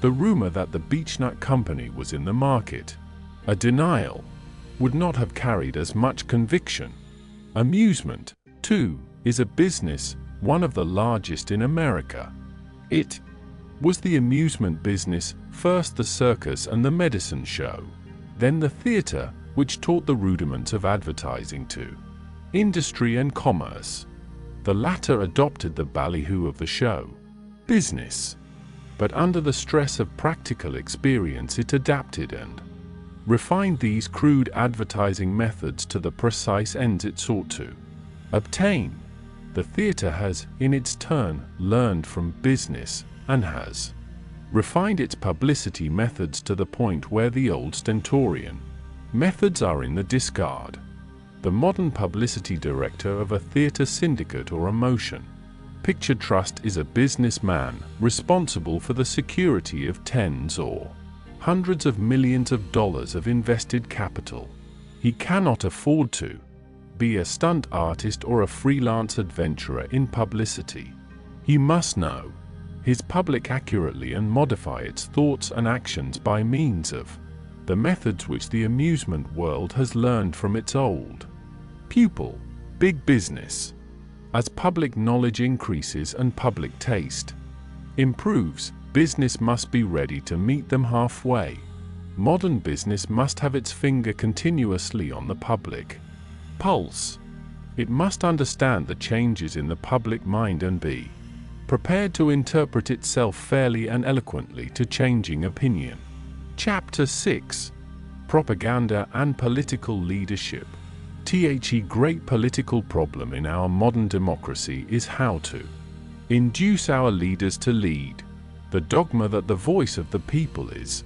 the rumor that the Beechnut Company was in the market. A denial would not have carried as much conviction. Amusement, too, is a business, one of the largest in America. It was the amusement business, first the circus and the medicine show, then the theater, which taught the rudiments of advertising to industry and commerce. The latter adopted the ballyhoo of the show business, but under the stress of practical experience it adapted and refined these crude advertising methods to the precise ends it sought to obtain. The theater has, in its turn, learned from business and has refined its publicity methods to the point where the old stentorian methods are in the discard. The modern publicity director of a theater syndicate or a motion picture trust is a businessman responsible for the security of tens or hundreds of millions of dollars of invested capital. He cannot afford to be a stunt artist or a freelance adventurer in publicity. He must know his public accurately and modify its thoughts and actions by means of the methods which the amusement world has learned from its old pupil, big business. As public knowledge increases and public taste improves, business must be ready to meet them halfway. Modern business must have its finger continuously on the public pulse. It must understand the changes in the public mind and be prepared to interpret itself fairly and eloquently to changing opinion. Chapter 6. Propaganda and Political Leadership. The great political problem in our modern democracy is how to induce our leaders to lead. The dogma that the voice of the people is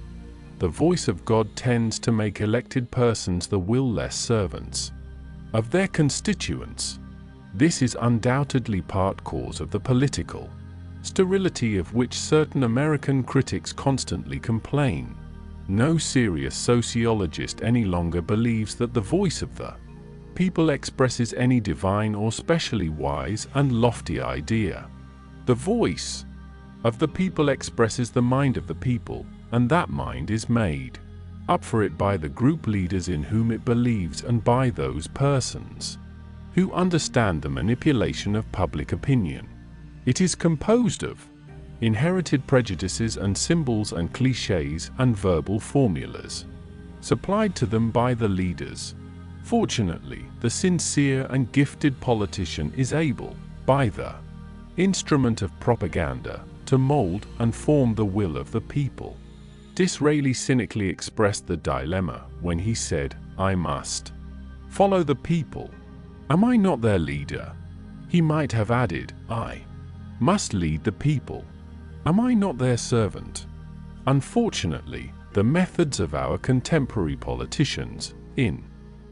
the voice of God tends to make elected persons the will-less servants of their constituents. This is undoubtedly part cause of the political sterility of which certain American critics constantly complain. No serious sociologist any longer believes that the voice of the people expresses any divine or specially wise and lofty idea. The voice of the people expresses the mind of the people, and that mind is made up for it by the group leaders in whom it believes and by those persons who understand the manipulation of public opinion. It is composed of inherited prejudices and symbols and cliches and verbal formulas supplied to them by the leaders. Fortunately, the sincere and gifted politician is able, by the instrument of propaganda, to mold and form the will of the people. Disraeli cynically expressed the dilemma when he said, "I must follow the people. Am I not their leader?" He might have added, "I must lead the people. Am I not their servant?" Unfortunately, the methods of our contemporary politicians in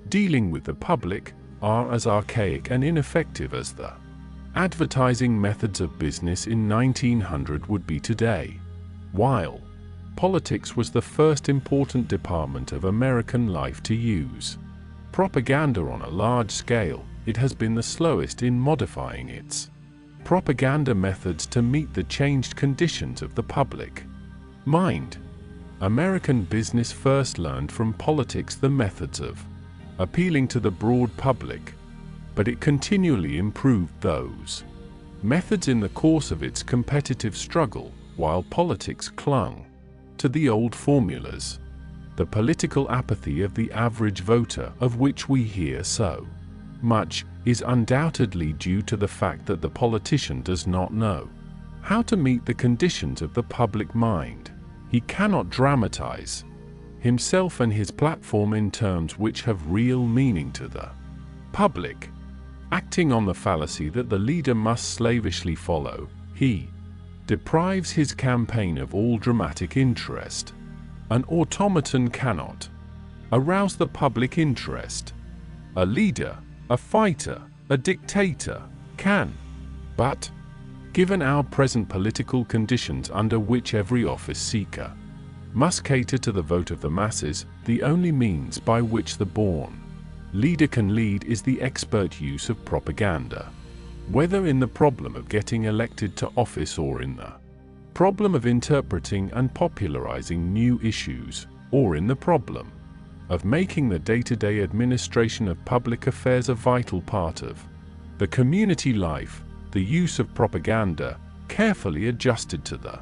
dealing with the public are as archaic and ineffective as the advertising methods of business in 1900 would be today. While politics was the first important department of American life to use propaganda on a large scale, it has been the slowest in modifying its propaganda methods to meet the changed conditions of the public mind. American business first learned from politics the methods of appealing to the broad public, but it continually improved those methods in the course of its competitive struggle, while politics clung to the old formulas. The political apathy of the average voter, of which we hear so much, is undoubtedly due to the fact that the politician does not know how to meet the conditions of the public mind. He cannot dramatize himself and his platform in terms which have real meaning to the public. Acting on the fallacy that the leader must slavishly follow, he deprives his campaign of all dramatic interest. An automaton cannot arouse the public interest. A leader, a fighter, a dictator can. But, given our present political conditions under which every office seeker must cater to the vote of the masses, the only means by which the born leader can lead is the expert use of propaganda. Whether in the problem of getting elected to office or in the problem of interpreting and popularizing new issues, or in the problem of making the day-to-day administration of public affairs a vital part of the community life, the use of propaganda, carefully adjusted to the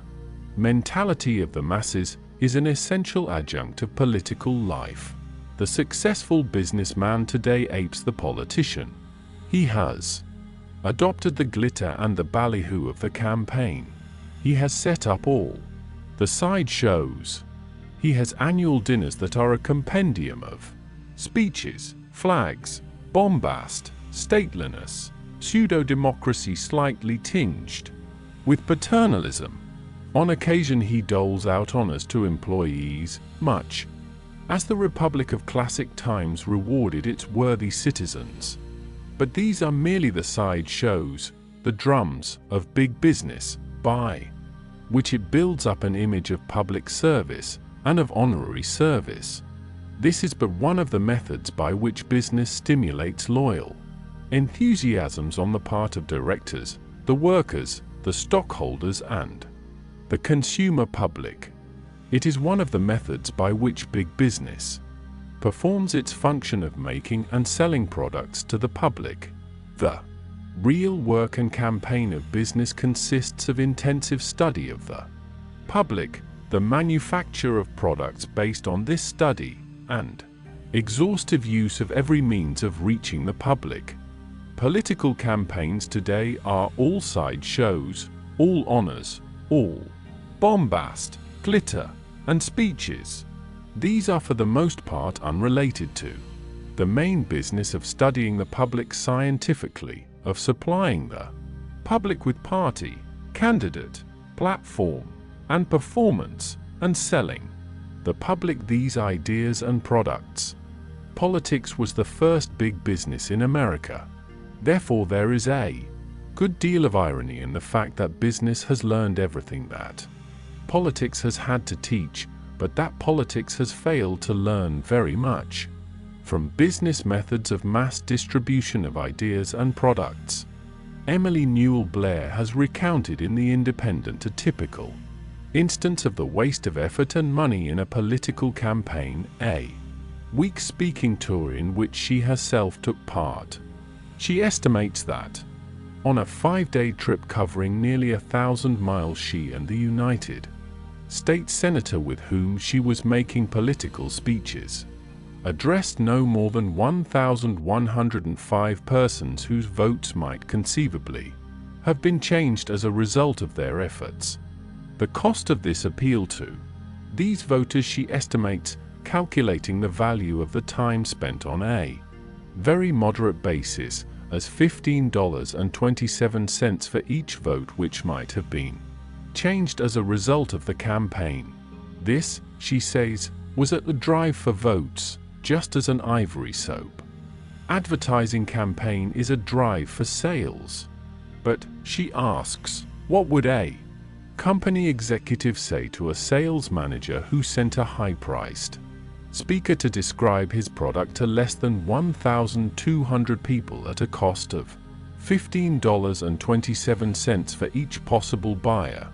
mentality of the masses, is an essential adjunct of political life. The successful businessman today apes the politician. He has adopted the glitter and the ballyhoo of the campaign. He has set up all the side shows. He has annual dinners that are a compendium of speeches, flags, bombast, stateliness, pseudo-democracy slightly tinged with paternalism. On occasion he doles out honors to employees, much as the Republic of classic times rewarded its worthy citizens. But these are merely the side shows, the drums of big business, by which it builds up an image of public service and of honorary service. This is but one of the methods by which business stimulates loyal enthusiasms on the part of directors, the workers, the stockholders, and the consumer public. It is one of the methods by which big business performs its function of making and selling products to the public. The real work and campaign of business consists of intensive study of the public, the manufacture of products based on this study, and exhaustive use of every means of reaching the public. Political campaigns today are all side shows, all honors, all bombast, glitter, and speeches. These are for the most part unrelated to the main business of studying the public scientifically, of supplying the public with party, candidate, platform, and performance, and selling the public these ideas and products. Politics was the first big business in America. Therefore, there is a good deal of irony in the fact that business has learned everything that politics has had to teach, but that politics has failed to learn very much from business methods of mass distribution of ideas and products. Emily Newell Blair has recounted in The Independent a typical instance of the waste of effort and money in a political campaign, a week speaking tour in which she herself took part. She estimates that on a 5-day trip covering nearly 1,000 miles, she and the United States Senator with whom she was making political speeches addressed no more than 1,105 persons whose votes might conceivably have been changed as a result of their efforts. The cost of this appeal to these voters she estimates, calculating the value of the time spent on a very moderate basis, as $15.27 for each vote which might have been changed as a result of the campaign. This, she says, was at the drive for votes, just as an ivory soap advertising campaign is a drive for sales. But, she asks, what would a company executive say to a sales manager who sent a high-priced speaker to describe his product to less than 1,200 people at a cost of $15.27 for each possible buyer?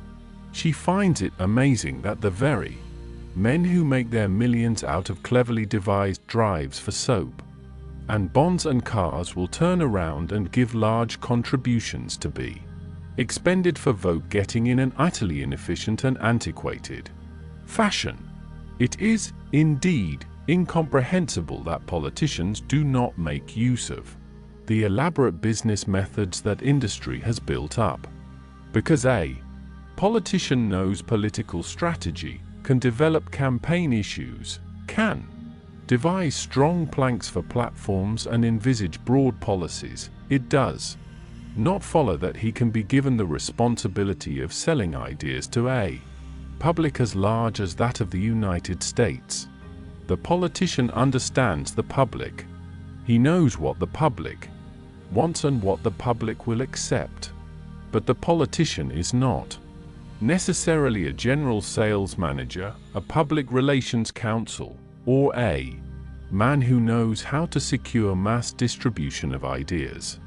She finds it amazing that the very men who make their millions out of cleverly devised drives for soap and bonds, and cars will turn around and give large contributions to be expended for vote-getting in an utterly inefficient and antiquated fashion. It is, indeed, incomprehensible that politicians do not make use of the elaborate business methods that industry has built up. Because a politician knows political strategy, can develop campaign issues, can devise strong planks for platforms and envisage broad policies, it does not follow that he can be given the responsibility of selling ideas to a public as large as that of the United States. The politician understands the public. He knows what the public wants and what the public will accept. But the politician is not necessarily a general sales manager, a public relations counsel, or a man who knows how to secure mass distribution of ideas.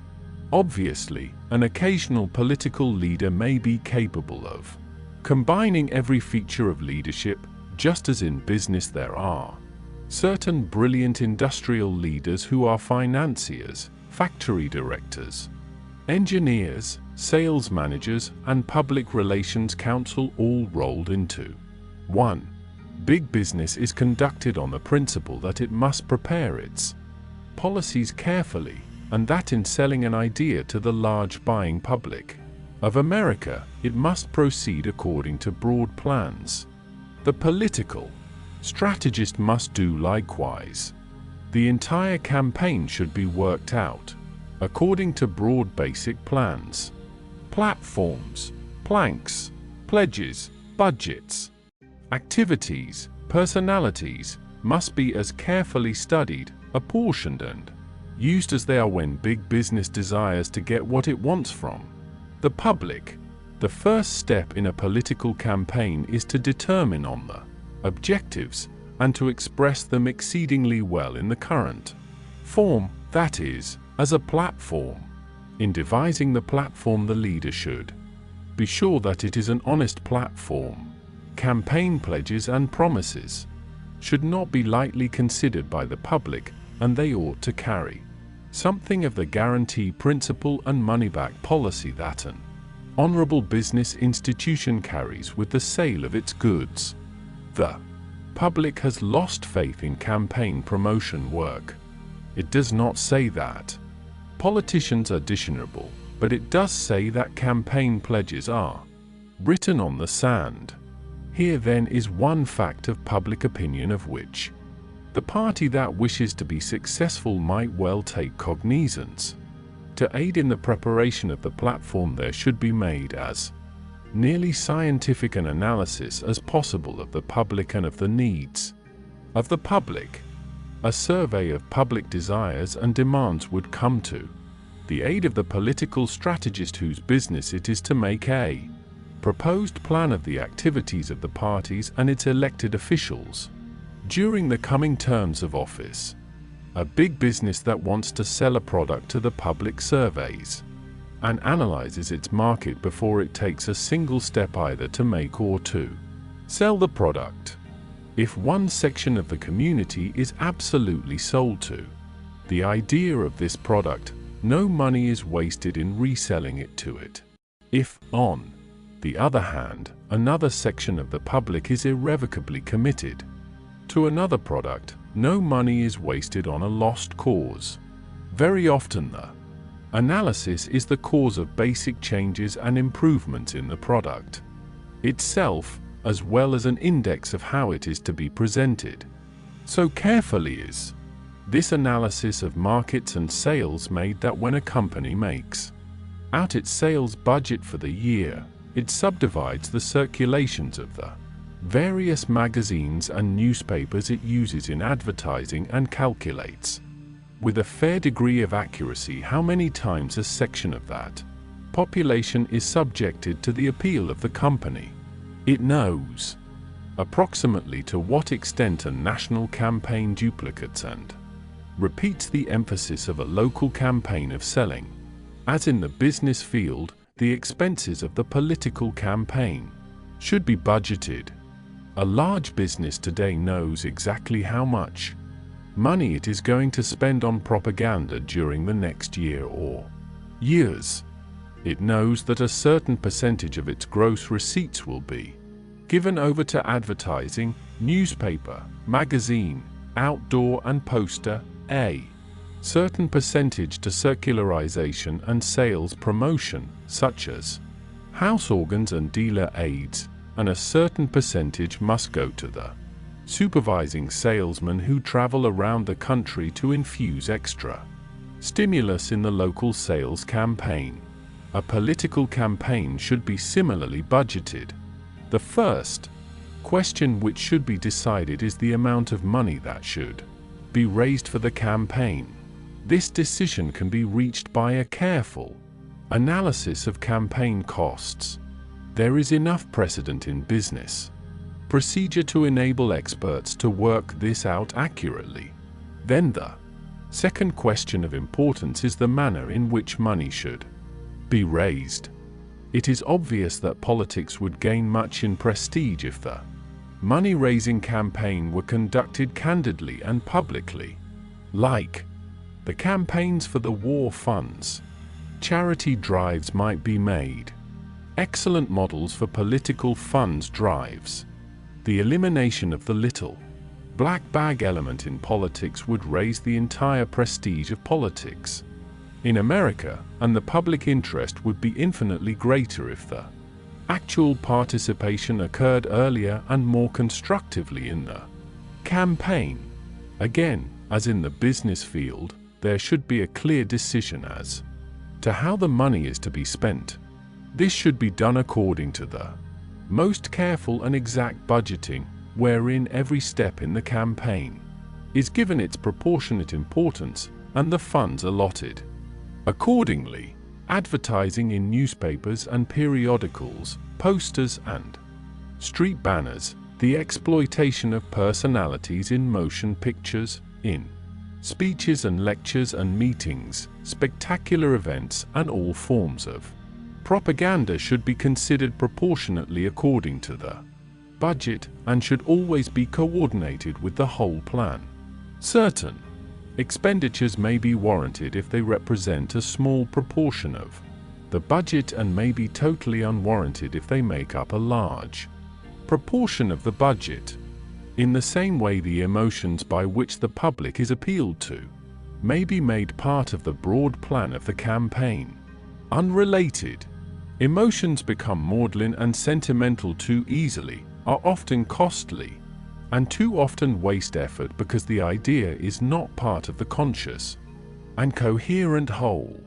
Obviously, an occasional political leader may be capable of combining every feature of leadership, just as in business there are certain brilliant industrial leaders who are financiers, factory directors, engineers, sales managers, and public relations counsel all rolled into one. Big business is conducted on the principle that it must prepare its policies carefully, and that in selling an idea to the large buying public of America, it must proceed according to broad plans. The political strategist must do likewise. The entire campaign should be worked out according to broad basic plans. Platforms, planks, pledges, budgets, activities, personalities must be as carefully studied, apportioned, and used as they are when big business desires to get what it wants from the public. The first step in a political campaign is to determine on the objectives and to express them exceedingly well in the current form, that is, as a platform. In devising the platform, the leader should be sure that it is an honest platform. Campaign pledges and promises should not be lightly considered by the public, and they ought to carry something of the guarantee principle and money-back policy that an honorable business institution carries with the sale of its goods. The public has lost faith in campaign promotion work. It does not say that politicians are dishonorable, but it does say that campaign pledges are written on the sand. Here then is one fact of public opinion of which the party that wishes to be successful might well take cognizance. To aid in the preparation of the platform, there should be made as nearly scientific an analysis as possible of the public and of the needs of the public. A survey of public desires and demands would come to the aid of the political strategist whose business it is to make a proposed plan of the activities of the parties and its elected officials during the coming terms of office. A big business that wants to sell a product to the public surveys and analyzes its market before it takes a single step either to make or to sell the product. If one section of the community is absolutely sold to the idea of this product, no money is wasted in reselling it to it. If, on the other hand, another section of the public is irrevocably committed to another product, no money is wasted on a lost cause. Very often the analysis is the cause of basic changes and improvements in the product itself, as well as an index of how it is to be presented. So carefully is this analysis of markets and sales made that when a company makes out its sales budget for the year, it subdivides the circulations of the various magazines and newspapers it uses in advertising and calculates with a fair degree of accuracy how many times a section of that population is subjected to the appeal of the company. It knows approximately to what extent a national campaign duplicates and repeats the emphasis of a local campaign of selling. As in the business field, the expenses of the political campaign should be budgeted A large business today knows exactly how much money it is going to spend on propaganda during the next year or years. It knows that a certain percentage of its gross receipts will be given over to advertising, newspaper, magazine, outdoor and poster, a certain percentage to circularization and sales promotion, such as house organs and dealer aids, and a certain percentage must go to the supervising salesmen who travel around the country to infuse extra stimulus in the local sales campaign. A political campaign should be similarly budgeted. The first question which should be decided is the amount of money that should be raised for the campaign. This decision can be reached by a careful analysis of campaign costs. There is enough precedent in business procedure to enable experts to work this out accurately. Then the second question of importance is the manner in which money should be raised. It is obvious that politics would gain much in prestige if the money-raising campaign were conducted candidly and publicly. Like the campaigns for the war funds, charity drives might be made excellent models for political funds drives. The elimination of the little black bag element in politics would raise the entire prestige of politics in America, and the public interest would be infinitely greater if the actual participation occurred earlier and more constructively in the campaign. Again, as in the business field, there should be a clear decision as to how the money is to be spent. This should be done according to the most careful and exact budgeting, wherein every step in the campaign is given its proportionate importance and the funds allotted. Accordingly, advertising in newspapers and periodicals, posters and street banners, the exploitation of personalities in motion pictures, in speeches and lectures and meetings, spectacular events, and all forms of propaganda should be considered proportionately according to the budget and should always be coordinated with the whole plan. Certain expenditures may be warranted if they represent a small proportion of the budget and may be totally unwarranted if they make up a large proportion of the budget. In the same way, the emotions by which the public is appealed to may be made part of the broad plan of the campaign. Unrelated emotions become maudlin and sentimental too easily, are often costly, and too often waste effort because the idea is not part of the conscious and coherent whole.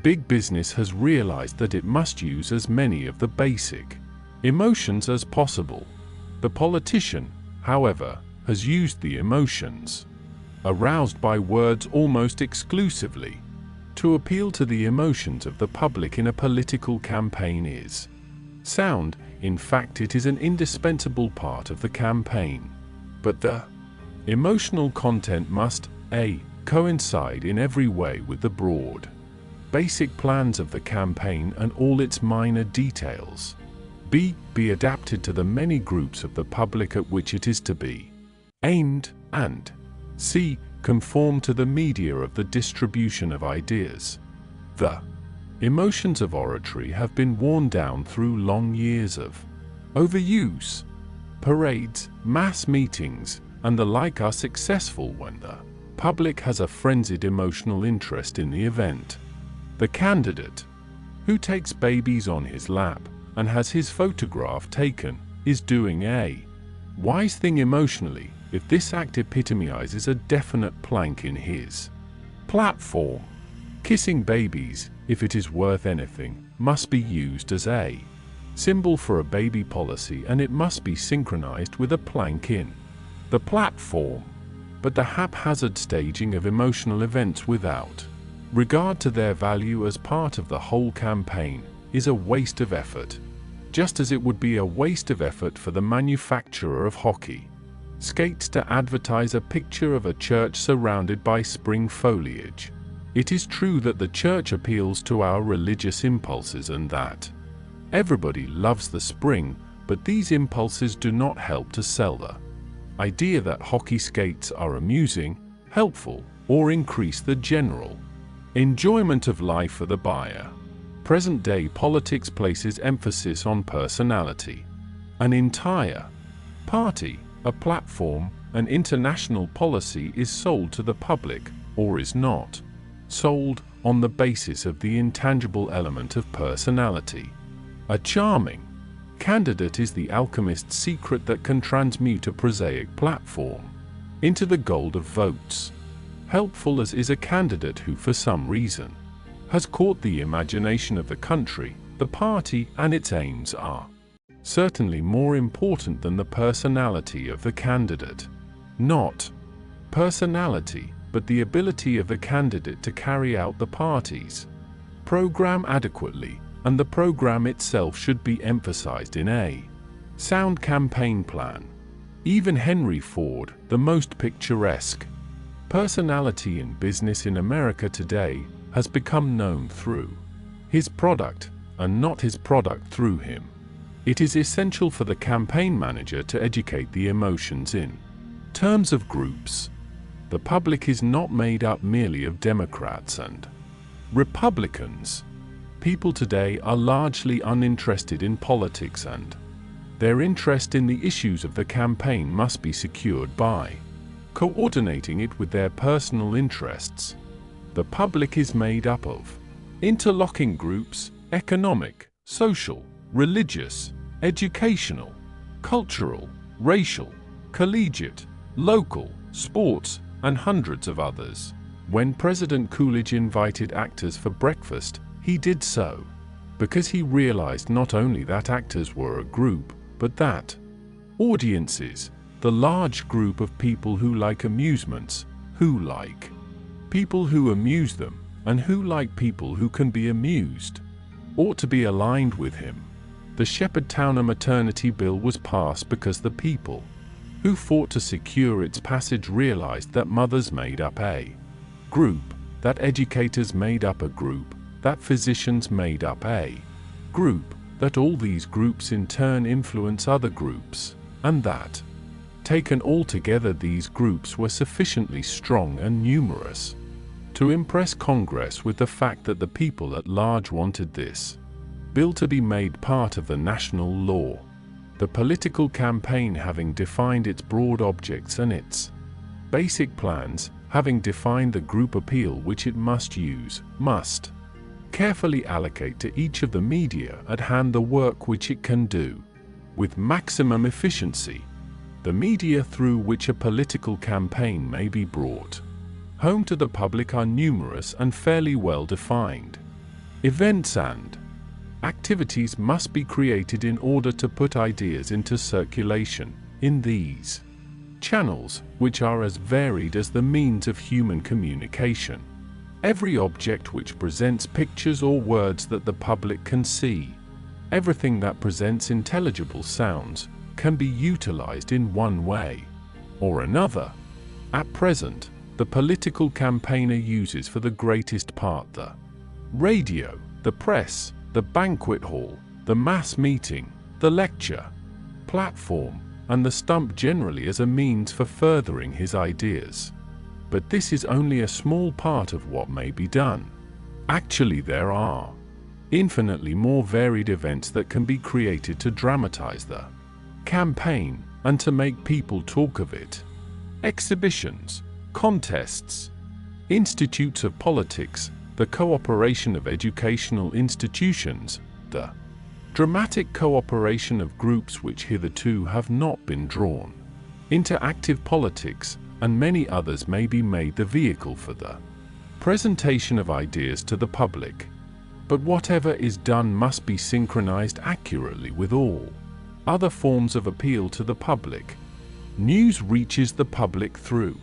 Big business has realized that it must use as many of the basic emotions as possible. The politician, however, has used the emotions aroused by words almost exclusively. To appeal to the emotions of the public in a political campaign is sound. In fact, it is an indispensable part of the campaign. But the emotional content must a. coincide in every way with the broad, basic plans of the campaign and all its minor details, b. be adapted to the many groups of the public at which it is to be aimed, and c. conform to the media of the distribution of ideas. The emotions of oratory have been worn down through long years of overuse. Parades, mass meetings, and the like are successful when the public has a frenzied emotional interest in the event. The candidate who takes babies on his lap and has his photograph taken is doing a wise thing emotionally if this act epitomizes a definite plank in his platform. Kissing babies, if it is worth anything, must be used as a symbol for a baby policy, and it must be synchronized with a plank in the platform. But the haphazard staging of emotional events without regard to their value as part of the whole campaign is a waste of effort, just as it would be a waste of effort for the manufacturer of hockey skates to advertise a picture of a church surrounded by spring foliage. It is true that the church appeals to our religious impulses and that everybody loves the spring, but these impulses do not help to sell the idea that hockey skates are amusing, helpful, or increase the general enjoyment of life for the buyer. Present-day politics places emphasis on personality. An entire party, a platform, an international policy is sold to the public, or is not sold, on the basis of the intangible element of personality. A charming candidate is the alchemist's secret that can transmute a prosaic platform into the gold of votes. Helpful as is a candidate who, for some reason, has caught the imagination of the country, the party and its aims are certainly more important than the personality of the candidate. Not personality, but the ability of the candidate to carry out the party's program adequately, and the program itself should be emphasized in a sound campaign plan. Even Henry Ford, the most picturesque personality in business in America today, has become known through his product, and not his product through him. It is essential for the campaign manager to educate the emotions in terms of groups. The public is not made up merely of Democrats and Republicans. People today are largely uninterested in politics, and their interest in the issues of the campaign must be secured by coordinating it with their personal interests. The public is made up of interlocking groups: economic, social, religious, educational, cultural, racial, collegiate, local, sports, and hundreds of others. When President Coolidge invited actors for breakfast, he did so because he realized not only that actors were a group, but that audiences, the large group of people who like amusements, who like people who amuse them, and who like people who can be amused, ought to be aligned with him. The Shepherd-Towner Maternity Bill was passed because the people who fought to secure its passage realized that mothers made up a group, that educators made up a group, that physicians made up a group, that all these groups in turn influence other groups, and that, taken all together, these groups were sufficiently strong and numerous to impress Congress with the fact that the people at large wanted this bill to be made part of the national law. The political campaign, having defined its broad objects and its basic plans, having defined the group appeal which it must use, must carefully allocate to each of the media at hand the work which it can do with maximum efficiency. The media through which a political campaign may be brought home to the public are numerous and fairly well defined. Events and activities must be created in order to put ideas into circulation in these channels, which are as varied as the means of human communication. Every object which presents pictures or words that the public can see, everything that presents intelligible sounds, can be utilized in one way or another. At present, the political campaigner uses for the greatest part the radio, the press, the banquet hall, the mass meeting, the lecture platform, and the stump generally as a means for furthering his ideas. But this is only a small part of what may be done. Actually, there are infinitely more varied events that can be created to dramatize the campaign and to make people talk of it. Exhibitions, contests, institutes of politics, the cooperation of educational institutions, the dramatic cooperation of groups which hitherto have not been drawn into active politics, and many others may be made the vehicle for the presentation of ideas to the public. But whatever is done must be synchronized accurately with all other forms of appeal to the public. News reaches the public through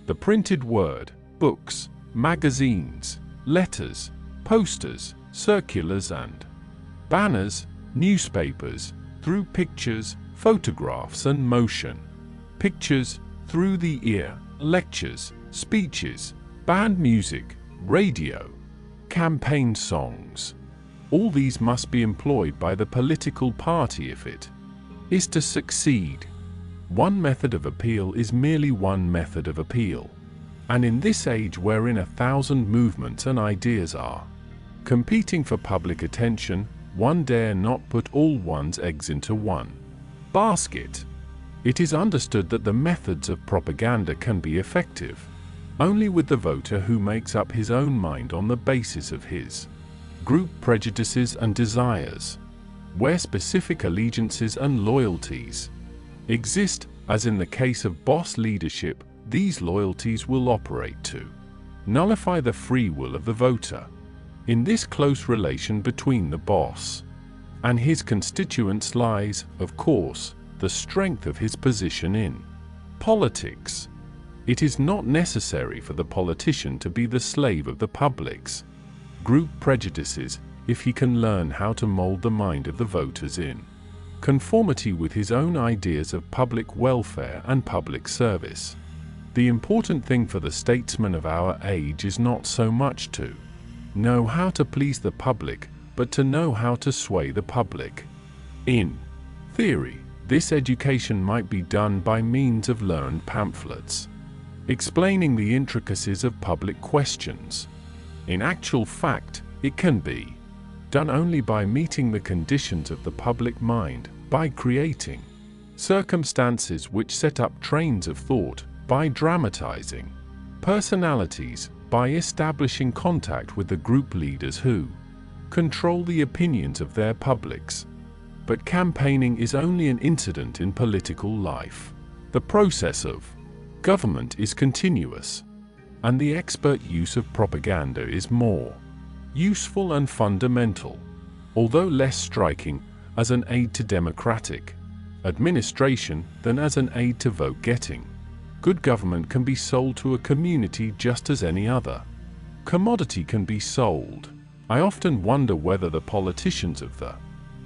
the printed word, books, magazines, letters, posters, circulars and banners, newspapers, through pictures, photographs and motion pictures, through the ear, lectures, speeches, band music, radio, campaign songs. All these must be employed by the political party if it is to succeed. One method of appeal is merely one method of appeal. And in this age wherein 1,000 movements and ideas are competing for public attention, one dare not put all one's eggs into one basket. It is understood that the methods of propaganda can be effective only with the voter who makes up his own mind on the basis of his group prejudices and desires. Where specific allegiances and loyalties exist, as in the case of boss leadership, these loyalties will operate to nullify the free will of the voter. In this close relation between the boss and his constituents lies, of course, the strength of his position in politics. It is not necessary for the politician to be the slave of the public's group prejudices if he can learn how to mold the mind of the voters in conformity with his own ideas of public welfare and public service. The important thing for the statesman of our age is not so much to know how to please the public, but to know how to sway the public. In theory, this education might be done by means of learned pamphlets explaining the intricacies of public questions. In actual fact, it can be done only by meeting the conditions of the public mind, by creating circumstances which set up trains of thought, by dramatizing personalities, by establishing contact with the group leaders who control the opinions of their publics. But campaigning is only an incident in political life. The process of government is continuous, and the expert use of propaganda is more useful and fundamental, although less striking, as an aid to democratic administration than as an aid to vote-getting. Good government can be sold to a community just as any other commodity can be sold. I often wonder whether the politicians of the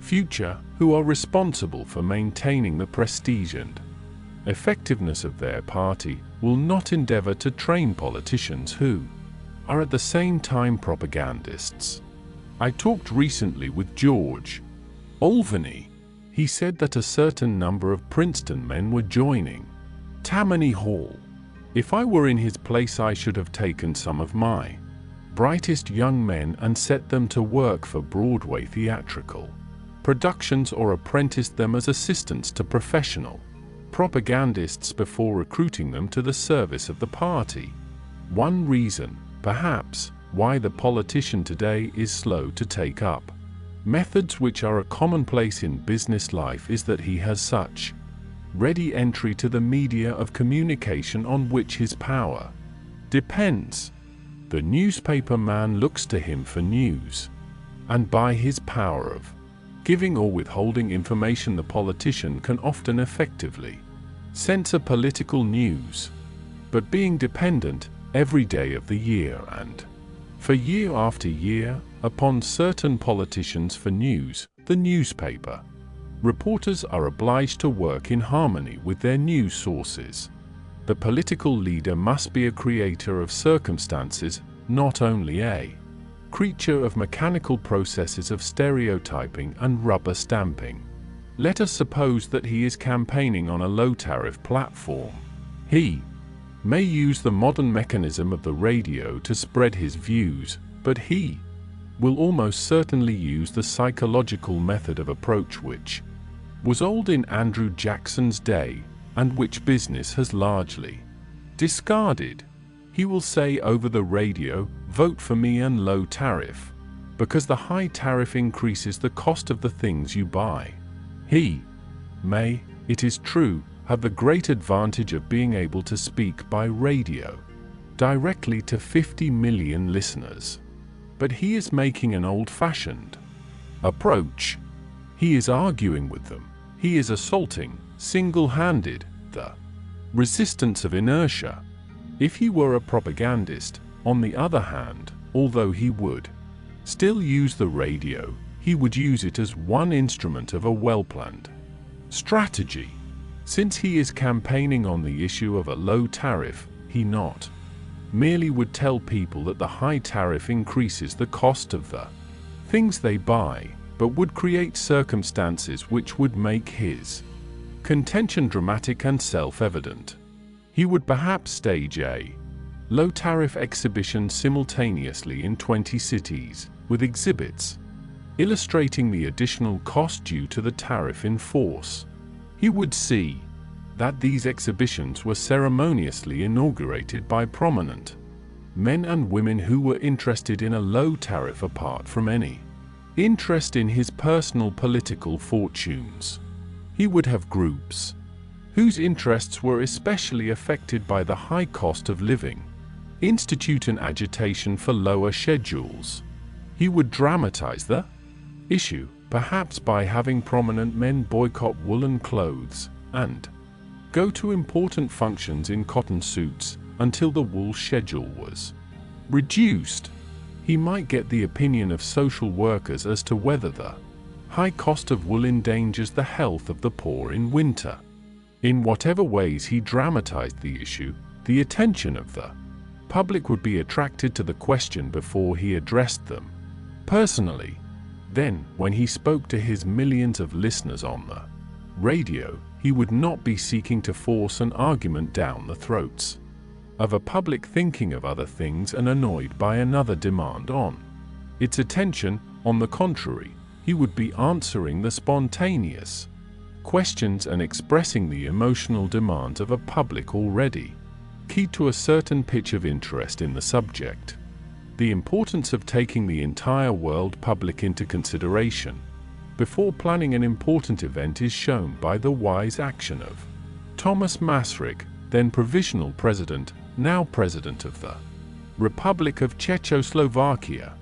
future, who are responsible for maintaining the prestige and effectiveness of their party, will not endeavor to train politicians who are at the same time propagandists. I talked recently with George Olveny. He said that a certain number of Princeton men were joining Tammany Hall. If I were in his place, I should have taken some of my brightest young men and set them to work for Broadway theatrical productions, or apprenticed them as assistants to professional propagandists before recruiting them to the service of the party. One reason, perhaps, why the politician today is slow to take up methods which are a commonplace in business life is that he has such ready entry to the media of communication on which his power depends. The newspaper man looks to him for news, and by his power of giving or withholding information, the politician can often effectively censor political news. But being dependent every day of the year and for year after year upon certain politicians for news, the newspaper reporters are obliged to work in harmony with their news sources. The political leader must be a creator of circumstances, not only a creature of mechanical processes of stereotyping and rubber stamping. Let us suppose that he is campaigning on a low-tariff platform. He may use the modern mechanism of the radio to spread his views, but he will almost certainly use the psychological method of approach which was old in Andrew Jackson's day, and which business has largely discarded. He will say over the radio, "Vote for me and low tariff," because the high tariff increases the cost of the things you buy. He may, it is true, have the great advantage of being able to speak by radio directly to 50 million listeners. But he is making an old-fashioned approach. He is arguing with them. He is assaulting, single-handed, the resistance of inertia. If he were a propagandist, on the other hand, although he would still use the radio, he would use it as one instrument of a well-planned strategy. Since he is campaigning on the issue of a low tariff, he not merely would tell people that the high tariff increases the cost of the things they buy, but would create circumstances which would make his Contention dramatic and self-evident. He would perhaps stage a low-tariff exhibition simultaneously in 20 cities, with exhibits illustrating the additional cost due to the tariff in force. He would see that these exhibitions were ceremoniously inaugurated by prominent men and women who were interested in a low tariff apart from any interest in his personal political fortunes. He would have groups whose interests were especially affected by the high cost of living institute an agitation for lower schedules. He would dramatize the issue, perhaps by having prominent men boycott woolen clothes and go to important functions in cotton suits until the wool schedule was reduced. He might get the opinion of social workers as to whether the high cost of wool endangers the health of the poor in winter. In whatever ways he dramatized the issue, the attention of the public would be attracted to the question before he addressed them personally. Then, when he spoke to his millions of listeners on the radio, he would not be seeking to force an argument down the throats of a public thinking of other things and annoyed by another demand on its attention. On the contrary, he would be answering the spontaneous questions and expressing the emotional demands of a public already keyed to a certain pitch of interest in the subject. The importance of taking the entire world public into consideration before planning an important event is shown by the wise action of Thomas Masaryk, then provisional president, now president of the Republic of Czechoslovakia.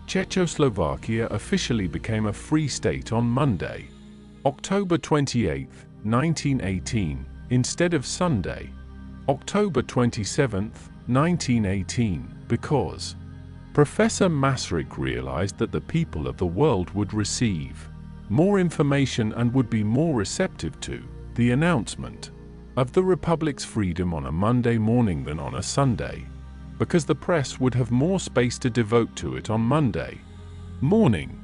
Czechoslovakia officially became a free state on Monday, October 28, 1918, instead of Sunday, October 27, 1918, because Professor Masaryk realized that the people of the world would receive more information and would be more receptive to the announcement of the Republic's freedom on a Monday morning than on a Sunday, because the press would have more space to devote to it on Monday morning.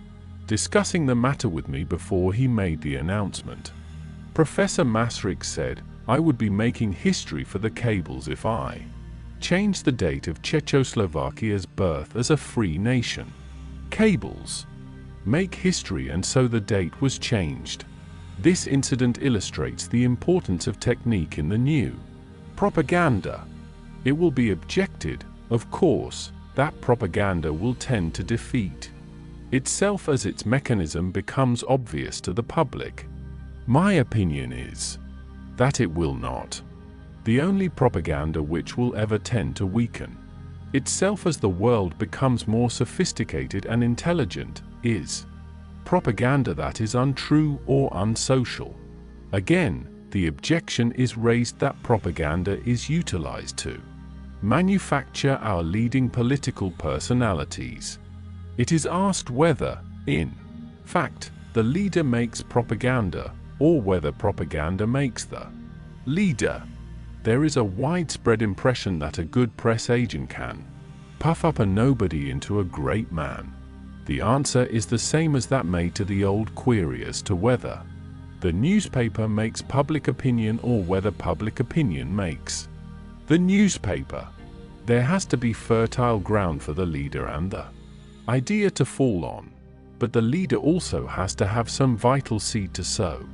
Discussing the matter with me before he made the announcement, Professor Masaryk said, "I would be making history for the cables if I changed the date of Czechoslovakia's birth as a free nation. Cables make history, and so the date was changed." This incident illustrates the importance of technique in the new propaganda. It will be objected, of course, that propaganda will tend to defeat itself as its mechanism becomes obvious to the public. My opinion is that it will not. The only propaganda which will ever tend to weaken itself as the world becomes more sophisticated and intelligent is propaganda that is untrue or unsocial. Again, the objection is raised that propaganda is utilized to manufacture our leading political personalities. It is asked whether, in fact, the leader makes propaganda, or whether propaganda makes the leader. There is a widespread impression that a good press agent can puff up a nobody into a great man. The answer is the same as that made to the old query as to whether the newspaper makes public opinion or whether public opinion makes the newspaper. There has to be fertile ground for the leader and the idea to fall on, but the leader also has to have some vital seed to sow.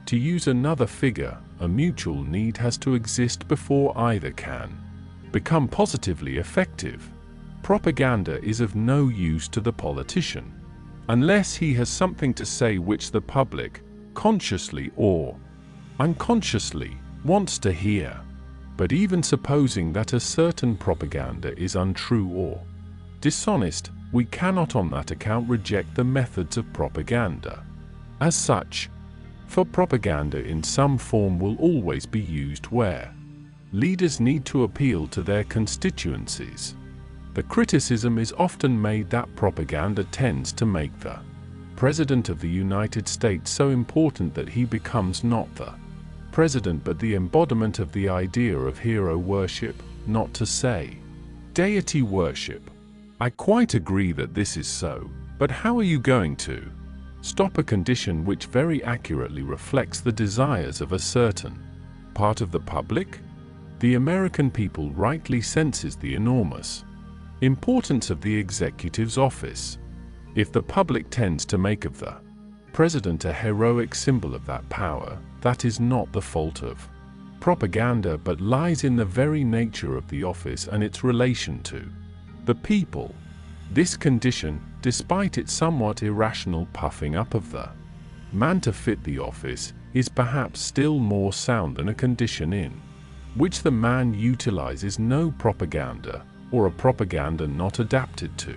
To use another figure, a mutual need has to exist before either can become positively effective. Propaganda is of no use to the politician unless he has something to say which the public, consciously or unconsciously, wants to hear. But even supposing that a certain propaganda is untrue or dishonest, we cannot on that account reject the methods of propaganda. As such, for propaganda in some form will always be used where leaders need to appeal to their constituencies. The criticism is often made that propaganda tends to make the President of the United States so important that he becomes not the President but the embodiment of the idea of hero worship, not to say deity worship. I quite agree that this is so, but how are you going to stop a condition which very accurately reflects the desires of a certain part of the public? The American people rightly senses the enormous importance of the executive's office. If the public tends to make of the president a heroic symbol of that power, that is not the fault of propaganda but lies in the very nature of the office and its relation to the people. This condition, despite its somewhat irrational puffing up of the man to fit the office, is perhaps still more sound than a condition in which the man utilizes no propaganda, or a propaganda not adapted to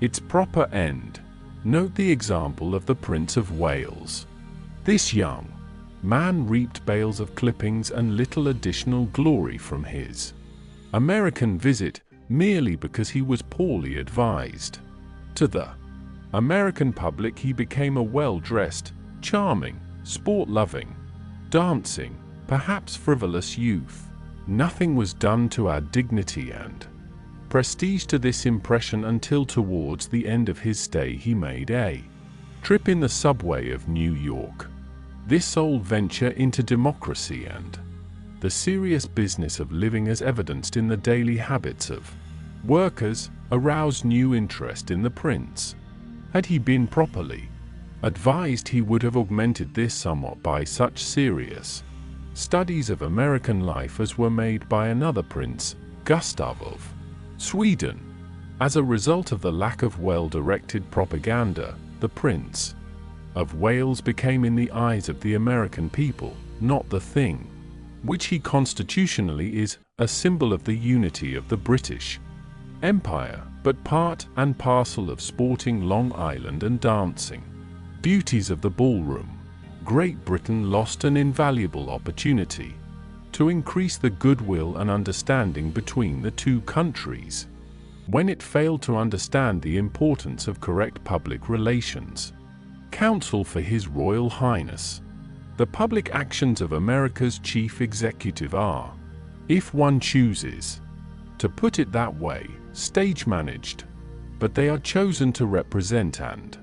its proper end. Note the example of the Prince of Wales. This young man reaped bales of clippings and little additional glory from his American visit merely because he was poorly advised. To the American public he became a well-dressed, charming, sport-loving, dancing, perhaps frivolous youth. Nothing was done to add dignity and prestige to this impression until towards the end of his stay he made a trip in the subway of New York. This sole venture into democracy and the serious business of living as evidenced in the daily habits of workers aroused new interest in the prince. Had he been properly advised, he would have augmented this somewhat by such serious studies of American life as were made by another prince, Gustav of Sweden. As a result of the lack of well-directed propaganda, the Prince of Wales became in the eyes of the American people not the thing which he constitutionally is, a symbol of the unity of the British Empire, but part and parcel of sporting Long Island and dancing beauties of the ballroom. Great Britain lost an invaluable opportunity to increase the goodwill and understanding between the two countries when it failed to understand the importance of correct public relations. Counsel for His Royal Highness. The public actions of America's chief executive are, if one chooses to put it that way, stage-managed, but they are chosen to represent and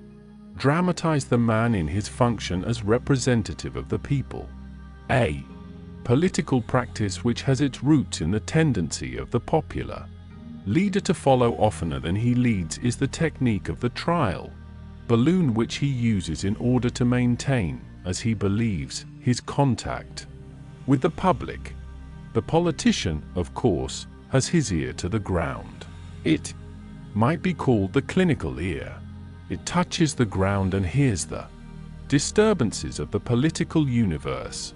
dramatize the man in his function as representative of the people. A political practice which has its roots in the tendency of the popular leader to follow oftener than he leads is the technique of the trial balloon which he uses in order to maintain, as he believes, his contact with the public. The politician, of course, has his ear to the ground. It might be called the clinical ear. It touches the ground and hears the disturbances of the political universe.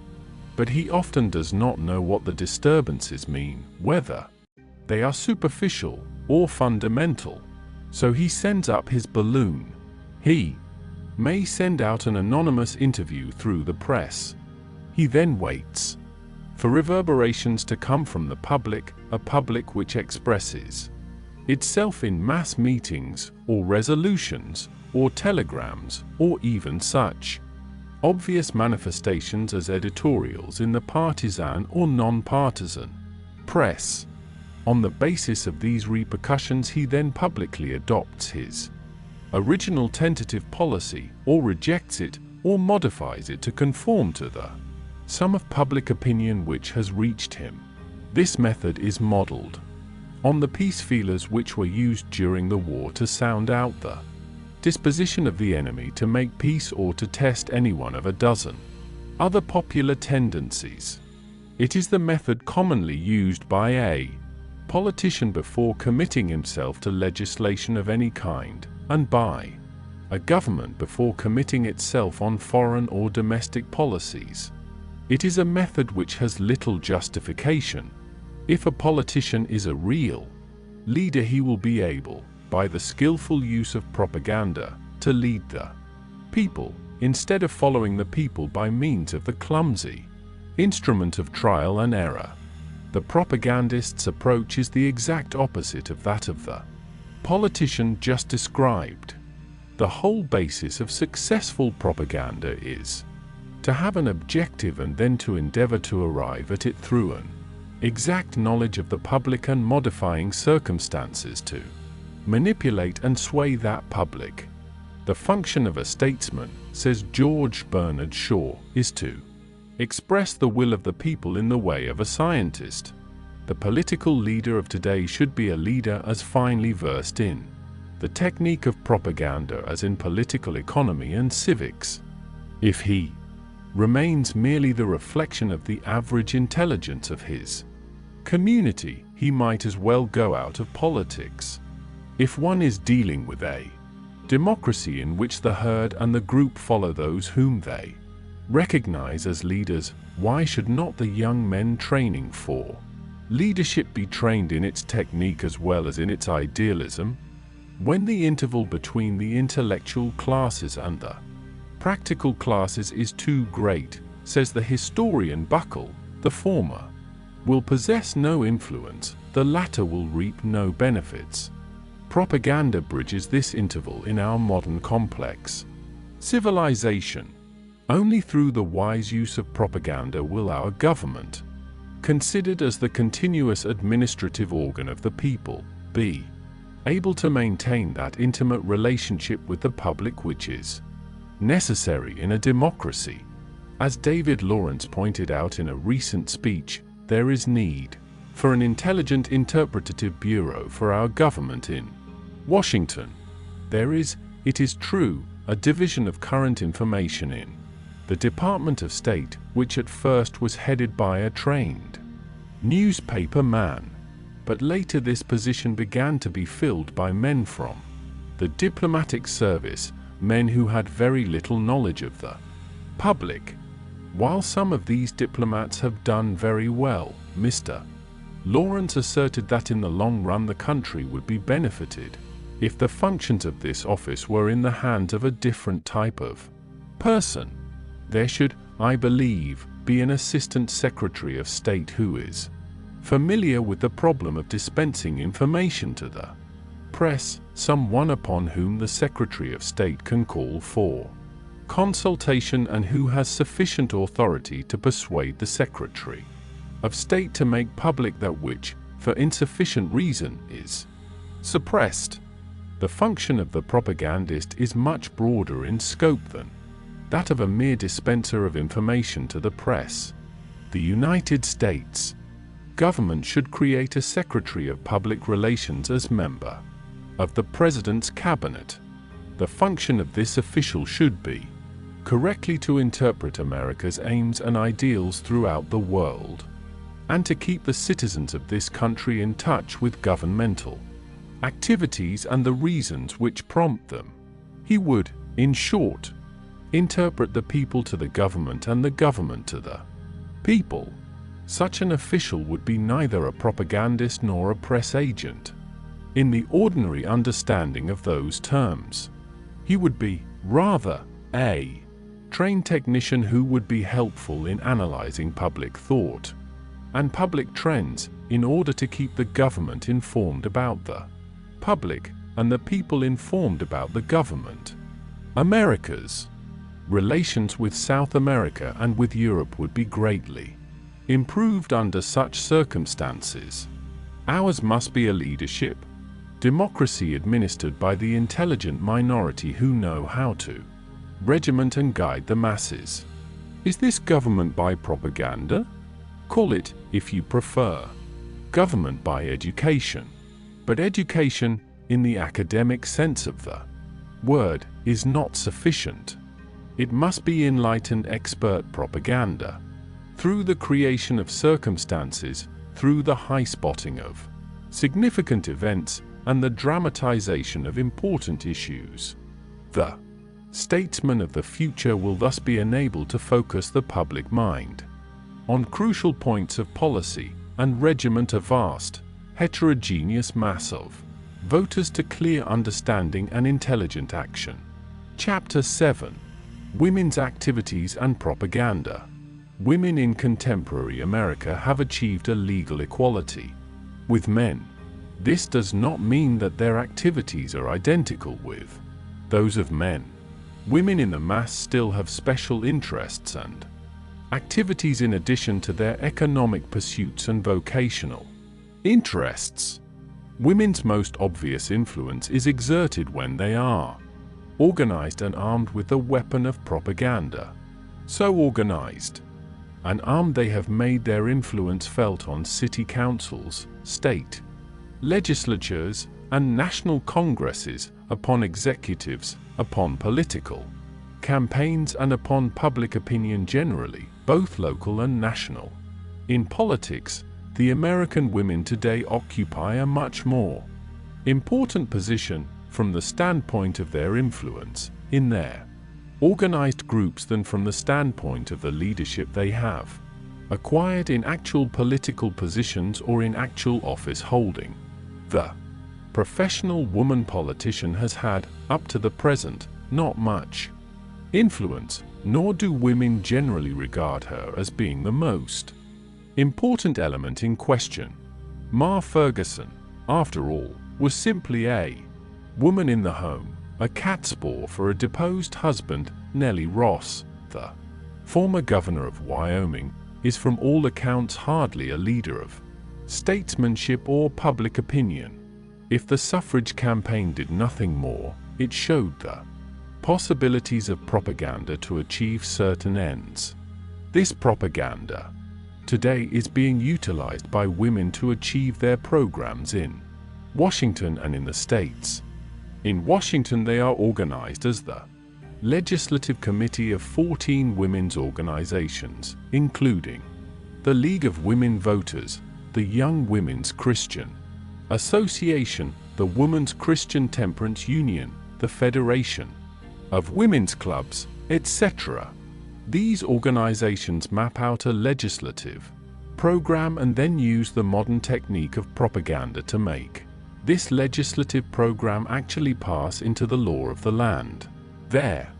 But he often does not know what the disturbances mean, whether they are superficial or fundamental. So he sends up his balloon. He may send out an anonymous interview through the press. He then waits for reverberations to come from the public, a public which expresses itself in mass meetings, or resolutions, or telegrams, or even such obvious manifestations as editorials in the partisan or non-partisan press. On the basis of these repercussions, he then publicly adopts his original tentative policy, or rejects it, or modifies it to conform to the sum of public opinion which has reached him. This method is modeled on the peace feelers which were used during the war to sound out the disposition of the enemy to make peace or to test any one of a dozen other popular tendencies. It is the method commonly used by a politician before committing himself to legislation of any kind, and by a government before committing itself on foreign or domestic policies. It is a method which has little justification. If a politician is a real leader, he will be able, by the skillful use of propaganda, to lead the people, instead of following the people by means of the clumsy instrument of trial and error. The propagandist's approach is the exact opposite of that of the politician just described. The whole basis of successful propaganda is to have an objective and then to endeavor to arrive at it through an exact knowledge of the public and modifying circumstances to manipulate and sway that public. The function of a statesman, says George Bernard Shaw, is to express the will of the people in the way of a scientist. The political leader of today should be a leader as finely versed in the technique of propaganda as in political economy and civics. If he remains merely the reflection of the average intelligence of his community, he might as well go out of politics. If one is dealing with a democracy in which the herd and the group follow those whom they recognize as leaders, why should not the young men training for leadership be trained in its technique as well as in its idealism? When the interval between the intellectual classes and the practical classes is too great, says the historian Buckle, the former will possess no influence, the latter will reap no benefits. Propaganda bridges this interval in our modern complex civilization. Only through the wise use of propaganda will our government, considered as the continuous administrative organ of the people, be able to maintain that intimate relationship with the public which is necessary in a democracy. As David Lawrence pointed out in a recent speech, there is need for an intelligent interpretative bureau for our government in Washington. There is, it is true, a division of current information in the Department of State, which at first was headed by a trained newspaper man, but later this position began to be filled by men from the diplomatic service, men who had very little knowledge of the public. While some of these diplomats have done very well, Mr. Lawrence asserted that in the long run the country would be benefited if the functions of this office were in the hands of a different type of person. There should, I believe, be an Assistant Secretary of State who is familiar with the problem of dispensing information to the press, someone upon whom the Secretary of State can call for consultation and who has sufficient authority to persuade the Secretary of State to make public that which, for insufficient reason, is suppressed. The function of the propagandist is much broader in scope than that of a mere dispenser of information to the press. The United States government should create a Secretary of Public Relations as member of the President's Cabinet. The function of this official should be correctly to interpret America's aims and ideals throughout the world, and to keep the citizens of this country in touch with governmental activities and the reasons which prompt them. He would, in short, interpret the people to the government and the government to the people. Such an official would be neither a propagandist nor a press agent, in the ordinary understanding of those terms. He would be, rather, a trained technician who would be helpful in analyzing public thought and public trends in order to keep the government informed about the public and the people informed about the government. America's relations with South America and with Europe would be greatly improved under such circumstances. Ours must be a leadership democracy administered by the intelligent minority who know how to regiment and guide the masses. Is this government by propaganda? Call it, if you prefer, government by education. But education, in the academic sense of the word, is not sufficient. It must be enlightened expert propaganda, through the creation of circumstances, through the high-spotting of significant events, and the dramatization of important issues. The statesman of the future will thus be enabled to focus the public mind on crucial points of policy and regiment a vast, heterogeneous mass of voters to clear understanding and intelligent action. Chapter 7. Women's Activities and Propaganda. Women in contemporary America have achieved a legal equality with men. This does not mean that their activities are identical with those of men. Women in the mass still have special interests and activities in addition to their economic pursuits and vocational interests. Women's most obvious influence is exerted when they are organized and armed with the weapon of propaganda. So organized and armed they have made their influence felt on city councils, state legislatures, and national congresses, upon executives, upon political campaigns, and upon public opinion generally, both local and national. In politics, the American women today occupy a much more important position from the standpoint of their influence in their organized groups than from the standpoint of the leadership they have acquired in actual political positions or in actual office holding. The professional woman politician has had, up to the present, not much influence, nor do women generally regard her as being the most important element in question. Ma Ferguson, after all, was simply a woman in the home, a catspaw for a deposed husband. Nellie Ross, the former governor of Wyoming, is from all accounts hardly a leader of statesmanship or public opinion. If the suffrage campaign did nothing more, it showed the possibilities of propaganda to achieve certain ends. This propaganda today is being utilized by women to achieve their programs in Washington and in the States. In Washington they are organized as the Legislative Committee of 14 women's organizations, including the League of Women Voters, the Young Women's Christian Association, the Women's Christian Temperance Union, the Federation of Women's Clubs, etc. These organizations map out a legislative program and then use the modern technique of propaganda to make this legislative program actually pass into the law of the land. Their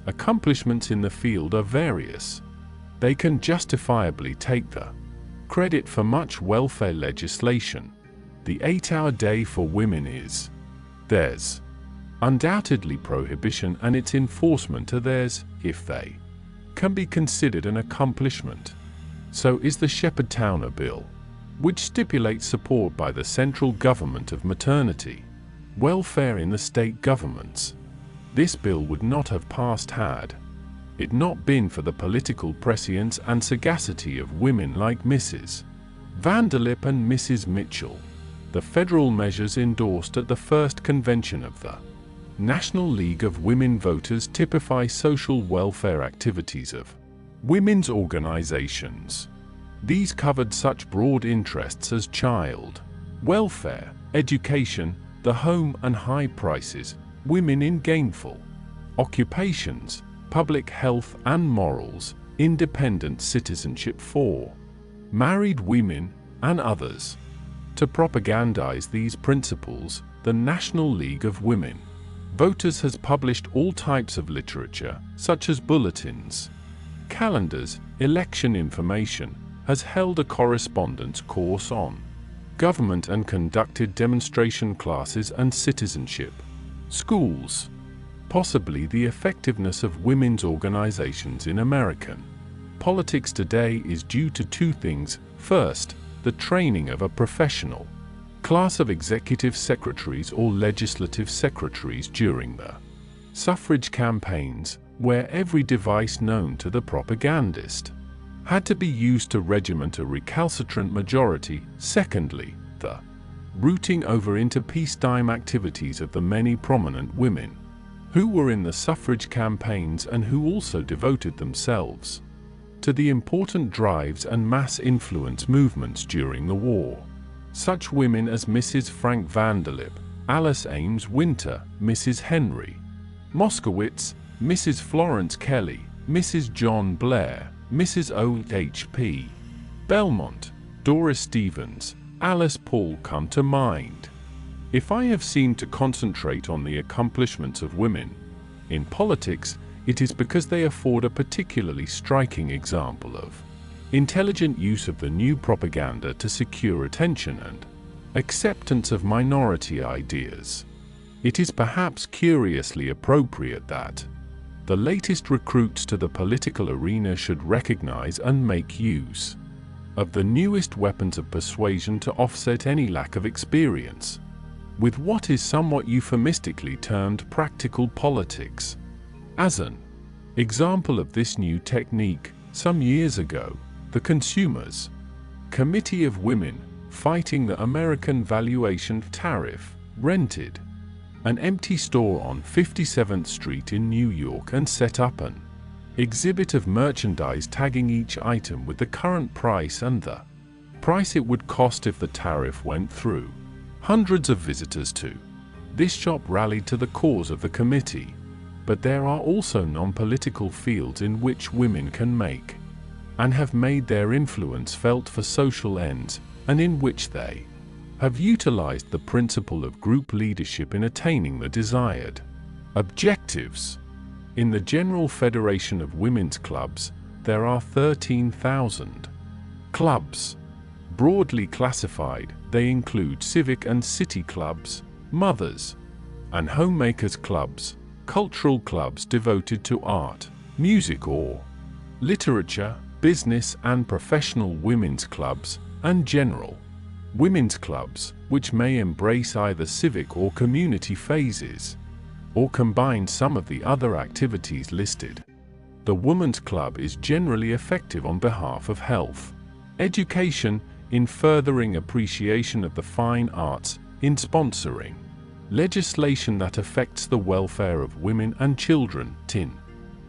accomplishments in the field are various. They can justifiably take the credit for much welfare legislation. The 8-hour day for women is theirs. Undoubtedly prohibition and its enforcement are theirs, if they can be considered an accomplishment. So is the Shepherd-Towner Bill, which stipulates support by the central government of maternity welfare in the state governments. This bill would not have passed had it not been for the political prescience and sagacity of women like Mrs. Vanderlip and Mrs. Mitchell. The federal measures endorsed at the first convention of the National League of Women Voters typify social welfare activities of women's organizations. These covered such broad interests as child welfare, education, the home and high prices, women in gainful occupations, public health and morals, independent citizenship for married women, and others. To propagandize these principles, the National League of Women Voters has published all types of literature, such as bulletins, calendars, election information, has held a correspondence course on government and conducted demonstration classes and citizenship schools. Possibly the effectiveness of women's organizations in American politics today is due to two things. First, the training of a professional class of executive secretaries or legislative secretaries during the suffrage campaigns, where every device known to the propagandist had to be used to regiment a recalcitrant majority. Secondly, the rooting over into peacetime activities of the many prominent women who were in the suffrage campaigns and who also devoted themselves to the important drives and mass influence movements during the war. Such women as Mrs. Frank Vanderlip, Alice Ames Winter, Mrs. Henry Moskowitz, Mrs. Florence Kelly, Mrs. John Blair, Mrs. O.H.P. Belmont, Doris Stevens, Alice Paul come to mind. If I have seemed to concentrate on the accomplishments of women in politics, it is because they afford a particularly striking example of intelligent use of the new propaganda to secure attention and acceptance of minority ideas. It is perhaps curiously appropriate that the latest recruits to the political arena should recognize and make use of the newest weapons of persuasion to offset any lack of experience with what is somewhat euphemistically termed practical politics. As an example of this new technique, some years ago, the Consumers' Committee of Women Fighting the American Valuation Tariff rented an empty store on 57th Street in New York and set up an exhibit of merchandise tagging each item with the current price and the price it would cost if the tariff went through. Hundreds of visitors to this shop rallied to the cause of the committee, but there are also non-political fields in which women can make and have made their influence felt for social ends, and in which they have utilized the principle of group leadership in attaining the desired objectives. In the General Federation of Women's Clubs, there are 13,000 clubs. Broadly classified, they include civic and city clubs, mothers and homemakers clubs, cultural clubs devoted to art, music or literature, business and professional women's clubs, and general women's clubs, which may embrace either civic or community phases, or combine some of the other activities listed. The Women's Club is generally effective on behalf of health, education, in furthering appreciation of the fine arts, in sponsoring legislation that affects the welfare of women and children, in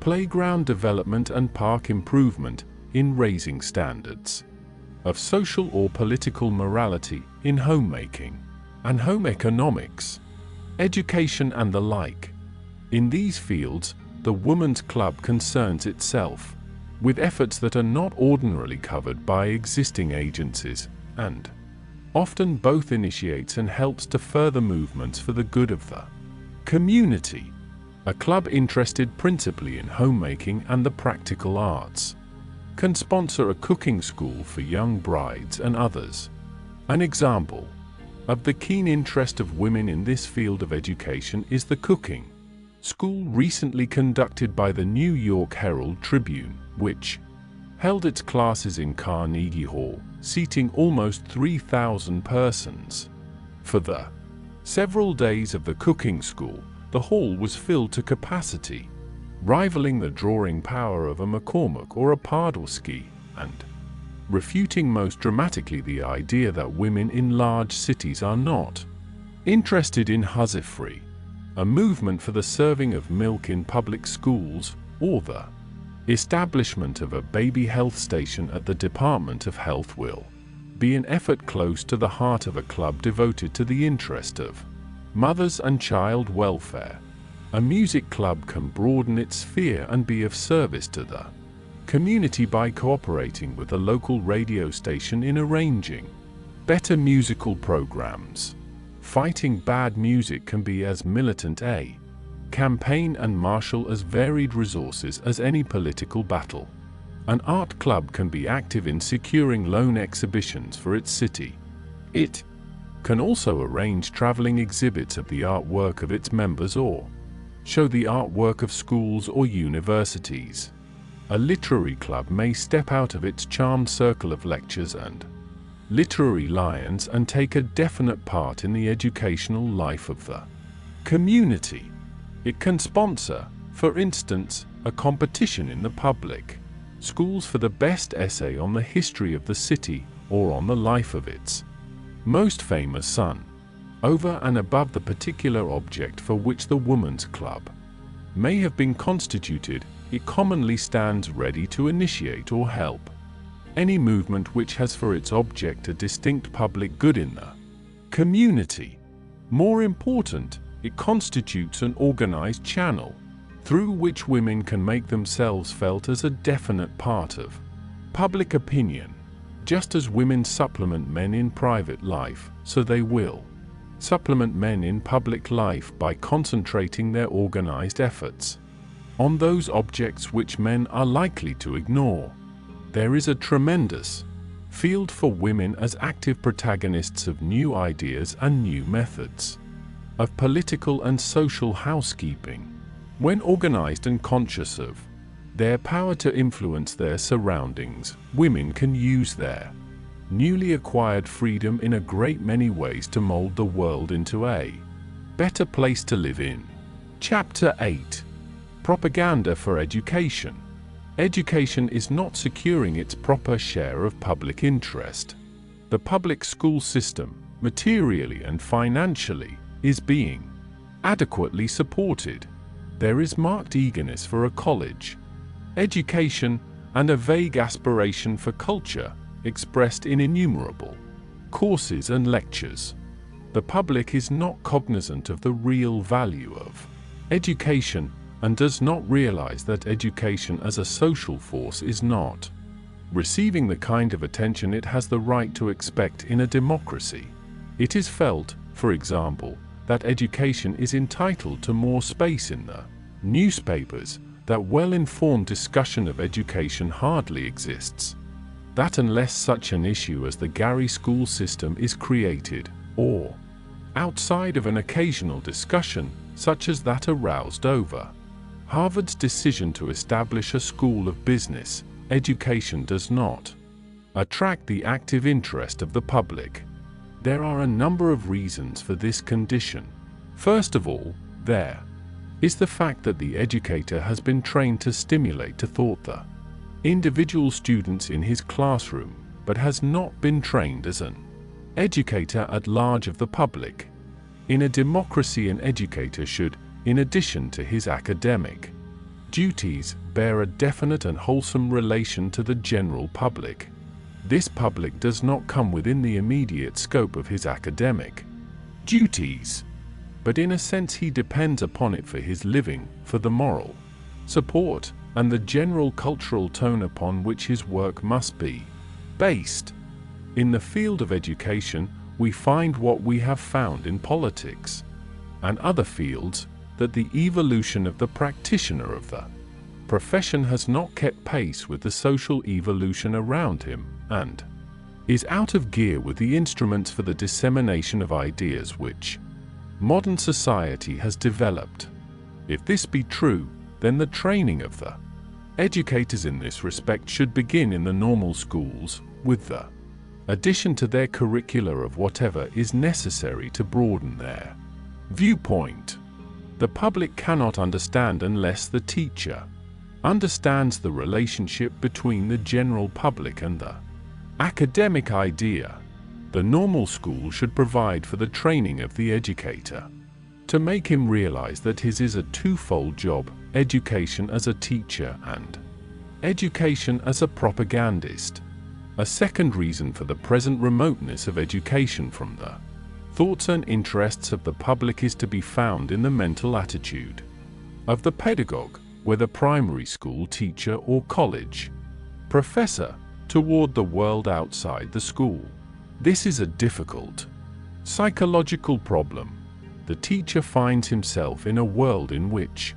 playground development and park improvement, in raising standards of social or political morality, in homemaking and home economics, education and the like. In these fields, the Women's Club concerns itself with efforts that are not ordinarily covered by existing agencies, and often both initiates and helps to further movements for the good of the community. A club interested principally in homemaking and the practical arts can sponsor a cooking school for young brides and others. An example of the keen interest of women in this field of education is the cooking school recently conducted by the New York Herald Tribune, which held its classes in Carnegie Hall, seating almost 3,000 persons. For the several days of the cooking school, the hall was filled to capacity, rivaling the drawing power of a McCormick or a Podolsky, and refuting most dramatically the idea that women in large cities are not interested in hussifry, a movement for the serving of milk in public schools, or the establishment of a baby health station at the Department of Health will be an effort close to the heart of a club devoted to the interest of mothers and child welfare. A music club can broaden its sphere and be of service to the community by cooperating with a local radio station in arranging better musical programs. Fighting bad music can be as militant a campaign and marshal as varied resources as any political battle. An art club can be active in securing loan exhibitions for its city. It can also arrange traveling exhibits of the artwork of its members or show the artwork of schools or universities. A literary club may step out of its charmed circle of lectures and literary lions and take a definite part in the educational life of the community. It can sponsor, for instance, a competition in the public schools for the best essay on the history of the city or on the life of its most famous son. Over and above the particular object for which the Women's Club may have been constituted, it commonly stands ready to initiate or help any movement which has for its object a distinct public good in the community. More important, it constitutes an organized channel through which women can make themselves felt as a definite part of public opinion. Just as women supplement men in private life, so they will supplement men in public life by concentrating their organized efforts on those objects which men are likely to ignore. There is a tremendous field for women as active protagonists of new ideas and new methods of political and social housekeeping. When organized and conscious of their power to influence their surroundings, women can use their newly acquired freedom in a great many ways to mold the world into a better place to live in. Chapter 8. Propaganda for Education. Education is not securing its proper share of public interest. The public school system, materially and financially, is being adequately supported. There is marked eagerness for a college education and a vague aspiration for culture, expressed in innumerable courses and lectures. The public is not cognizant of the real value of education and does not realize that education as a social force is not receiving the kind of attention it has the right to expect in a democracy. It is felt, for example, that education is entitled to more space in the newspapers, that well-informed discussion of education hardly exists, that unless such an issue as the Gary school system is created, or outside of an occasional discussion, such as that aroused over Harvard's decision to establish a school of business, education does not attract the active interest of the public. There are a number of reasons for this condition. First of all, there is the fact that the educator has been trained to stimulate to thought the individual students in his classroom, but has not been trained as an educator at large of the public. In a democracy, an educator should, in addition to his academic duties, bear a definite and wholesome relation to the general public. This public does not come within the immediate scope of his academic duties, but in a sense he depends upon it for his living, for the moral support, and the general cultural tone upon which his work must be based. In the field of education, we find what we have found in politics and other fields, that the evolution of the practitioner of the profession has not kept pace with the social evolution around him, and is out of gear with the instruments for the dissemination of ideas which modern society has developed. If this be true, then the training of the educators in this respect should begin in the normal schools, with the addition to their curricula of whatever is necessary to broaden their viewpoint. The public cannot understand unless the teacher understands the relationship between the general public and the academic idea. The normal school should provide for the training of the educator, to make him realize that his is a twofold job: education as a teacher and education as a propagandist. A second reason for the present remoteness of education from the thoughts and interests of the public is to be found in the mental attitude of the pedagogue, whether primary school teacher or college professor, toward the world outside the school. This is a difficult psychological problem. The teacher finds himself in a world in which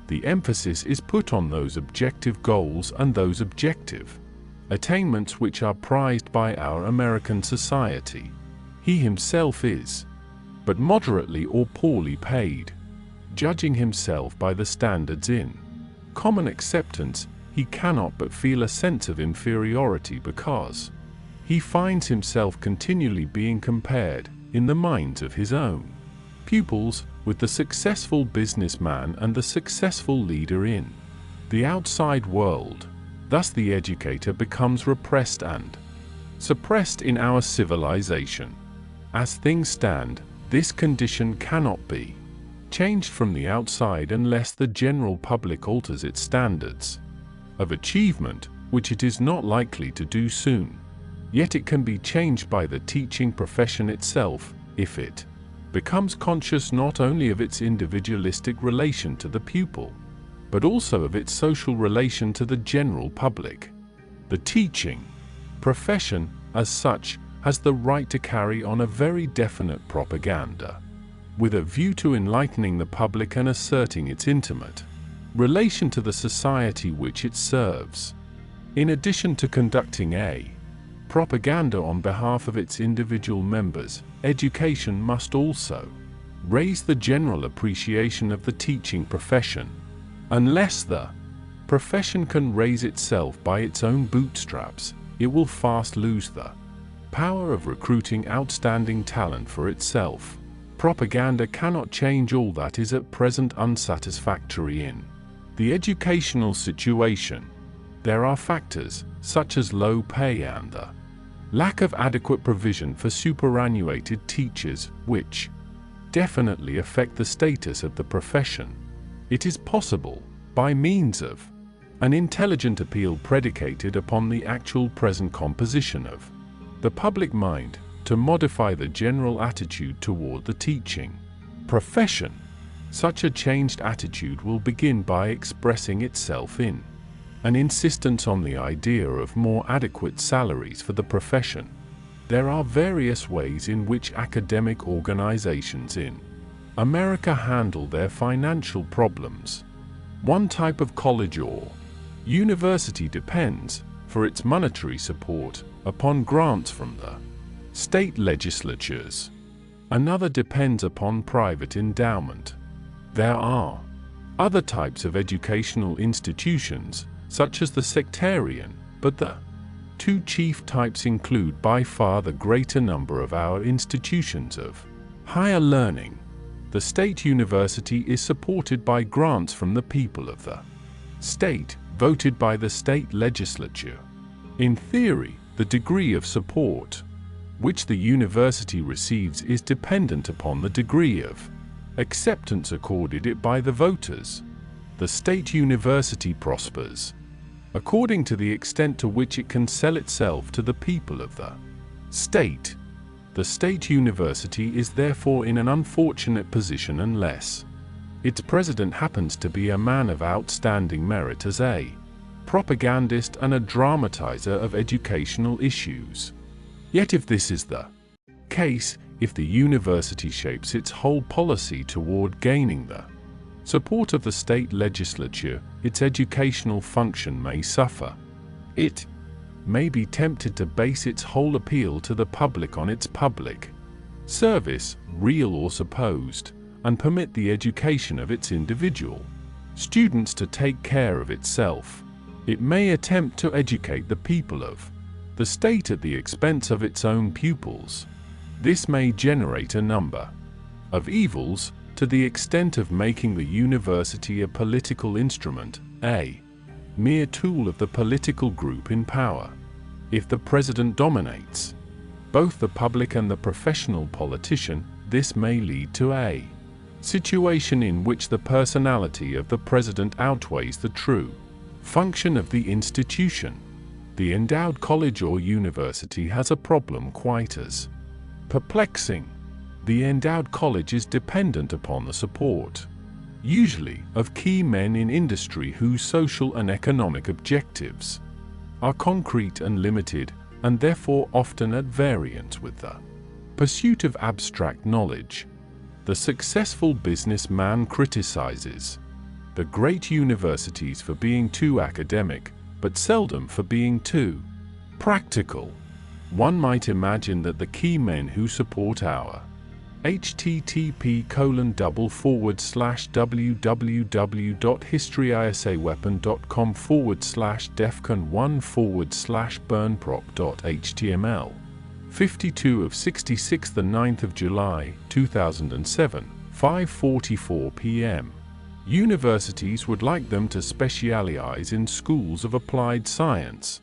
the emphasis is put on those objective goals and those objective attainments which are prized by our American society. He himself is but moderately or poorly paid. Judging himself by the standards in common acceptance, he cannot but feel a sense of inferiority because he finds himself continually being compared, in the minds of his own pupils, with the successful businessman and the successful leader in the outside world. Thus the educator becomes repressed and suppressed in our civilization. As things stand, this condition cannot be changed from the outside unless the general public alters its standards of achievement, which it is not likely to do soon. Yet it can be changed by the teaching profession itself, if it becomes conscious not only of its individualistic relation to the pupil, but also of its social relation to the general public. The teaching profession, as such, has the right to carry on a very definite propaganda, with a view to enlightening the public and asserting its intimate relation to the society which it serves. In addition to conducting a propaganda on behalf of its individual members, education must also raise the general appreciation of the teaching profession. Unless the profession can raise itself by its own bootstraps, it will fast lose the power of recruiting outstanding talent for itself. Propaganda cannot change all that is at present unsatisfactory in the educational situation. There are factors, such as low pay and the lack of adequate provision for superannuated teachers, which definitely affect the status of the profession. It is possible, by means of an intelligent appeal predicated upon the actual present composition of the public mind, to modify the general attitude toward the teaching profession. Such a changed attitude will begin by expressing itself in an insistence on the idea of more adequate salaries for the profession. There are various ways in which academic organizations in America handle their financial problems. One type of college or university depends, for its monetary support, upon grants from the state legislatures. Another depends upon private endowment. There are other types of educational institutions, such as the sectarian, but the two chief types include by far the greater number of our institutions of higher learning. The state university is supported by grants from the people of the state, voted by the state legislature. In theory, the degree of support which the university receives is dependent upon the degree of acceptance accorded it by the voters. The state university prospers according to the extent to which it can sell itself to the people of the state. The state university is therefore in an unfortunate position unless its president happens to be a man of outstanding merit as a propagandist and a dramatizer of educational issues. Yet if this is the case, if the university shapes its whole policy toward gaining the support of the state legislature, its educational function may suffer. It may be tempted to base its whole appeal to the public on its public service, real or supposed, and permit the education of its individual students to take care of itself. It may attempt to educate the people of the state at the expense of its own pupils. This may generate a number of evils, to the extent of making the university a political instrument, a mere tool of the political group in power. If the president dominates both the public and the professional politician, this may lead to a situation in which the personality of the president outweighs the true function of the institution. The endowed college or university has a problem quite as perplexing. The endowed college is dependent upon the support, usually, of key men in industry whose social and economic objectives are concrete and limited, and therefore often at variance with the pursuit of abstract knowledge. The successful businessman criticizes the great universities for being too academic, but seldom for being too practical. One might imagine that the key men who support our http://www.historyisa-weapon.com/defcon1/burnprop.html 52 of 66, the 9th of July 2007, 5:44 p.m. Universities would like them to specialize in schools of applied science,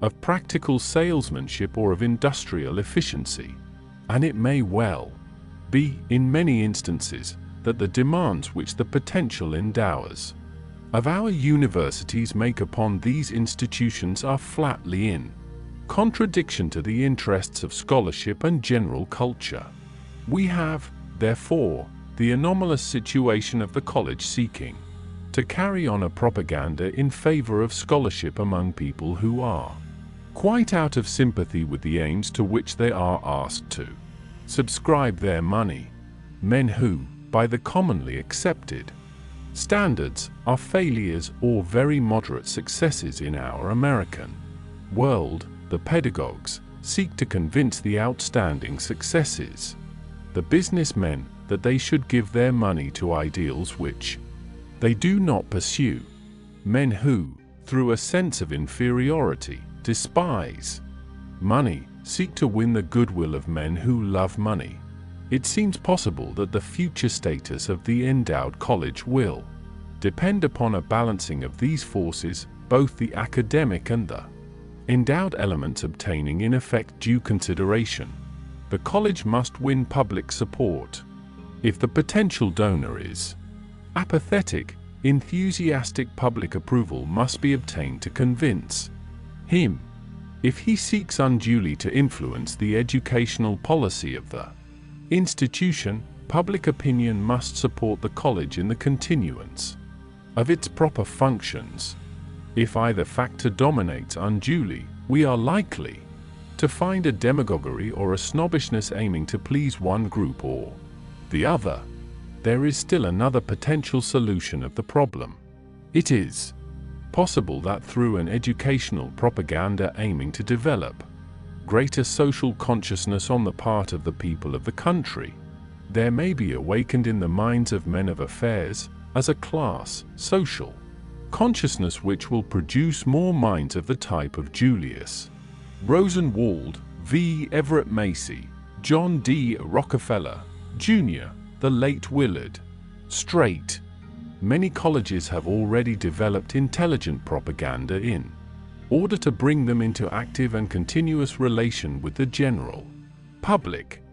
of practical salesmanship, or of industrial efficiency. And it may well be, in many instances, that the demands which the potential endowers of our universities make upon these institutions are flatly in contradiction to the interests of scholarship and general culture. We have, therefore, the anomalous situation of the college seeking to carry on a propaganda in favor of scholarship among people who are quite out of sympathy with the aims to which they are asked to subscribe their money. Men who, by the commonly accepted standards, are failures or very moderate successes in our American world. The pedagogues seek to convince the outstanding successes, the businessmen, that they should give their money to ideals which they do not pursue. Men who, through a sense of inferiority, despise money, seek to win the goodwill of men who love money, it seems possible that the future status of the endowed college will depend upon a balancing of these forces, both the academic and the endowed elements obtaining in effect due consideration. The college must win public support. If the potential donor is apathetic, enthusiastic public approval must be obtained to convince him. If he seeks unduly to influence the educational policy of the institution, public opinion must support the college in the continuance of its proper functions. If either factor dominates unduly, we are likely to find a demagoguery or a snobbishness aiming to please one group or the other. There is still another potential solution of the problem. It is possible that through an educational propaganda aiming to develop greater social consciousness on the part of the people of the country, there may be awakened in the minds of men of affairs, as a class, social consciousness which will produce more minds of the type of Julius Rosenwald, V. Everett Macy, John D. Rockefeller, Jr., the late Willard Straight. Many colleges have already developed intelligent propaganda in order to bring them into active and continuous relation with the general public.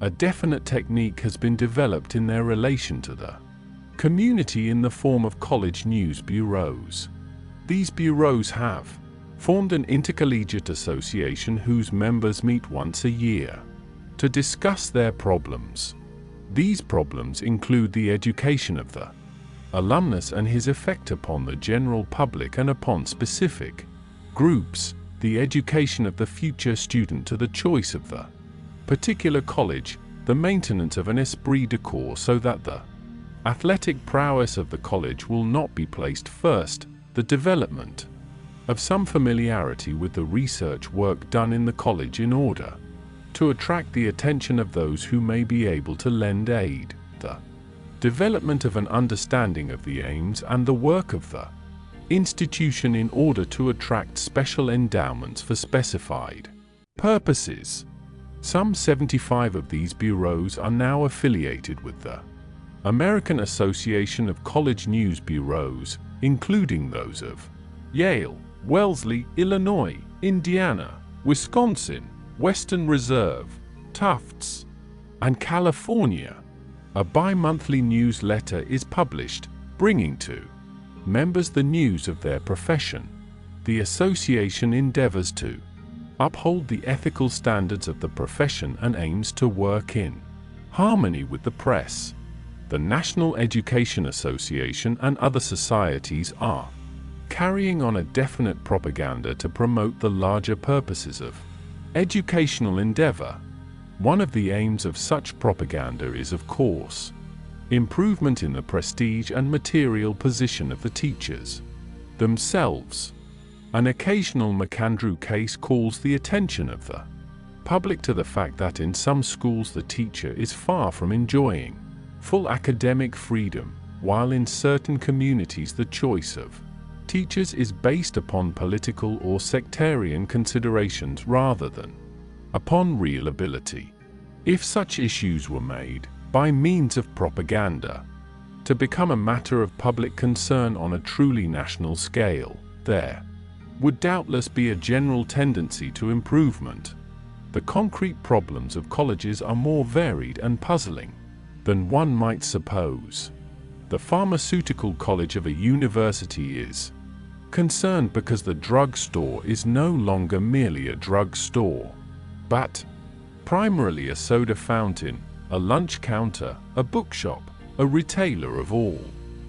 A definite technique has been developed in their relation to the community in the form of college news bureaus. These bureaus have formed an intercollegiate association whose members meet once a year to discuss their problems. These problems include the education of the alumnus and his effect upon the general public and upon specific groups, the education of the future student to the choice of the particular college, the maintenance of an esprit de corps so that the athletic prowess of the college will not be placed first, the development of some familiarity with the research work done in the college in order to attract the attention of those who may be able to lend aid, the development of an understanding of the aims and the work of the institution in order to attract special endowments for specified purposes. Some 75 of these bureaus are now affiliated with the American Association of College News Bureaus, including those of Yale, Wellesley, Illinois, Indiana, Wisconsin, Western Reserve, Tufts, and California. A bi-monthly newsletter is published, bringing to members the news of their profession. The association endeavors to uphold the ethical standards of the profession and aims to work in harmony with the press. The National Education Association and other societies are carrying on a definite propaganda to promote the larger purposes of educational endeavor. One of the aims of such propaganda is, of course, improvement in the prestige and material position of the teachers themselves. An occasional McAndrew case calls the attention of the public to the fact that in some schools the teacher is far from enjoying full academic freedom, while in certain communities the choice of teachers is based upon political or sectarian considerations rather than upon real ability. If such issues were made, by means of propaganda, to become a matter of public concern on a truly national scale, there would doubtless be a general tendency to improvement. The concrete problems of colleges are more varied and puzzling than one might suppose. The pharmaceutical college of a university is concerned because the drug store is no longer merely a drug store, but primarily a soda fountain, a lunch counter, a bookshop, a retailer of all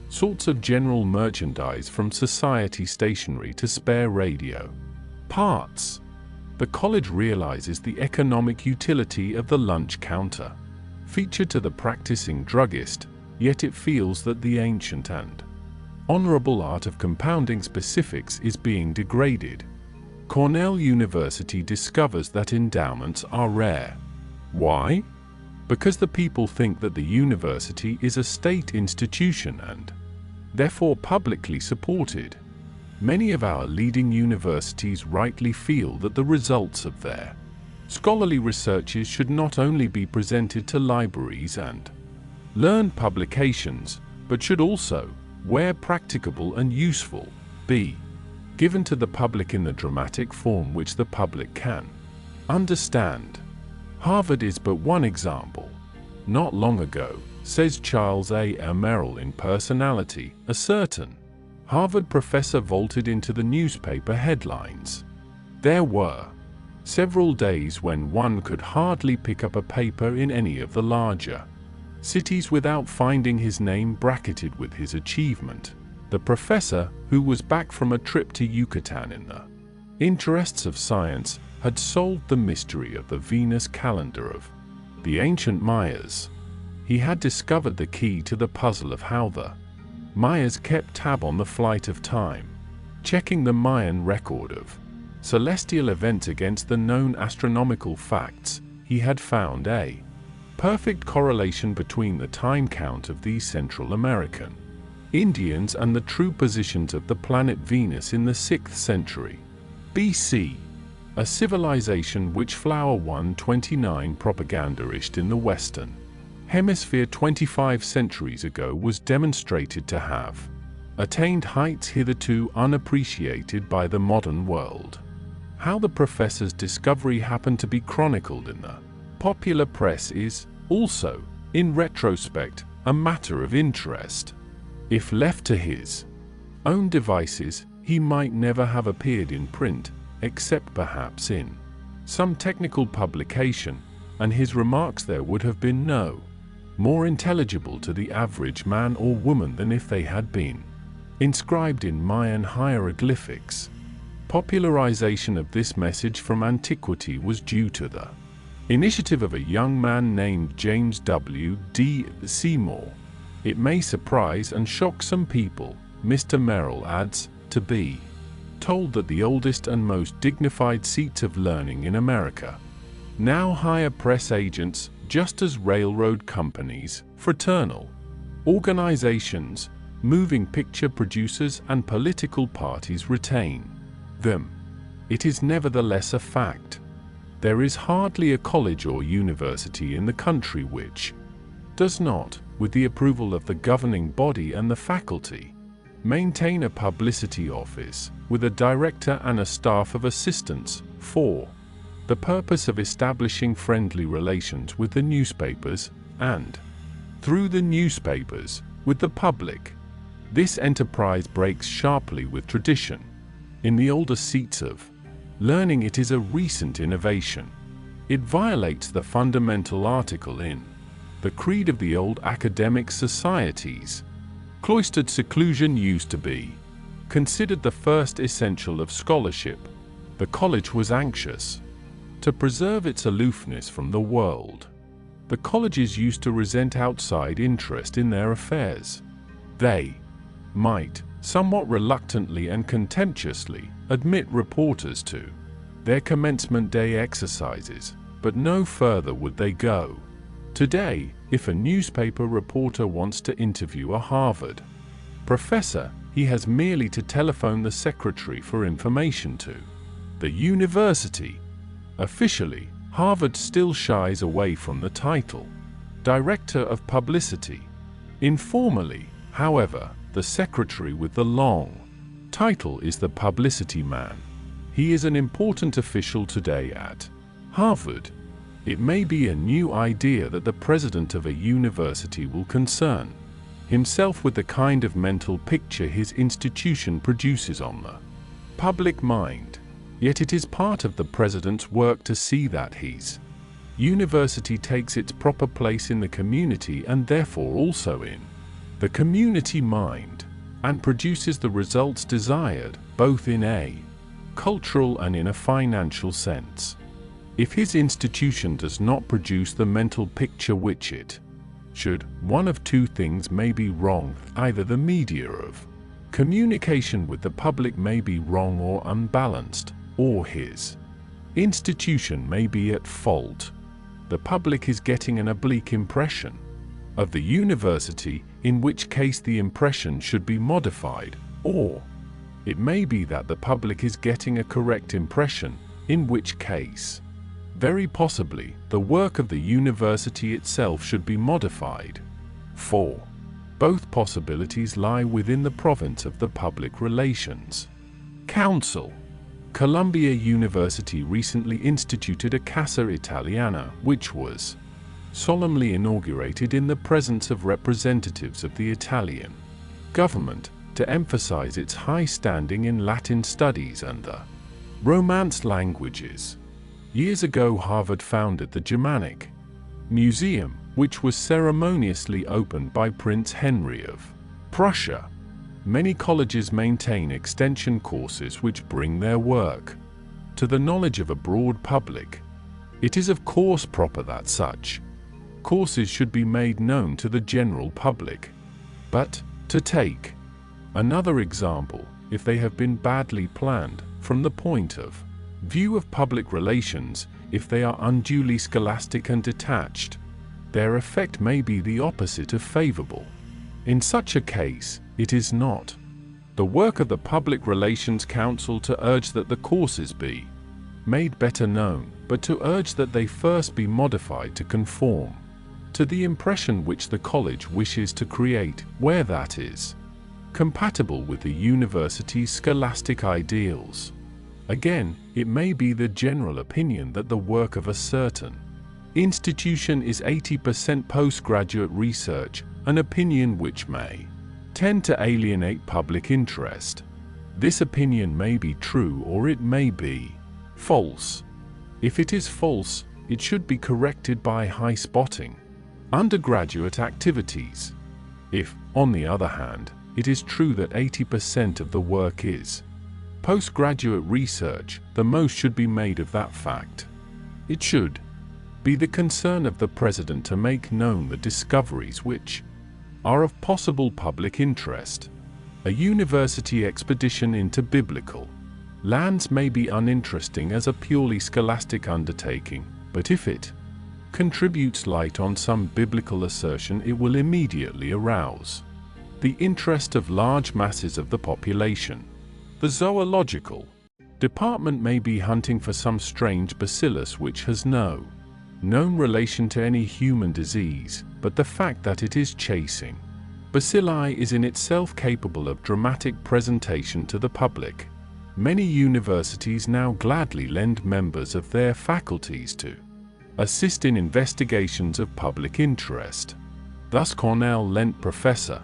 sorts of general merchandise from society stationery to spare radio parts. The college realizes the economic utility of the lunch counter, featured to the practicing druggist, yet it feels that the ancient and honorable art of compounding specifics is being degraded. Cornell University discovers that endowments are rare. Why? Because the people think that the university is a state institution and therefore publicly supported. Many of our leading universities rightly feel that the results of their Scholarly researches should not only be presented to libraries and learned publications, but should also, where practicable and useful, be given to the public in the dramatic form which the public can understand. Harvard is but one example. Not long ago, says Charles A. Merrill in Personality, a certain Harvard professor vaulted into the newspaper headlines. There were several days when one could hardly pick up a paper in any of the larger cities without finding his name bracketed with his achievement. The professor, who was back from a trip to Yucatan in the interests of science, had solved the mystery of the Venus calendar of the ancient Mayas. He had discovered the key to the puzzle of how the Mayas kept tab on the flight of time, checking the Mayan record of celestial events against the known astronomical facts. He had found a perfect correlation between the time count of these Central American Indians and the true positions of the planet Venus in the 6th century BC, a civilization which Flower 129 propagandised in the Western Hemisphere 25 centuries ago was demonstrated to have attained heights hitherto unappreciated by the modern world. How the professor's discovery happened to be chronicled in the popular press is, also, in retrospect, a matter of interest. If left to his own devices, he might never have appeared in print, except perhaps in some technical publication, and his remarks there would have been no more intelligible to the average man or woman than if they had been inscribed in Mayan hieroglyphics. Popularization of this message from antiquity was due to the initiative of a young man named James W. D. Seymour. It may surprise and shock some people, Mr. Merrill adds, to be told that the oldest and most dignified seats of learning in America now hire press agents, just as railroad companies, fraternal organizations, moving picture producers, and political parties retain them. It is nevertheless a fact. There is hardly a college or university in the country which does not, with the approval of the governing body and the faculty, maintain a publicity office with a director and a staff of assistants for the purpose of establishing friendly relations with the newspapers and, through the newspapers, with the public. This enterprise breaks sharply with tradition. In the older seats of learning, it is a recent innovation. It violates the fundamental article in the creed of the old academic societies. Cloistered seclusion used to be considered the first essential of scholarship. The college was anxious to preserve its aloofness from the world. The colleges used to resent outside interest in their affairs. They might, somewhat reluctantly and contemptuously, admit reporters to their commencement day exercises, but no further would they go. Today, if a newspaper reporter wants to interview a Harvard professor, he has merely to telephone the secretary for information to the university. Officially, Harvard still shies away from the title Director of Publicity. Informally, however, the secretary with the long title is the publicity man. He is an important official today at Harvard. It may be a new idea that the president of a university will concern himself with the kind of mental picture his institution produces on the public mind. Yet it is part of the president's work to see that his university takes its proper place in the community and therefore also in the community mind, and produces the results desired, both in a cultural and in a financial sense. If his institution does not produce the mental picture which it should, one of two things may be wrong. Either the media of communication with the public may be wrong or unbalanced, or his institution may be at fault. The public is getting an oblique impression of the university, in which case the impression should be modified, or it may be that the public is getting a correct impression, in which case Very possibly, the work of the university itself should be modified. 4. Both possibilities lie within the province of the Public Relations Council. Columbia University recently instituted a Casa Italiana, which was solemnly inaugurated in the presence of representatives of the Italian government to emphasize its high standing in Latin studies and the Romance languages. Years ago, Harvard founded the Germanic Museum, which was ceremoniously opened by Prince Henry of Prussia. Many colleges maintain extension courses which bring their work to the knowledge of a broad public. It is of course proper that such courses should be made known to the general public. But, to take another example, if they have been badly planned, from the point of view of public relations, if they are unduly scholastic and detached, their effect may be the opposite of favorable. In such a case, it is not the work of the Public Relations Council to urge that the courses be made better known, but to urge that they first be modified to conform to the impression which the college wishes to create, where that is compatible with the university's scholastic ideals. Again, it may be the general opinion that the work of a certain institution is 80% postgraduate research, an opinion which may tend to alienate public interest. This opinion may be true or it may be false. If it is false, it should be corrected by high spotting undergraduate activities. If, on the other hand, it is true that 80% of the work is postgraduate research, the most should be made of that fact. It should be the concern of the president to make known the discoveries which are of possible public interest. A university expedition into biblical lands may be uninteresting as a purely scholastic undertaking, but if it contributes light on some biblical assertion, it will immediately arouse the interest of large masses of the population. The zoological department may be hunting for some strange bacillus which has no known relation to any human disease, but the fact that it is chasing bacilli is in itself capable of dramatic presentation to the public. Many universities now gladly lend members of their faculties to assist in investigations of public interest. Thus Cornell lent Professor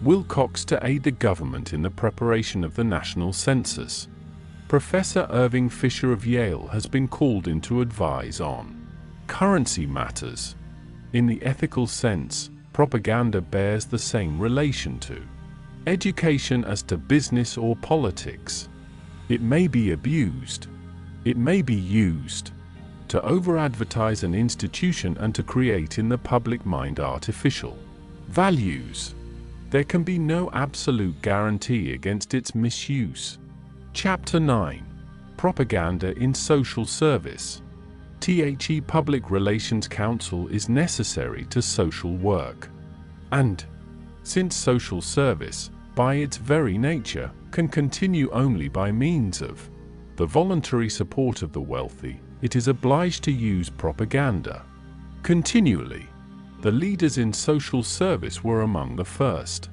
Wilcox to aid the government in the preparation of the national census. Professor Irving Fisher of Yale has been called in to advise on currency matters. In the ethical sense, propaganda bears the same relation to education as to business or politics. It may be abused. It may be used to over-advertise an institution and to create in the public mind artificial values. There can be no absolute guarantee against its misuse. Chapter 9. Propaganda in Social Service. The Public Relations Council is necessary to social work. And, since social service, by its very nature, can continue only by means of the voluntary support of the wealthy, it is obliged to use propaganda continually. The leaders in social service were among the first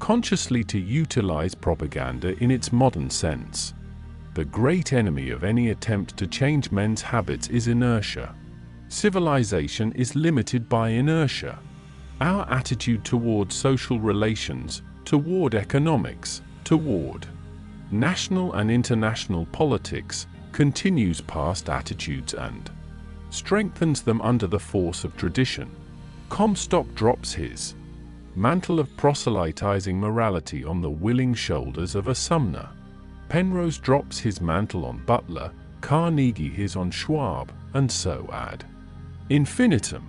consciously to utilize propaganda in its modern sense. The great enemy of any attempt to change men's habits is inertia. Civilization is limited by inertia. Our attitude toward social relations, toward economics, toward national and international politics, continues past attitudes and strengthens them under the force of tradition. Comstock drops his mantle of proselytizing morality on the willing shoulders of a Sumner. Penrose drops his mantle on Butler, Carnegie his on Schwab, and so ad infinitum.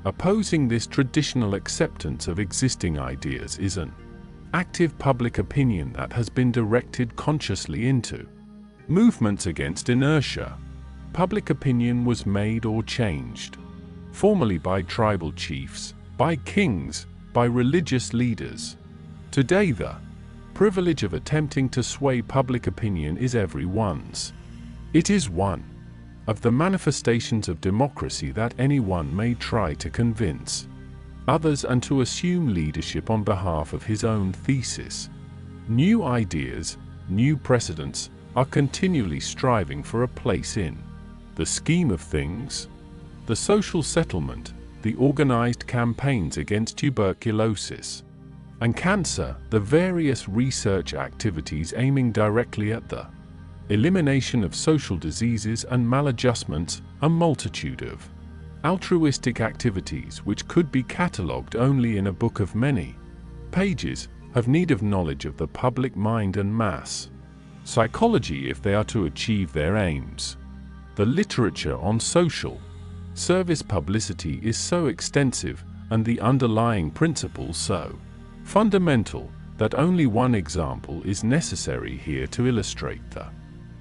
Opposing this traditional acceptance of existing ideas is an active public opinion that has been directed consciously into movements against inertia. Public opinion was made or changed, formerly by tribal chiefs, by kings, by religious leaders. Today the privilege of attempting to sway public opinion is everyone's. It is one of the manifestations of democracy that anyone may try to convince others and to assume leadership on behalf of his own thesis. New ideas, new precedents, are continually striving for a place in the scheme of things. The social settlement, the organized campaigns against tuberculosis and cancer, the various research activities aiming directly at the elimination of social diseases and maladjustments, a multitude of altruistic activities which could be catalogued only in a book of many pages, have need of knowledge of the public mind and mass psychology if they are to achieve their aims. The literature on social service publicity is so extensive and the underlying principles so fundamental that only one example is necessary here to illustrate the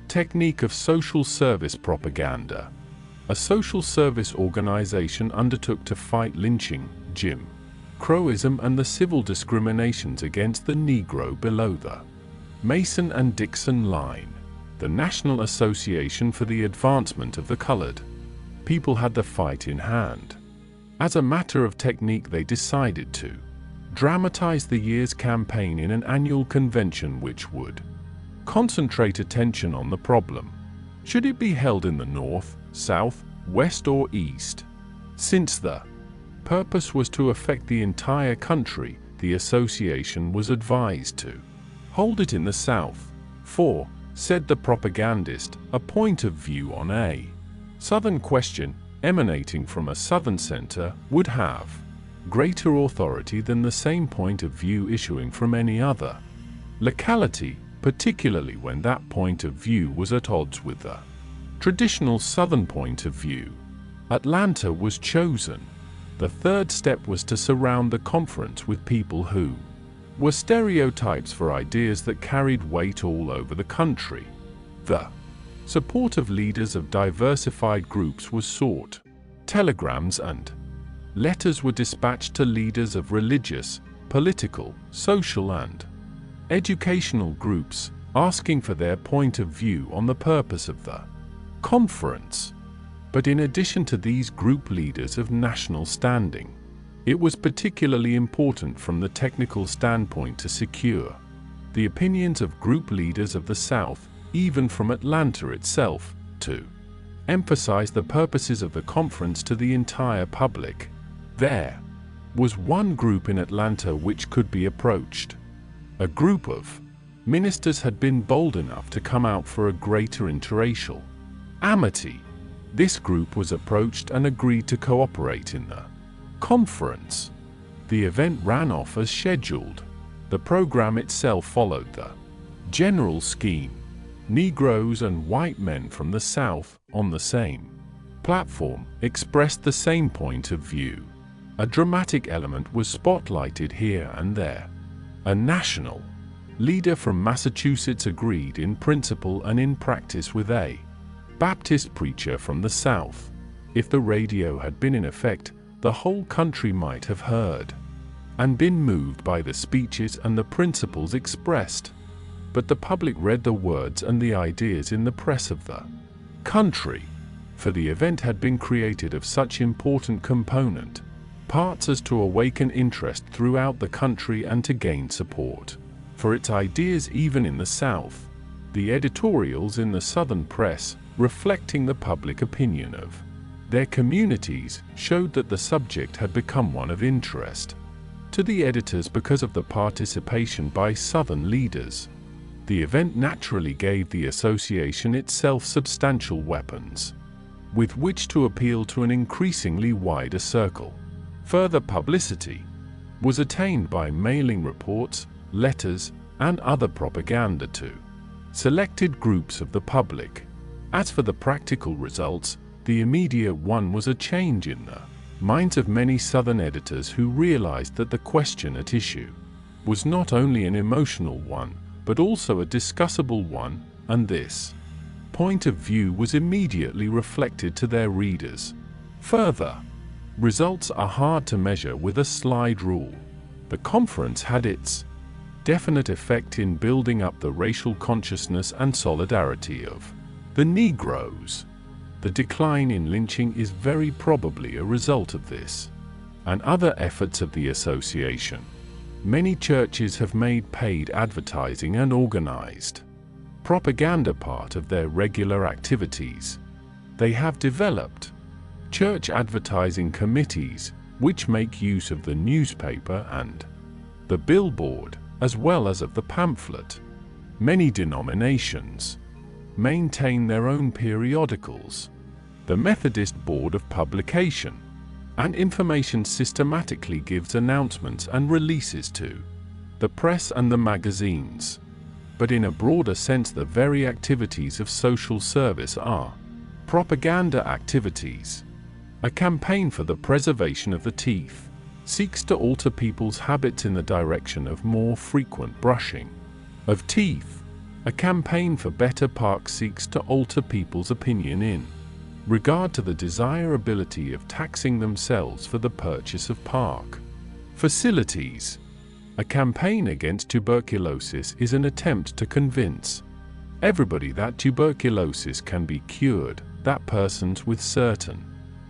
technique of social service propaganda. A social service organization undertook to fight lynching, Jim Crowism, and the civil discriminations against the Negro below the Mason and Dixon line. The National Association for the Advancement of the Colored People had the fight in hand. As a matter of technique, they decided to dramatize the year's campaign in an annual convention which would concentrate attention on the problem. Should it be held in the North, South, West, or East? Since the purpose was to affect the entire country, the association was advised to hold it in the South. For, said the propagandist, a point of view on a Southern question emanating from a Southern center would have greater authority than the same point of view issuing from any other locality, particularly when that point of view was at odds with the traditional Southern point of view. Atlanta was chosen. The third step was to surround the conference with people who were stereotypes for ideas that carried weight all over the country. The support of leaders of diversified groups was sought. Telegrams and letters were dispatched to leaders of religious, political, social, and educational groups, asking for their point of view on the purpose of the conference. But in addition to these group leaders of national standing, it was particularly important from the technical standpoint to secure the opinions of group leaders of the South, even from Atlanta itself, to emphasize the purposes of the conference to the entire public. There was one group in Atlanta which could be approached. A group of ministers had been bold enough to come out for a greater interracial amity. This group was approached and agreed to cooperate in the conference. The event ran off as scheduled. The program itself followed the general scheme. Negroes and white men from the South, on the same platform, expressed the same point of view. A dramatic element was spotlighted here and there. A national leader from Massachusetts agreed in principle and in practice with a Baptist preacher from the South. If the radio had been in effect, the whole country might have heard and been moved by the speeches and the principles expressed. But the public read the words and the ideas in the press of the country, for the event had been created of such important component parts as to awaken interest throughout the country and to gain support for its ideas even in the South. The editorials in the Southern press, reflecting the public opinion of their communities, showed that the subject had become one of interest to the editors because of the participation by Southern leaders. The event naturally gave the association itself substantial weapons with which to appeal to an increasingly wider circle. Further publicity was attained by mailing reports, letters, and other propaganda to selected groups of the public. As for the practical results, the immediate one was a change in the minds of many Southern editors who realized that the question at issue was not only an emotional one, but also a discussable one, and this point of view was immediately reflected to their readers. Further, results are hard to measure with a slide rule. The conference had its definite effect in building up the racial consciousness and solidarity of the Negroes. The decline in lynching is very probably a result of this and other efforts of the association. Many churches have made paid advertising and organized propaganda part of their regular activities. They have developed church advertising committees which make use of the newspaper and the billboard, as well as of the pamphlet. Many denominations maintain their own periodicals, the Methodist Board of Publication and Information systematically gives announcements and releases to the press and the magazines. But in a broader sense, the very activities of social service are propaganda activities. A campaign for the preservation of the teeth seeks to alter people's habits in the direction of more frequent brushing of teeth. A campaign for better parks seeks to alter people's opinion in regard to the desirability of taxing themselves for the purchase of park facilities. A campaign against tuberculosis is an attempt to convince everybody that tuberculosis can be cured, that persons with certain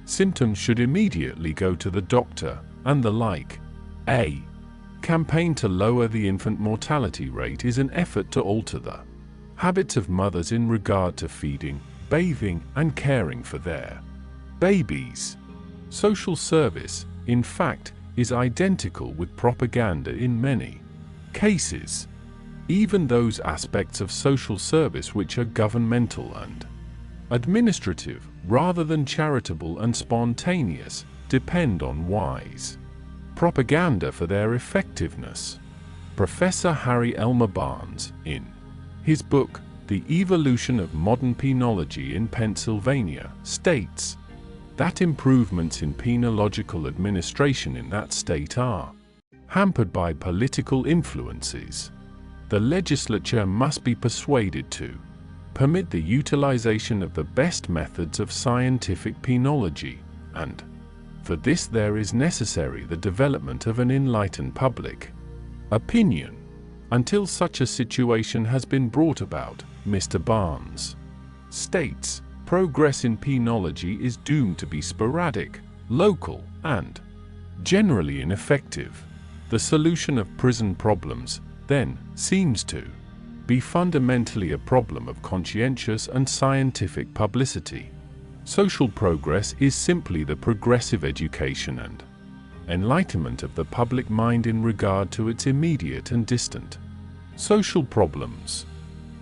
symptoms should immediately go to the doctor, and the like. A campaign to lower the infant mortality rate is an effort to alter the habits of mothers in regard to feeding, bathing, and caring for their babies. Social service, in fact, is identical with propaganda in many cases. Even those aspects of social service which are governmental and administrative, rather than charitable and spontaneous, depend on wise propaganda for their effectiveness. Professor Harry Elmer Barnes, in his book, The Evolution of Modern Penology in Pennsylvania, states that improvements in penological administration in that state are hampered by political influences. The legislature must be persuaded to permit the utilization of the best methods of scientific penology, and for this there is necessary the development of an enlightened public opinion. Until such a situation has been brought about, Mr. Barnes states, progress in penology is doomed to be sporadic, local, and generally ineffective. The solution of prison problems, then, seems to be fundamentally a problem of conscientious and scientific publicity. Social progress is simply the progressive education and enlightenment of the public mind in regard to its immediate and distant social problems.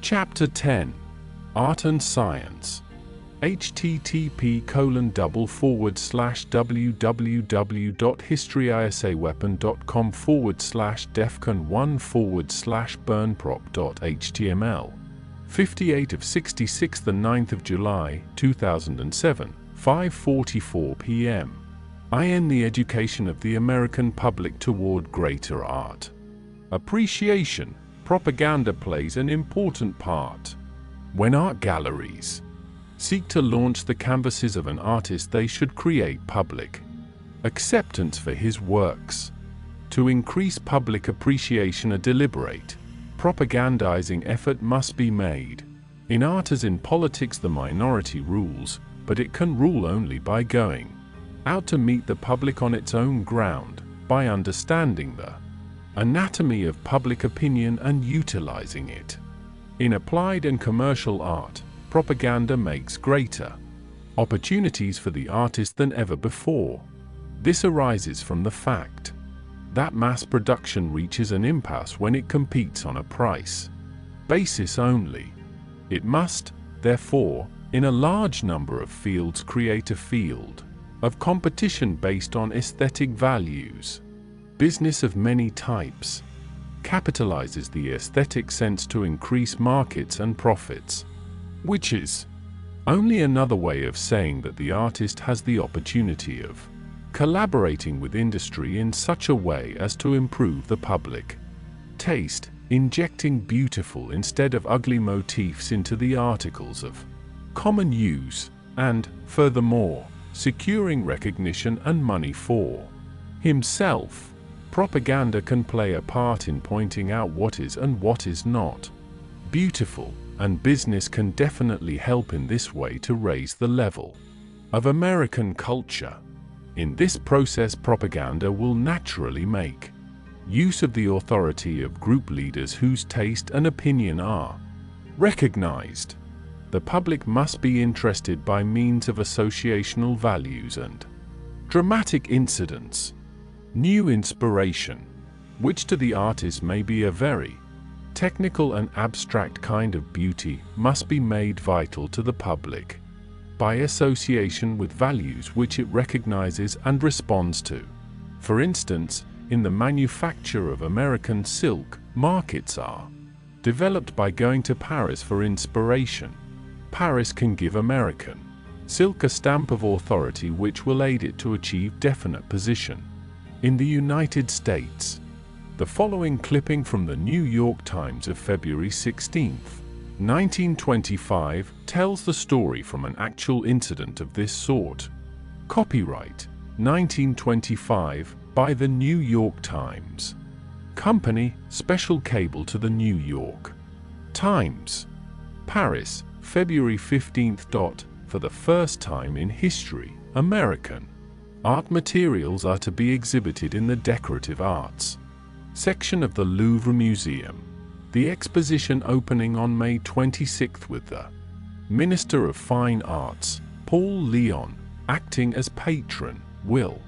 Chapter 10. Art and Science. http://www.historyisa-weapon.com/defcon1/burnprop.html 58 of 66, the 9th of July, 2007, 5:44 p.m. IN the education of the American public toward greater art appreciation. Propaganda plays an important part. When art galleries seek to launch the canvases of an artist, they should create public acceptance for his works. To increase public appreciation, a deliberate propagandizing effort must be made. In art as in politics, the minority rules, but it can rule only by going out to meet the public on its own ground, by understanding the anatomy of public opinion and utilizing it. In applied and commercial art, propaganda makes greater opportunities for the artist than ever before. This arises from the fact that mass production reaches an impasse when it competes on a price basis only. It must, therefore, in a large number of fields create a field of competition based on aesthetic values. Business of many types capitalizes the aesthetic sense to increase markets and profits, which is only another way of saying that the artist has the opportunity of collaborating with industry in such a way as to improve the public taste, injecting beautiful instead of ugly motifs into the articles of common use, and, furthermore, securing recognition and money for himself. Propaganda can play a part in pointing out what is and what is not beautiful, and business can definitely help in this way to raise the level of American culture. In this process, propaganda will naturally make use of the authority of group leaders whose taste and opinion are recognized. The public must be interested by means of associational values and dramatic incidents. New inspiration, which to the artist may be a very technical and abstract kind of beauty, must be made vital to the public by association with values which it recognizes and responds to. For instance, in the manufacture of American silk, markets are developed by going to Paris for inspiration. Paris can give American silk a stamp of authority which will aid it to achieve definite position. In the United States, the following clipping from the New York Times of February 16, 1925, tells the story from an actual incident of this sort. Copyright 1925 by the New York Times Company, special cable to the New York Times. Paris, February 15th. For the first time in history, American art materials are to be exhibited in the decorative arts section of the Louvre Museum. The exposition, opening on May 26 with the Minister of Fine Arts, Paul Leon, acting as patron, will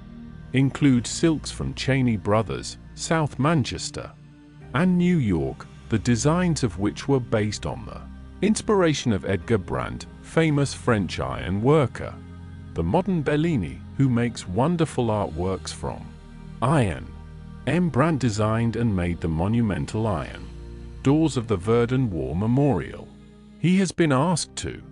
include silks from Cheney Brothers, South Manchester, and New York, the designs of which were based on the inspiration of Edgar Brandt, famous French iron worker. The modern Bellini, who makes wonderful artworks from iron. M. Brandt designed and made the monumental iron doors of the Verdun War Memorial. He has been asked to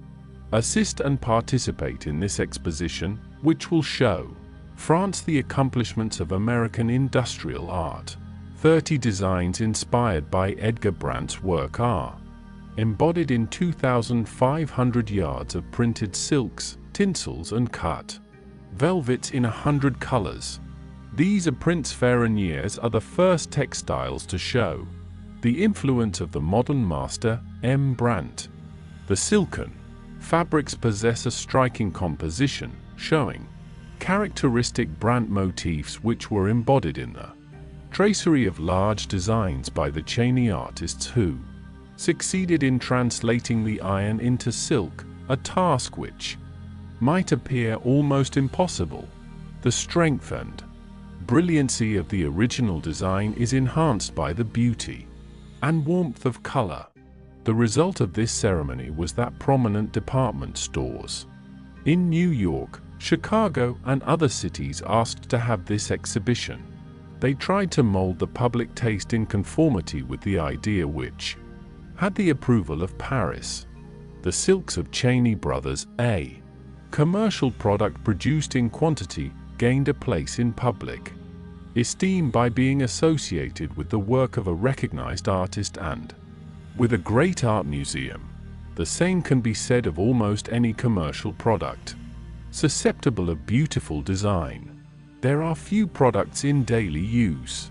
assist and participate in this exposition, which will show France the accomplishments of American industrial art. 30 designs inspired by Edgar Brandt's work are embodied in 2,500 yards of printed silks, tinsels and cut velvets in 100 colors. These are Prince Ferroniers are the first textiles to show the influence of the modern master, M. Brandt. The silken fabrics possess a striking composition, showing characteristic Brandt motifs which were embodied in the tracery of large designs by the Cheney artists who succeeded in translating the iron into silk, a task which might appear almost impossible. The strength and brilliancy of the original design is enhanced by the beauty and warmth of color. The result of this ceremony was that prominent department stores in New York, Chicago, and other cities asked to have this exhibition. They tried to mold the public taste in conformity with the idea which had the approval of Paris. The silks of Cheney Brothers, a commercial product produced in quantity, gained a place in public esteem by being associated with the work of a recognized artist and with a great art museum. The same can be said of almost any commercial product susceptible of beautiful design. There are few products in daily use,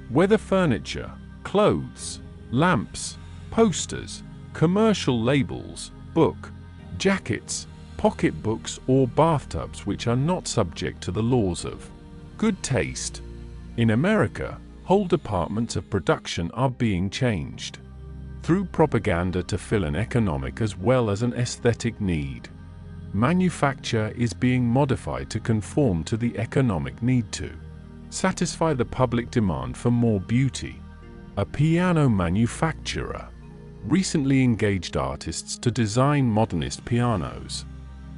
whether furniture, clothes, lamps, posters, commercial labels, book, jackets, pocketbooks, or bathtubs which are not subject to the laws of good taste. In America, whole departments of production are being changed through propaganda to fill an economic as well as an aesthetic need. Manufacture is being modified to conform to the economic need to satisfy the public demand for more beauty. A piano manufacturer recently engaged artists to design modernist pianos.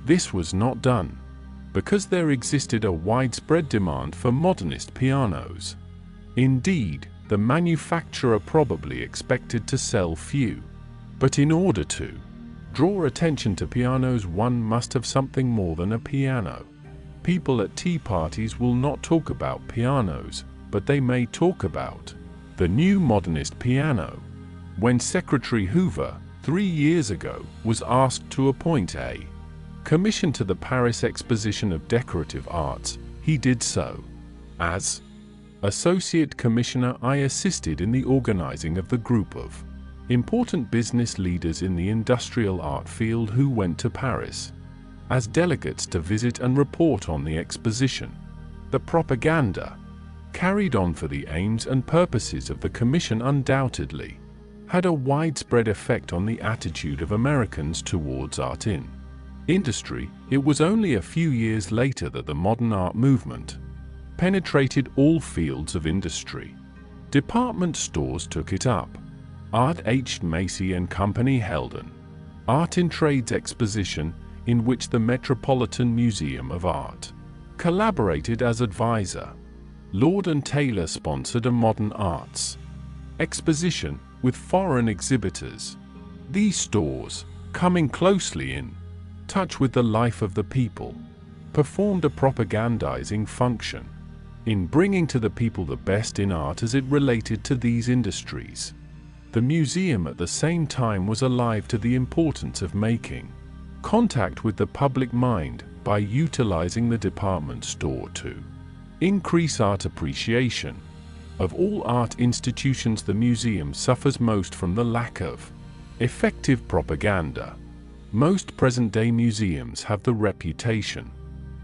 This was not done because there existed a widespread demand for modernist pianos. Indeed, the manufacturer probably expected to sell few. But in order to draw attention to pianos, one must have something more than a piano. People at tea parties will not talk about pianos, but they may talk about the new modernist piano. When Secretary Hoover, 3 years ago, was asked to appoint a commission to the Paris Exposition of Decorative Arts, he did so. As Associate Commissioner, I assisted in the organizing of the group of important business leaders in the industrial art field who went to Paris as delegates to visit and report on the exposition. The propaganda carried on for the aims and purposes of the commission undoubtedly had a widespread effect on the attitude of Americans towards art in industry. It was only a few years later that the modern art movement penetrated all fields of industry. Department stores took it up. Art H. Macy and Company held an Art in Trades exposition in which the Metropolitan Museum of Art collaborated as advisor. Lord and Taylor sponsored a modern arts exposition with foreign exhibitors. These stores, coming closely in touch with the life of the people, performed a propagandizing function in bringing to the people the best in art as it related to these industries. The museum at the same time was alive to the importance of making contact with the public mind by utilizing the department store to increase art appreciation. Of all art institutions, the museum suffers most from the lack of effective propaganda. Most present-day museums have the reputation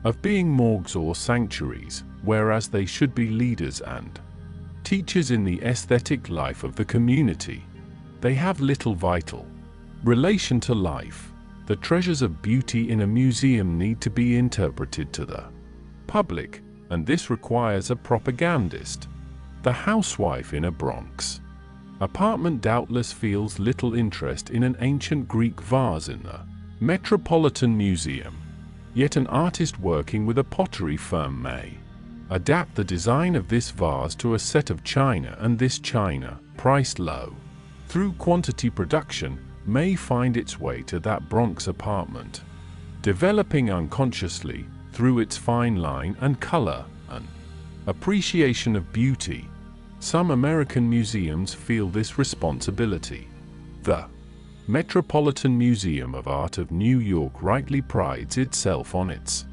of being morgues or sanctuaries, whereas they should be leaders and teachers in the aesthetic life of the community. They have little vital relation to life. The treasures of beauty in a museum need to be interpreted to the public, and this requires a propagandist. The housewife in a Bronx apartment doubtless feels little interest in an ancient Greek vase in the Metropolitan Museum. Yet an artist working with a pottery firm may adapt the design of this vase to a set of china, and this china, priced low through quantity production, may find its way to that Bronx apartment, developing unconsciously, through its fine line and color, an appreciation of beauty. Some American museums feel this responsibility. The Metropolitan Museum of Art of New York rightly prides itself on its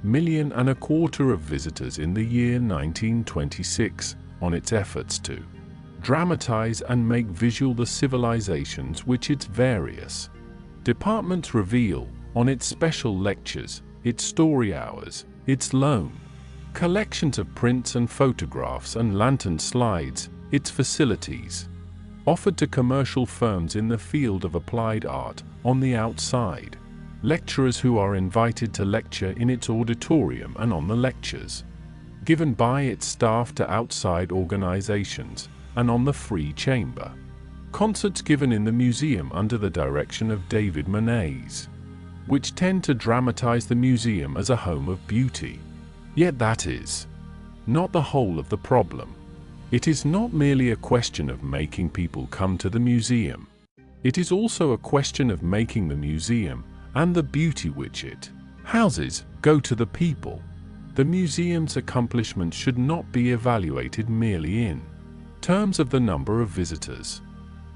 1.25 million of visitors in the year 1926, on its efforts to dramatize and make visual the civilizations which its various departments reveal, on its special lectures, its story hours, its loan collections of prints and photographs and lantern slides, its facilities offered to commercial firms in the field of applied art, on the outside lecturers who are invited to lecture in its auditorium, and on the lectures given by its staff to outside organizations, and on the free chamber concerts given in the museum under the direction of David Monet, which tend to dramatize the museum as a home of beauty. Yet that is not the whole of the problem. It is not merely a question of making people come to the museum. It is also a question of making the museum, and the beauty which it houses, go to the people. The museum's accomplishments should not be evaluated merely in terms of the number of visitors.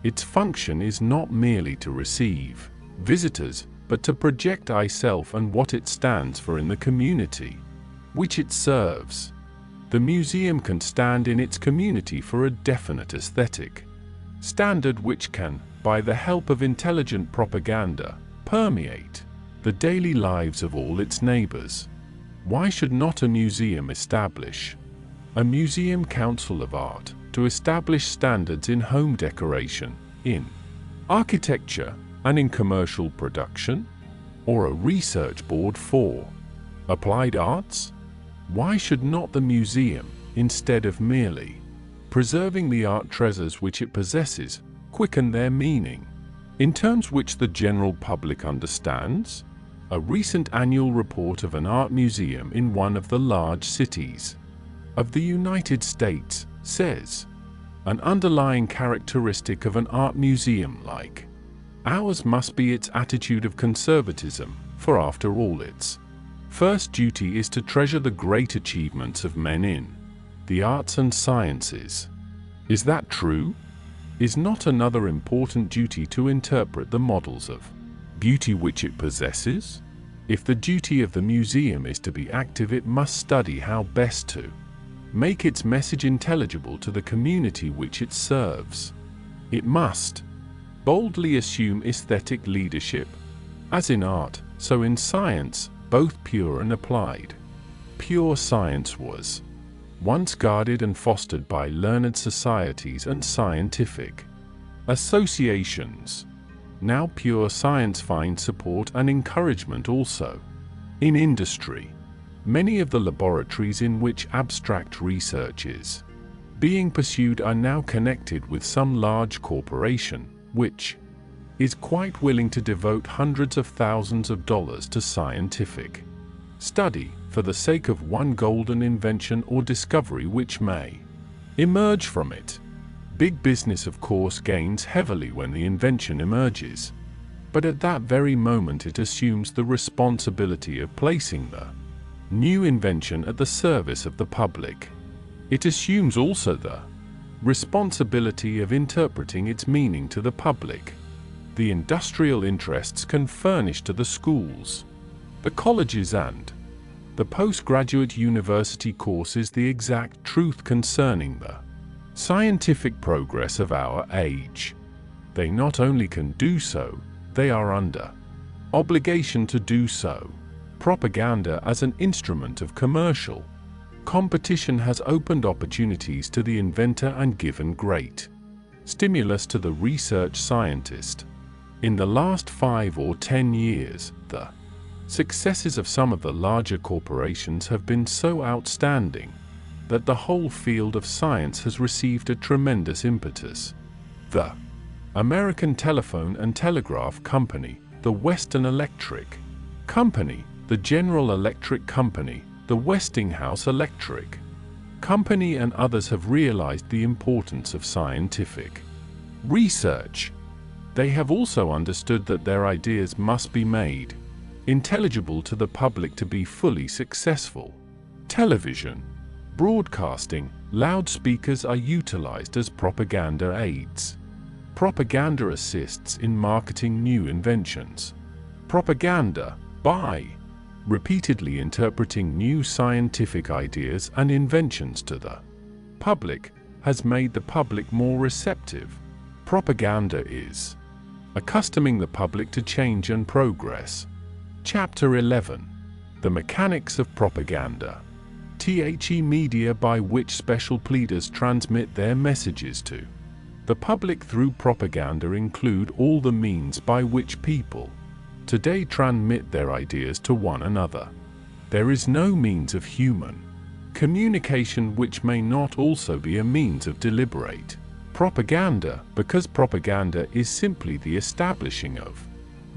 Its function is not merely to receive visitors, but to project itself and what it stands for in the community which it serves. The museum can stand in its community for a definite aesthetic standard which can, by the help of intelligent propaganda, permeate the daily lives of all its neighbors. Why should not a museum establish a museum council of art to establish standards in home decoration, in architecture, and in commercial production? Or a research board for applied arts? Why should not the museum, instead of merely preserving the art treasures which it possesses, quicken their meaning in terms which the general public understands? A recent annual report of an art museum in one of the large cities of the United States says, an underlying characteristic of an art museum like ours must be its attitude of conservatism, for after all its first duty is to treasure the great achievements of men in the arts and sciences. Is that true? Is not another important duty to interpret the models of beauty which it possesses? If the duty of the museum is to be active, it must study how best to make its message intelligible to the community which it serves. It must boldly assume aesthetic leadership. As in art, so in science, both pure and applied. Pure science was once guarded and fostered by learned societies and scientific associations. Now pure science finds support and encouragement also in industry. Many of the laboratories in which abstract research is being pursued are now connected with some large corporation, which is quite willing to devote hundreds of thousands of dollars to scientific study for the sake of one golden invention or discovery which may emerge from it. Big business, of course, gains heavily when the invention emerges, but at that very moment it assumes the responsibility of placing the new invention at the service of the public. It assumes also the responsibility of interpreting its meaning to the public. The industrial interests can furnish to the schools, the colleges and the postgraduate university courses the exact truth concerning the scientific progress of our age. They not only can do so, they are under obligation to do so. Propaganda as an instrument of commercial competition has opened opportunities to the inventor and given great stimulus to the research scientist. In the last 5 or 10 years, the successes of some of the larger corporations have been so outstanding that the whole field of science has received a tremendous impetus. The American Telephone and Telegraph Company, the Western Electric Company, the General Electric Company, the Westinghouse Electric Company and others have realized the importance of scientific research. They have also understood that their ideas must be made intelligible to the public to be fully successful. Television, broadcasting, loudspeakers are utilized as propaganda aids. Propaganda assists in marketing new inventions. Propaganda, by repeatedly interpreting new scientific ideas and inventions to the public, has made the public more receptive. Propaganda is accustoming the public to change and progress. Chapter 11. The Mechanics of Propaganda. The media by which special pleaders transmit their messages to the public through propaganda include all the means by which people today transmit their ideas to one another. There is no means of human communication which may not also be a means of deliberate propaganda, because propaganda is simply the establishing of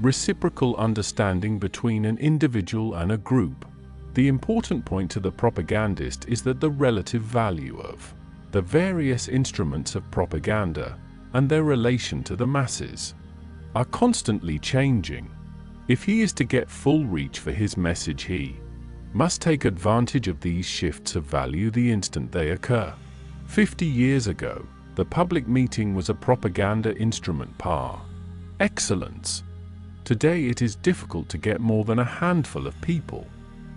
reciprocal understanding between an individual and a group. The important point to the propagandist is that the relative value of the various instruments of propaganda and their relation to the masses are constantly changing. If he is to get full reach for his message, he must take advantage of these shifts of value the instant they occur. 50 years ago, the public meeting was a propaganda instrument par excellence. Today it is difficult to get more than a handful of people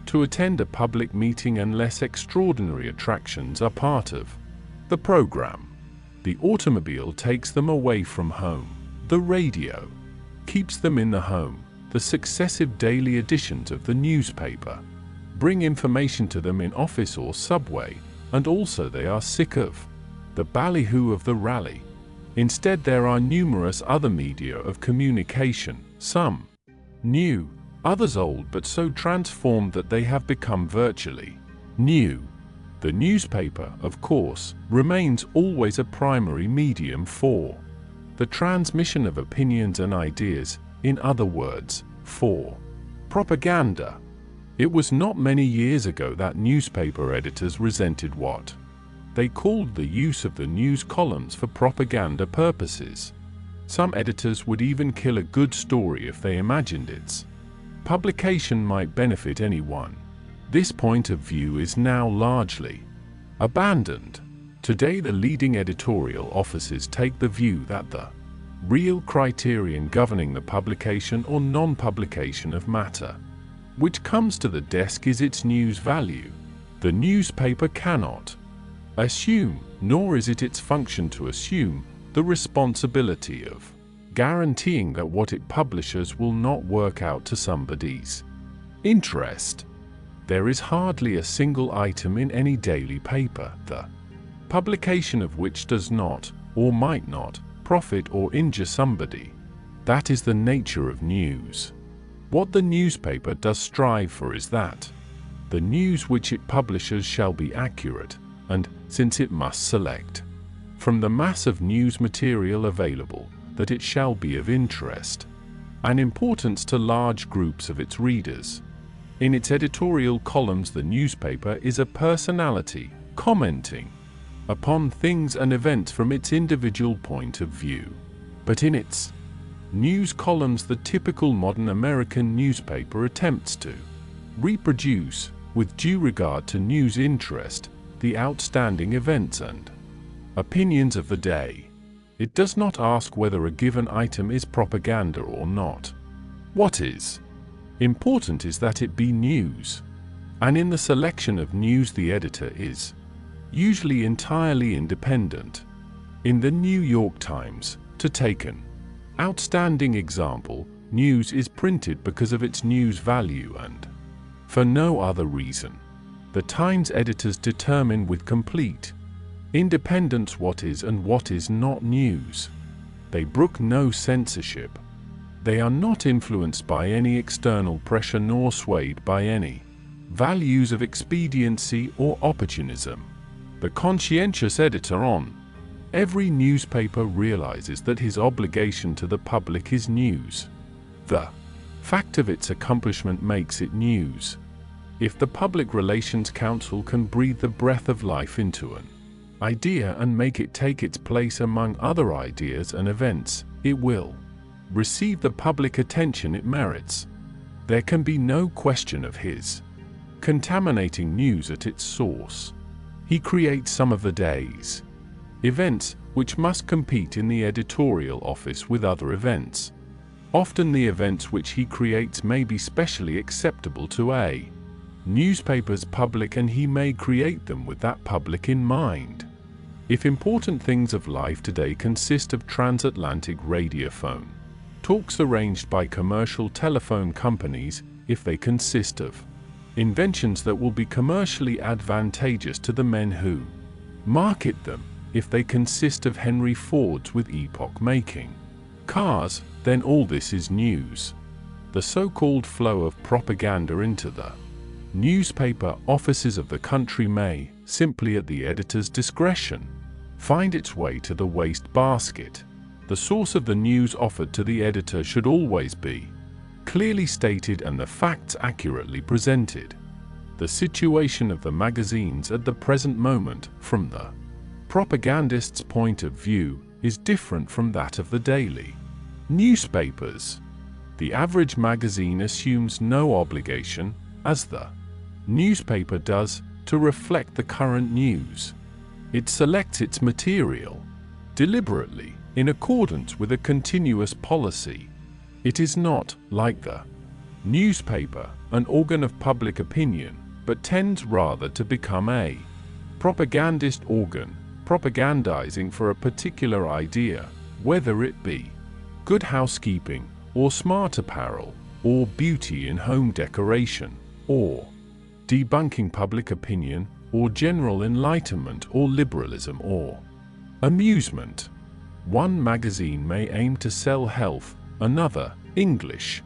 to attend a public meeting unless extraordinary attractions are part of the program. The automobile takes them away from home. The radio keeps them in the home. The successive daily editions of the newspaper bring information to them in office or subway, and also they are sick of the ballyhoo of the rally. Instead, there are numerous other media of communication, some new, others old, but so transformed that they have become virtually new. The newspaper, of course, remains always a primary medium for the transmission of opinions and ideas, in other words, for propaganda. It was not many years ago that newspaper editors resented what they called the use of the news columns for propaganda purposes. Some editors would even kill a good story if they imagined its publication might benefit anyone. This point of view is now largely abandoned. Today, the leading editorial offices take the view that the real criterion governing the publication or non-publication of matter which comes to the desk is its news value. The newspaper cannot assume, nor is it its function to assume, the responsibility of guaranteeing that what it publishes will not work out to somebody's interest. There is hardly a single item in any daily paper, the publication of which does not, or might not, profit or injure somebody. That is the nature of news. What the newspaper does strive for is that the news which it publishes shall be accurate, and, since it must select from the mass of news material available, that it shall be of interest and importance to large groups of its readers. In its editorial columns, the newspaper is a personality, commenting upon things and events from its individual point of view. But in its news columns, the typical modern American newspaper attempts to reproduce, with due regard to news interest, the outstanding events and opinions of the day. It does not ask whether a given item is propaganda or not. What is important is that it be news. And in the selection of news, the editor is usually entirely independent. In the New York Times, to take an outstanding example, news is printed because of its news value and for no other reason. The Times editors determine with complete independence what is and what is not news. They brook no censorship. They are not influenced by any external pressure nor swayed by any values of expediency or opportunism. The conscientious editor on every newspaper realizes that his obligation to the public is news. The fact of its accomplishment makes it news. If the Public Relations Council can breathe the breath of life into an idea and make it take its place among other ideas and events, it will receive the public attention it merits. There can be no question of his contaminating news at its source. He creates some of the day's events which must compete in the editorial office with other events. Often the events which he creates may be specially acceptable to a newspaper's public, and he may create them with that public in mind. If important things of life today consist of transatlantic radiophone talks arranged by commercial telephone companies, if they consist of inventions that will be commercially advantageous to the men who market them, if they consist of Henry Fords with epoch-making cars, then all this is news. The so-called flow of propaganda into the newspaper offices of the country may, simply at the editor's discretion, find its way to the waste basket. The source of the news offered to the editor should always be clearly stated and the facts accurately presented. The situation of the magazines at the present moment, from the propagandist's point of view, is different from that of the daily newspapers. The average magazine assumes no obligation, as the newspaper does, to reflect the current news. It selects its material deliberately, in accordance with a continuous policy. It is not, like the newspaper, an organ of public opinion, but tends rather to become a propagandist organ, propagandizing for a particular idea, whether it be good housekeeping, or smart apparel, or beauty in home decoration, or debunking public opinion, or general enlightenment, or liberalism, or amusement. One magazine may aim to sell health, another, English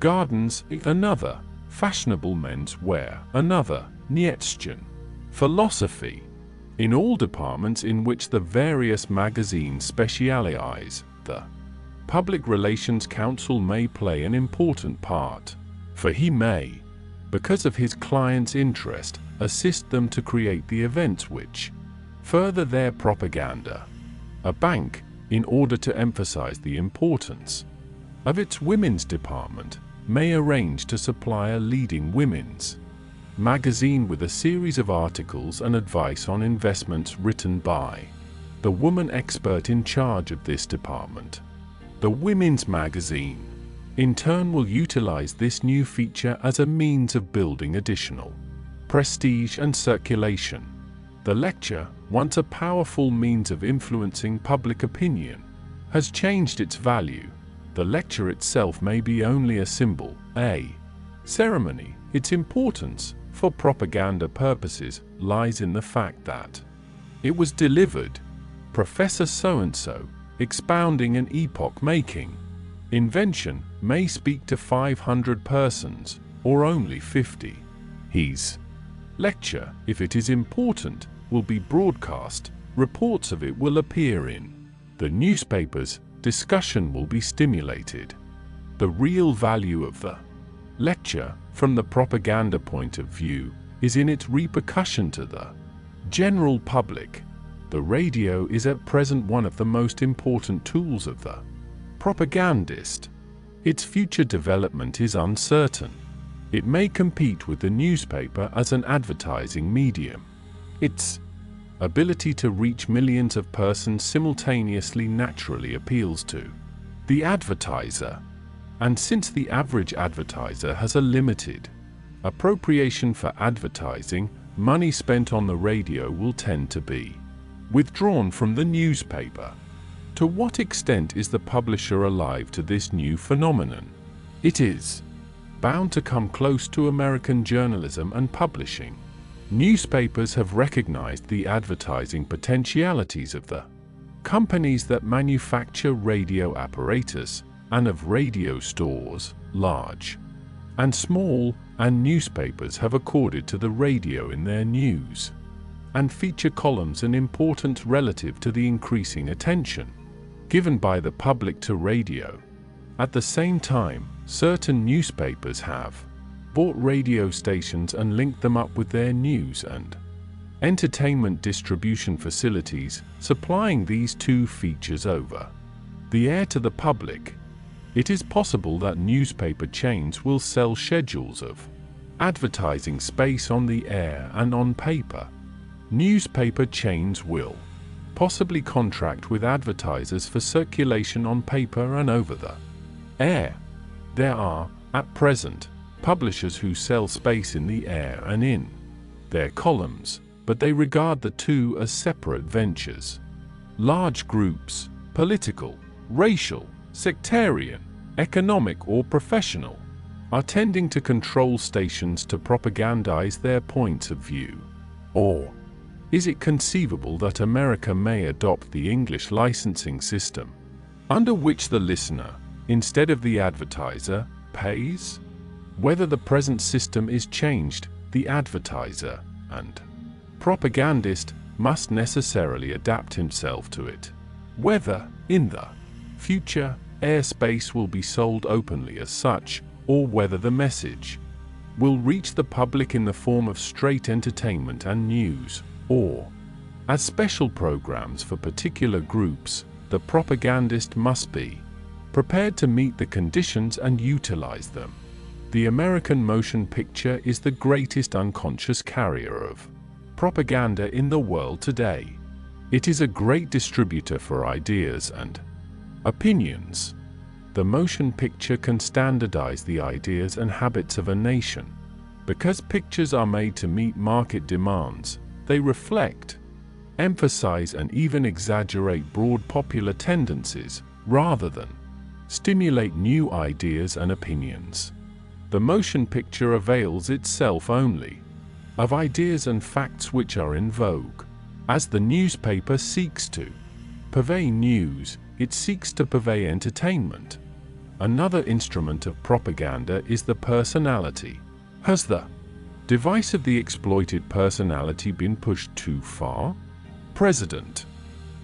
gardens, another, fashionable men's wear, another, Nietzschean philosophy. In all departments in which the various magazines specialize, the Public Relations Council may play an important part, for he may, because of his client's interest, assist them to create the events which further their propaganda. A bank, in order to emphasize the importance of its women's department, may arrange to supply a leading women's magazine with a series of articles and advice on investments written by the woman expert in charge of this department. The women's magazine, in turn, will utilize this new feature as a means of building additional prestige and circulation. The lecture, once a powerful means of influencing public opinion, has changed its value. The lecture itself may be only a symbol, a ceremony. Its importance, for propaganda purposes, lies in the fact that it was delivered. Professor so-and-so, expounding an epoch-making invention, may speak to 500 persons, or only 50. His lecture, if it is important, will be broadcast. Reports of it will appear in the newspapers. Discussion will be stimulated. The real value of the lecture, from the propaganda point of view, is in its repercussion to the general public. The radio is at present one of the most important tools of the propagandist. Its future development is uncertain. It may compete with the newspaper as an advertising medium. Its ability to reach millions of persons simultaneously naturally appeals to the advertiser. And since the average advertiser has a limited appropriation for advertising, money spent on the radio will tend to be withdrawn from the newspaper. To what extent is the publisher alive to this new phenomenon? It is bound to come close to American journalism and publishing. Newspapers have recognized the advertising potentialities of the companies that manufacture radio apparatus and of radio stores, large and small, and newspapers have accorded to the radio in their news and feature columns an importance relative to the increasing attention given by the public to radio. At the same time, certain newspapers have bought radio stations and linked them up with their news and entertainment distribution facilities, supplying these two features over the air to the public. It is possible that newspaper chains will sell schedules of advertising space on the air and on paper. Newspaper chains will possibly contract with advertisers for circulation on paper and over the air. There are, at present, publishers who sell space in the air and in their columns, but they regard the two as separate ventures. Large groups, political, racial, sectarian, economic or professional, are tending to control stations to propagandize their points of view. Or is it conceivable that America may adopt the English licensing system, under which the listener, instead of the advertiser, pays? Whether the present system is changed, the advertiser and propagandist must necessarily adapt himself to it. Whether, in the future, airspace will be sold openly as such, or whether the message will reach the public in the form of straight entertainment and news, or as special programs for particular groups, the propagandist must be prepared to meet the conditions and utilize them. The American motion picture is the greatest unconscious carrier of propaganda in the world today. It is a great distributor for ideas and opinions. The motion picture can standardize the ideas and habits of a nation. Because pictures are made to meet market demands, they reflect, emphasize and even exaggerate broad popular tendencies, rather than stimulate new ideas and opinions. The motion picture avails itself only of ideas and facts which are in vogue. As the newspaper seeks to purvey news, it seeks to purvey entertainment. Another instrument of propaganda is the personality. Has the device of the exploited personality been pushed too far? President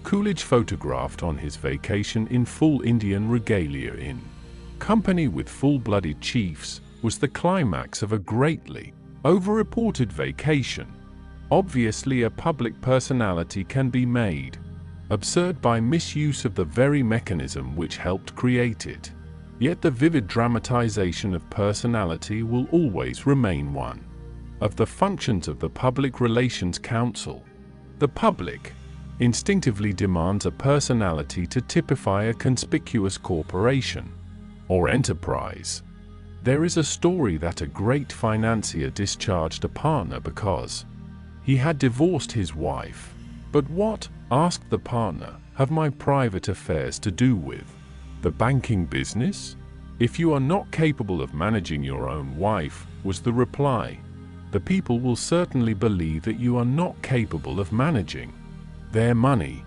Coolidge, photographed on his vacation in full Indian regalia in company with full-blooded chiefs, was the climax of a greatly over-reported vacation. Obviously, a public personality can be made absurd by misuse of the very mechanism which helped create it. Yet the vivid dramatization of personality will always remain one of the functions of the Public Relations Council. The public instinctively demands a personality to typify a conspicuous corporation or enterprise. There is a story that a great financier discharged a partner because he had divorced his wife. But what, asked the partner, have my private affairs to do with? The banking business? If you are not capable of managing your own wife, was the reply, the people will certainly believe that you are not capable of managing their money.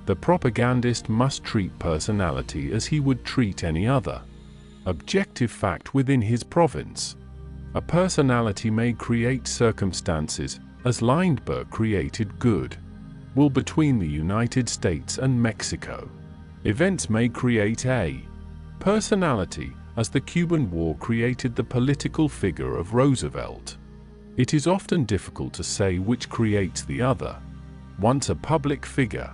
The propagandist must treat personality as he would treat any other objective fact within his province. A personality may create circumstances, as Lindbergh created good will between the United States and Mexico. Events may create a personality, as the Cuban War created the political figure of Roosevelt. It is often difficult to say which creates the other. Once a public figure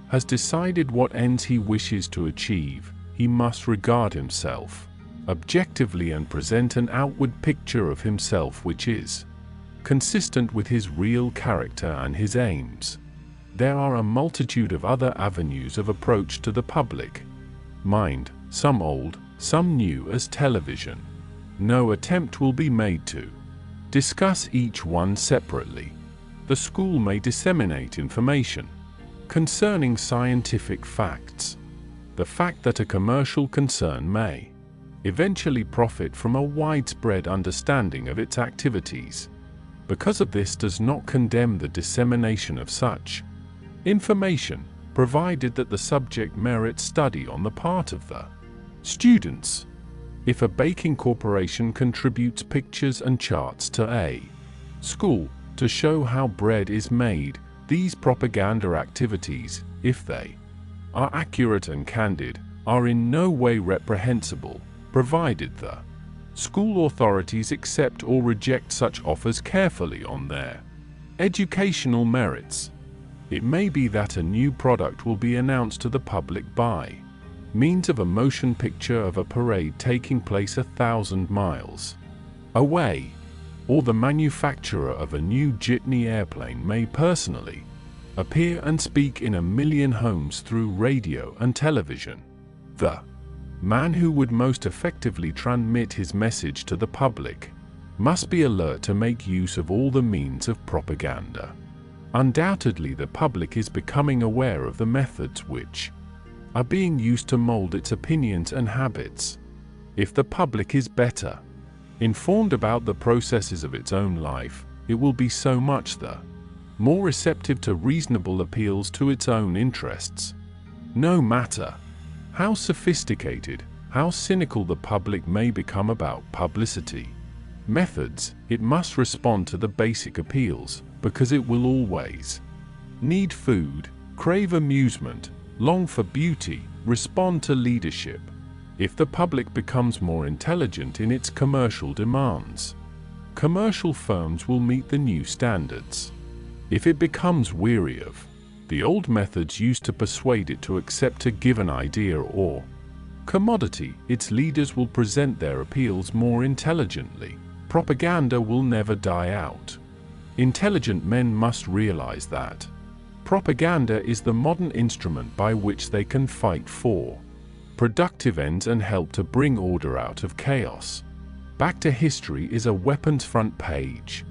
has decided what ends he wishes to achieve, he must regard himself objectively and present an outward picture of himself which is consistent with his real character and his aims. There are a multitude of other avenues of approach to the public mind, some old, some new as television. No attempt will be made to discuss each one separately. The school may disseminate information concerning scientific facts. The fact that a commercial concern may eventually profit from a widespread understanding of its activities, because of this, does not condemn the dissemination of such information, provided that the subject merits study on the part of the students. If a baking corporation contributes pictures and charts to a school to show how bread is made, these propaganda activities, if they are accurate and candid, are in no way reprehensible, provided the school authorities accept or reject such offers carefully on their educational merits. It may be that a new product will be announced to the public by means of a motion picture of a parade taking place 1,000 miles away, or the manufacturer of a new jitney airplane may personally appear and speak in 1 million homes through radio and television. The man who would most effectively transmit his message to the public must be alert to make use of all the means of propaganda. Undoubtedly, the public is becoming aware of the methods which are being used to mold its opinions and habits. If the public is better informed about the processes of its own life, it will be so much the more receptive to reasonable appeals to its own interests. No matter how sophisticated, how cynical the public may become about publicity methods, it must respond to the basic appeals, because it will always need food, crave amusement, long for beauty, respond to leadership. If the public becomes more intelligent in its commercial demands, commercial firms will meet the new standards. If it becomes weary of the old methods used to persuade it to accept a given idea or commodity, its leaders will present their appeals more intelligently. Propaganda will never die out. Intelligent men must realize that propaganda is the modern instrument by which they can fight for productive ends and help to bring order out of chaos. Back to History is a weapons front page.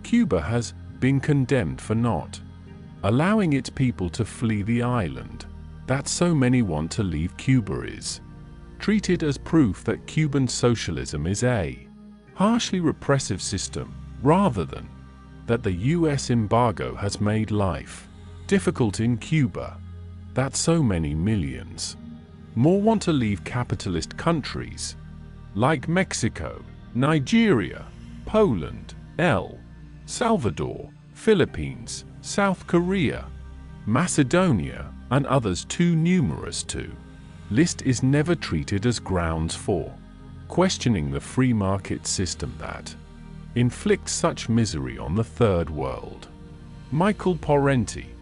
Cuba has been condemned for not allowing its people to flee the island. That so many want to leave Cuba is treated as proof that Cuban socialism is a harshly repressive system, rather than that the US embargo has made life difficult in Cuba. That so many millions more want to leave capitalist countries like Mexico, Nigeria, Poland, El Salvador, Philippines, South Korea, Macedonia, and others too numerous to list is never treated as grounds for questioning the free market system that inflicts such misery on the Third World. Michael Parenti.